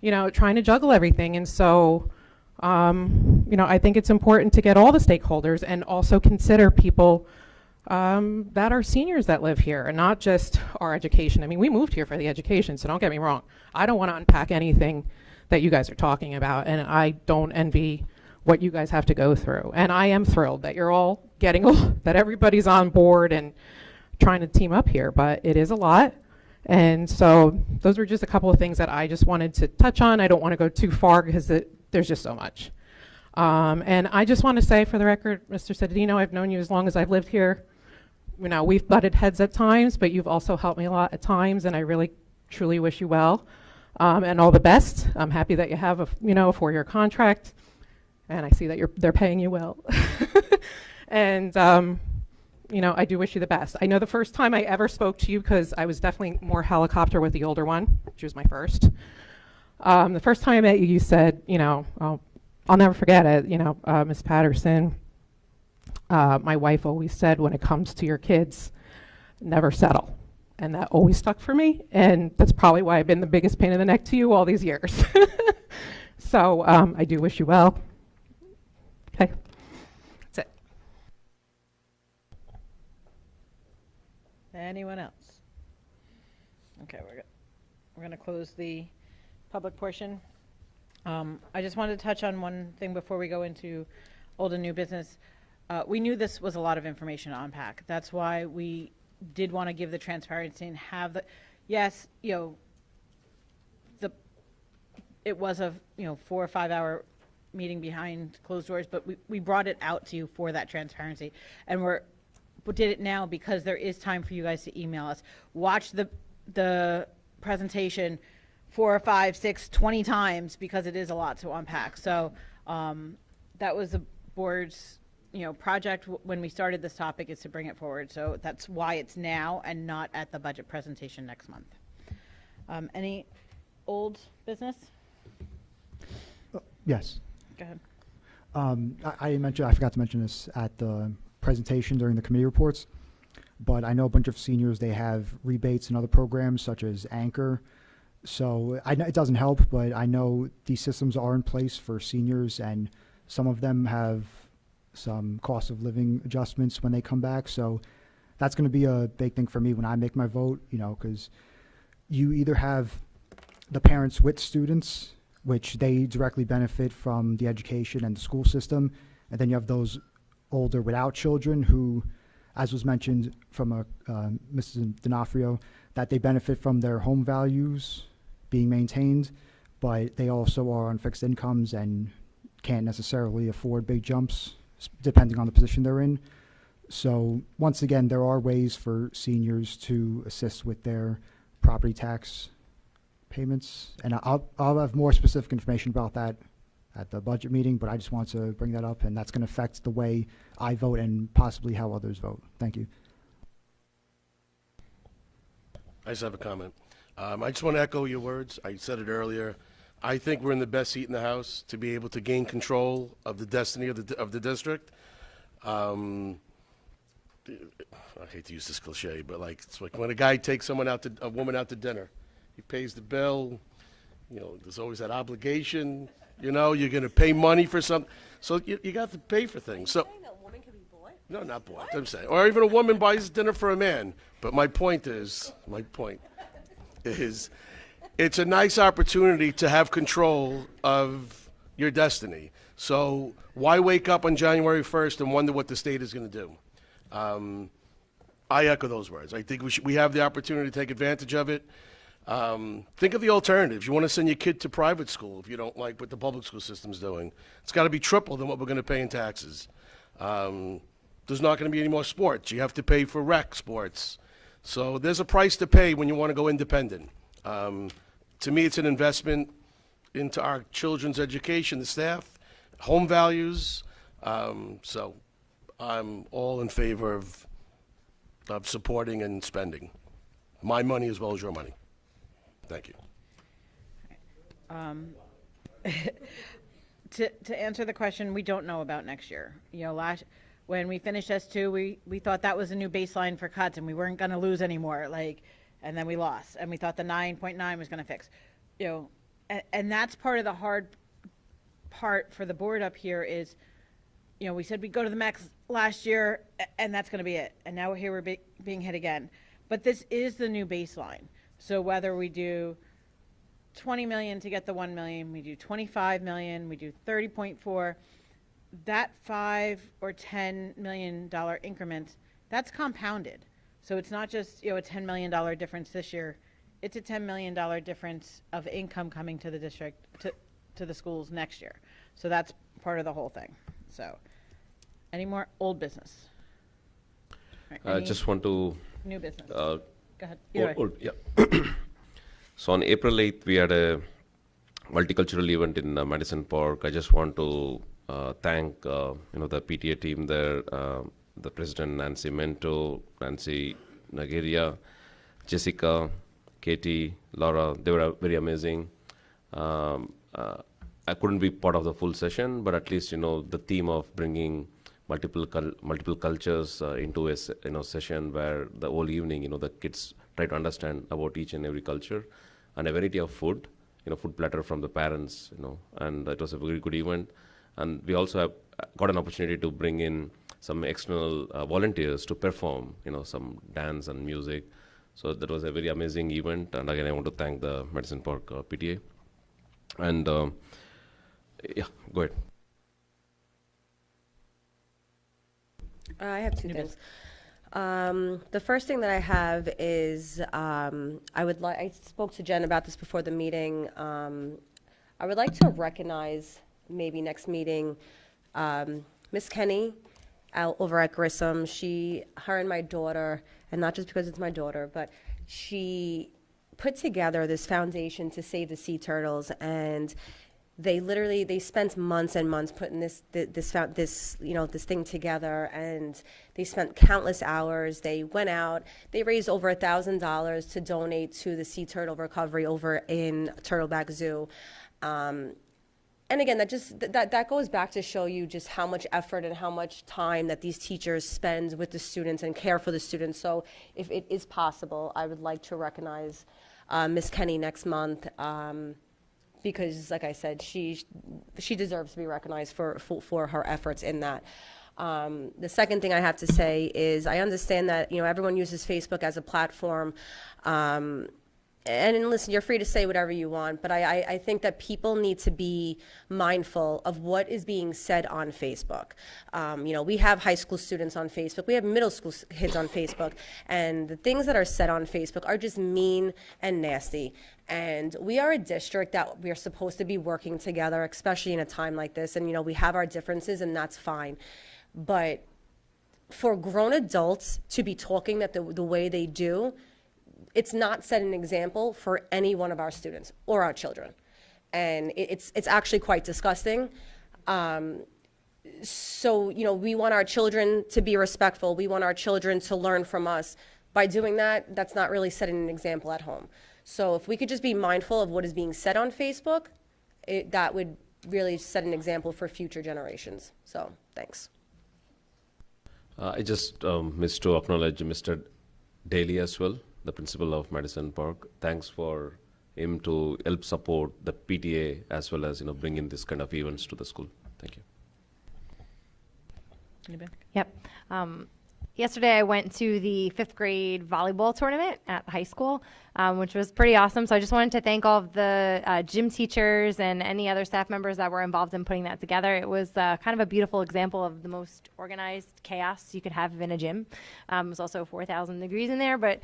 trying to juggle everything. And so, I think it's important to get all the stakeholders and also consider people that are seniors that live here and not just our education. I mean, we moved here for the education, so don't get me wrong. I don't want to unpack anything that you guys are talking about, and I don't envy what you guys have to go through. And I am thrilled that you're all getting, that everybody's on board and trying to team up here, but it is a lot. And so those were just a couple of things that I just wanted to touch on. I don't want to go too far because there's just so much. And I just want to say for the record, Mr. Cedino, I've known you as long as I've lived here. We've butted heads at times, but you've also helped me a lot at times, and I really, truly wish you well and all the best. I'm happy that you have a 4-year contract, and I see that they're paying you well. And I do wish you the best. I know the first time I ever spoke to you, because I was definitely more helicopter with the older one, which was my first. The first time I met you, you said, I'll never forget it, Ms. Patterson, my wife always said, when it comes to your kids, never settle. And that always stuck for me, and that's probably why I've been the biggest pain in the neck to you all these years. So I do wish you well. Okay, that's it. Anyone else? Okay, we're going to close the public portion. I just wanted to touch on one thing before we go into old and new business. We knew this was a lot of information to unpack. That's why we did want to give the transparency and have the, yes, it was a 4 or 5 hour meeting behind closed doors, but we brought it out to you for that transparency, and we did it now because there is time for you guys to email us. Watch the presentation 4 or 5, 6, 20 times because it is a lot to unpack. So that was the board's project when we started this topic, is to bring it forward. So that's why it's now and not at the budget presentation next month. Any old business? Yes. Go ahead. I forgot to mention this at the presentation during the committee reports, but I know a bunch of seniors, they have rebates and other programs such as Anchor. So I know it doesn't help, but I know these systems are in place for seniors, and some of them have some cost of living adjustments when they come back. So that's going to be a big thing for me when I make my vote, because you either have the parents with students, which they directly benefit from the education and the school system, and then you have those older without children who, as was mentioned from Mrs. D'Onofrio, that they benefit from their home values being maintained, but they also are on fixed incomes and can't necessarily afford big jumps depending on the position they're in. So once again, there are ways for seniors to assist with their property tax payments, and I'll have more specific information about that at the budget meeting, but I just want to bring that up, and that's going to affect the way I vote and possibly how others vote. Thank you. I just have a comment. I just want to echo your words. I said it earlier. I think we're in the best seat in the House to be able to gain control of the destiny of the district. I hate to use this cliche, but it's like when a guy takes a woman out to dinner, he pays the bill. There's always that obligation. You're going to pay money for something, so you got to pay for things. So. No, not bought. I'm saying, or even a woman buys dinner for a man. But my point is, it's a nice opportunity to have control of your destiny. So why wake up on January 1st and wonder what the state is going to do? I echo those words. I think we have the opportunity to take advantage of it. Think of the alternatives. You want to send your kid to private school if you don't like what the public school system's doing. It's got to be triple than what we're going to pay in taxes. There's not going to be any more sports. You have to pay for rec sports. So there's a price to pay when you want to go independent. To me, it's an investment into our children's education, the staff, home values. So I'm all in favor of supporting and spending my money as well as your money. Thank you. To answer the question, we don't know about next year. You know, when we finished S2, we thought that was a new baseline for cuts, and we weren't going to lose anymore. And then we lost, and we thought the 9.9 was going to fix. You know, and that's part of the hard part for the board up here is, you know, we said we'd go to the max last year, and that's going to be it. And now we're being hit again. But this is the new baseline. So whether we do 20 million to get the 1 million, we do 25 million, we do 30.4, that $5 or $10 million increment, that's compounded. So it's not just, you know, a $10 million difference this year. It's a $10 million difference of income coming to the district, to the schools next year. So that's part of the whole thing. So any more old business? Right, I just want to... New business. Go ahead. Yeah. So on April 8th, we had a multicultural event in Madison Park. I just want to thank the PTA team there, the president Nancy Mento, Nancy Nagaria, Jessica, Katie, Laura. They were very amazing. I couldn't be part of the full session, but at least the theme of bringing multiple cultures into a session where the whole evening the kids try to understand about each and every culture, and a variety of food, food platter from the parents, and it was a very good event. And we also have got an opportunity to bring in some external volunteers to perform, some dance and music. So that was a very amazing event. And again, I want to thank the Madison Park PTA. And yeah, go ahead. I have two things. The first thing that I have is I spoke to Jen about this before the meeting. I would like to recognize maybe next meeting Miss Kenny over at Grissom. Her and my daughter, and not just because it's my daughter, but she put together this foundation to save the sea turtles, and they spent months and months putting this thing together, and they spent countless hours. They went out, they raised over $1,000 to donate to the sea turtle recovery over in Turtleback Zoo. And again, that goes back to show you just how much effort and how much time that these teachers spend with the students and care for the students. So if it is possible, I would like to recognize Miss Kenny next month. Because, like I said, she deserves to be recognized for her efforts in that. The second thing I have to say is I understand that everyone uses Facebook as a platform, and listen, you're free to say whatever you want, but I think that people need to be mindful of what is being said on Facebook. We have high school students on Facebook, we have middle school kids on Facebook, and the things that are said on Facebook are just mean and nasty. And we are a district that we are supposed to be working together, especially in a time like this, and we have our differences, and that's fine. But for grown adults to be talking the way they do, it's not set an example for any one of our students or our children. And it's actually quite disgusting. So, we want our children to be respectful. We want our children to learn from us. By doing that, that's not really setting an example at home. So if we could just be mindful of what is being said on Facebook, that would really set an example for future generations. So, thanks. I just missed to acknowledge Mr. Daly as well, the principal of Madison Park. Thanks for him to help support the PTA as well as bring in this kind of events to the school. Thank you. Yep. Yesterday I went to the 5th grade volleyball tournament at the high school, which was pretty awesome. So I just wanted to thank all of the gym teachers and any other staff members that were involved in putting that together. It was kind of a beautiful example of the most organized chaos you could have in a gym. It was also 4,000 degrees in there, but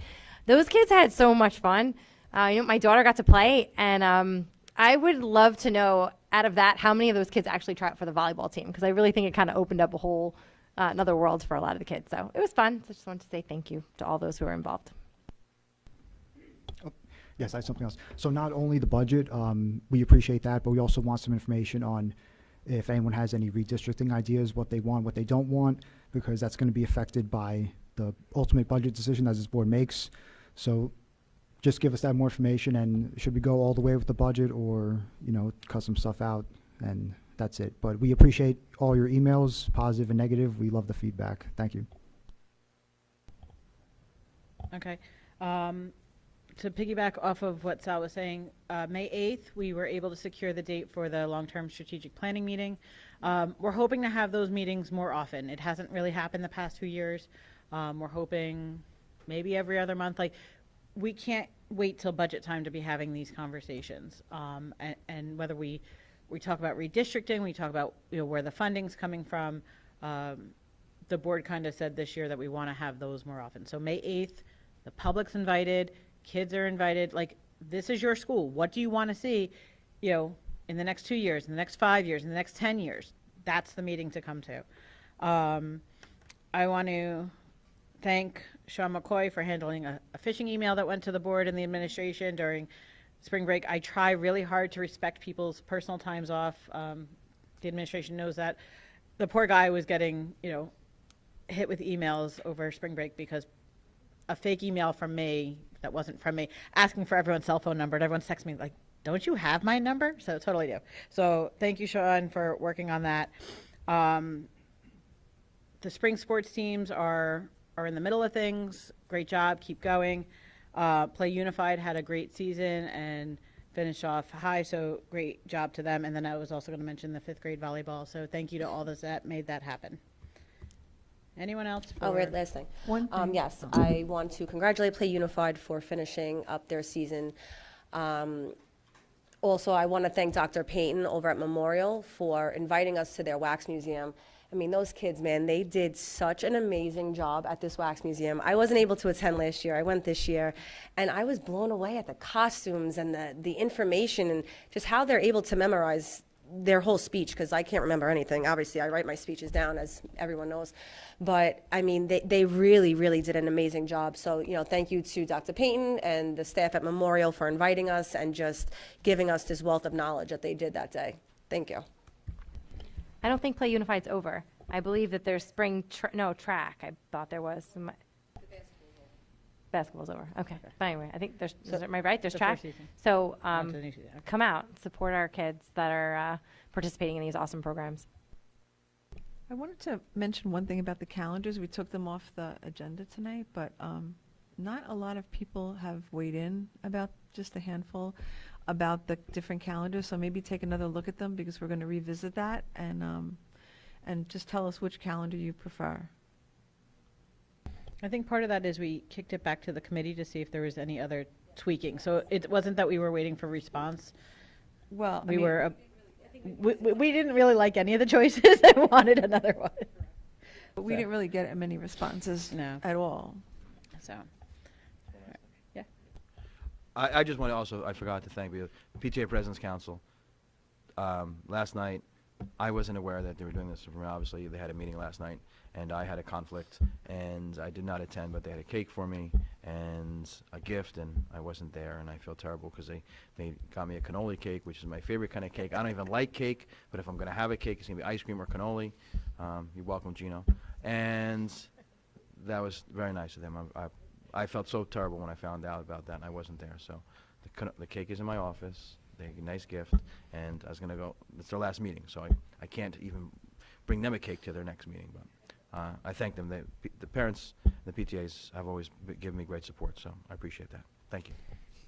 those kids had so much fun. My daughter got to play, and I would love to know out of that how many of those kids actually try out for the volleyball team, because I really think it kind of opened up a whole another world for a lot of the kids. So it was fun. So I just wanted to say thank you to all those who were involved. Yes, I have something else. So not only the budget, we appreciate that, but we also want some information on if anyone has any redistricting ideas, what they want, what they don't want, because that's going to be affected by the ultimate budget decision that this board makes. So just give us that more information, and should we go all the way with the budget or, you know, cut some stuff out, and that's it. But we appreciate all your emails, positive and negative. We love the feedback. Thank you. Okay. To piggyback off of what Sal was saying, May 8th, we were able to secure the date for the long-term strategic planning meeting. We're hoping to have those meetings more often. It hasn't really happened the past 2 years. We're hoping maybe every other month. Like, we can't wait till budget time to be having these conversations. And whether we talk about redistricting, we talk about, you know, where the funding's coming from. The board kind of said this year that we want to have those more often. So May 8th, the public's invited. Kids are invited. Like, this is your school. What do you want to see, you know, in the next 2 years, in the next 5 years, in the next 10 years? That's the meeting to come to. I want to thank Sean McCoy for handling a phishing email that went to the board and the administration during spring break. I try really hard to respect people's personal times off. The administration knows that. The poor guy was getting, you know, hit with emails over spring break because a fake email from me that wasn't from me, asking for everyone's cell phone number, and everyone's texting me like, don't you have my number? So totally do. So thank you, Sean, for working on that. The spring sports teams are in the middle of things. Great job, keep going. Play Unified had a great season and finished off high, so great job to them. And then I was also going to mention the 5th grade volleyball, so thank you to all those that made that happen. Anyone else? Oh, right, last thing. Yes, I want to congratulate Play Unified for finishing up their season. Also, I want to thank Dr. Payton over at Memorial for inviting us to their wax museum. I mean, those kids, man, they did such an amazing job at this wax museum. I wasn't able to attend last year. I went this year, and I was blown away at the costumes and the information and just how they're able to memorize their whole speech, because I can't remember anything. Obviously, I write my speeches down, as everyone knows. But, I mean, they really, really did an amazing job. So, you know, thank you to Dr. Payton and the staff at Memorial for inviting us and just giving us this wealth of knowledge that they did that day. Thank you. I don't think Play Unified's over. I believe that there's spring, track. I thought there was some. Basketball's over. Okay. But anyway, I think there's, am I right? There's the track. first season. So On to the new season. Okay. come out, support our kids that are participating in these awesome programs. I wanted to mention one thing about the calendars. We took them off the agenda tonight, but not a lot of people have weighed in about, just a handful, about the different calendars. So maybe take another look at them, because we're going to revisit that, and just tell us which calendar you prefer. I think part of that is we kicked it back to the committee to see if there was any other tweaking. So it wasn't that we were waiting for response. Well, we we didn't really like any of the choices and wanted another one. But we didn't really get many responses at all. So, yeah. I just want to also, I forgot to thank the PTA President's Council. Last night, I wasn't aware that they were doing this for me. Obviously, they had a meeting last night, and I had a conflict, and I did not attend, but they had a cake for me and a gift, and I wasn't there, and I feel terrible because they got me a cannoli cake, which is my favorite kind of cake. I don't even like cake, but if I'm going to have a cake, it's going to be ice cream or cannoli. You're welcome, Gino. And that was very nice of them. I felt so terrible when I found out about that, and I wasn't there. So the cake is in my office. They had a nice gift, and I was going to go. It's their last meeting, so I can't even bring them a cake to their next meeting. But I thank them. The parents, the PTAs have always given me great support, so I appreciate that. Thank you.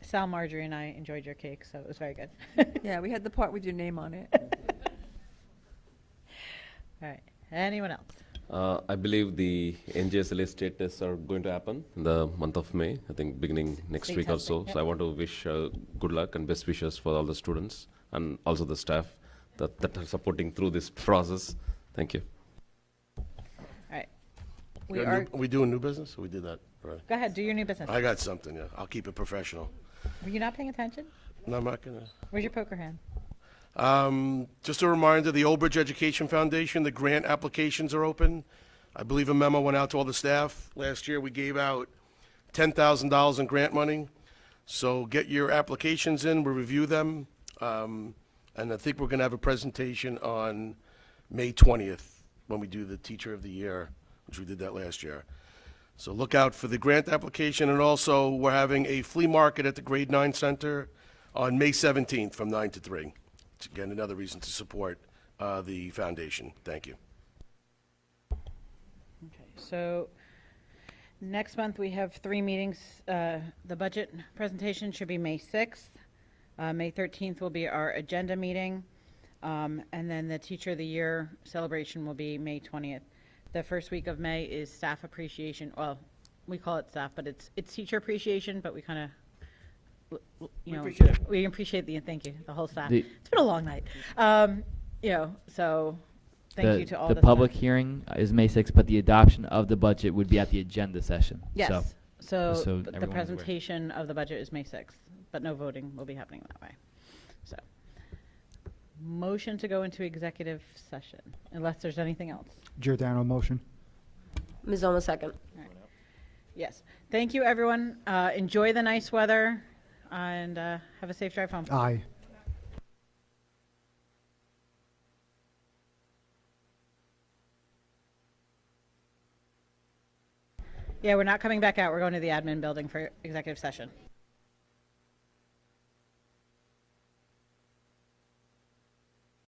Sal, Marjorie, and I enjoyed your cake, so it was very good. Yeah, we had the part with your name on it. All right. Anyone else? I believe the NJSLA state tests are going to happen in the month of May, I think beginning next State week or testing, so. yep. So I want to wish good luck and best wishes for all the students and also the staff that are supporting through this process. Thank you. All right. We doing new business? We did that, right? Go ahead, do your new business. I got something, yeah. I'll keep it professional. Were you not paying attention? No, I'm not gonna. Where's your poker hand? Just a reminder, the Old Bridge Education Foundation, the grant applications are open. I believe a memo went out to all the staff. Last year, we gave out $10,000 in grant money. So get your applications in, we'll review them, and I think we're going to have a presentation on May 20th when we do the Teacher of the Year, which we did that last year. So look out for the grant application, and also we're having a flea market at the Grade 9 Center on May 17th from 9 to 3. It's, again, another reason to support the foundation. Thank you. Okay, so next month we have 3 meetings. The budget presentation should be May 6th. May 13th will be our agenda meeting. And then the Teacher of the Year celebration will be May 20th. The first week of May is staff appreciation. Well, we call it staff, but it's teacher appreciation, but we kind of, we appreciate the, thank you, the whole staff. It's been a long night. So thank you to all the public hearing is May 6th, but the adoption of the budget would be at the agenda session. Yes. So just so the everyone is aware. presentation of the budget is May 6th, but no voting will be happening that way. So, motion to go into executive session, unless there's anything else. Giordano, motion. Ms. Olma, second. Yes. Thank you, everyone. Enjoy the nice weather, and have a safe drive home. Aye. Yeah, we're not coming back out. We're going to the admin building for executive session.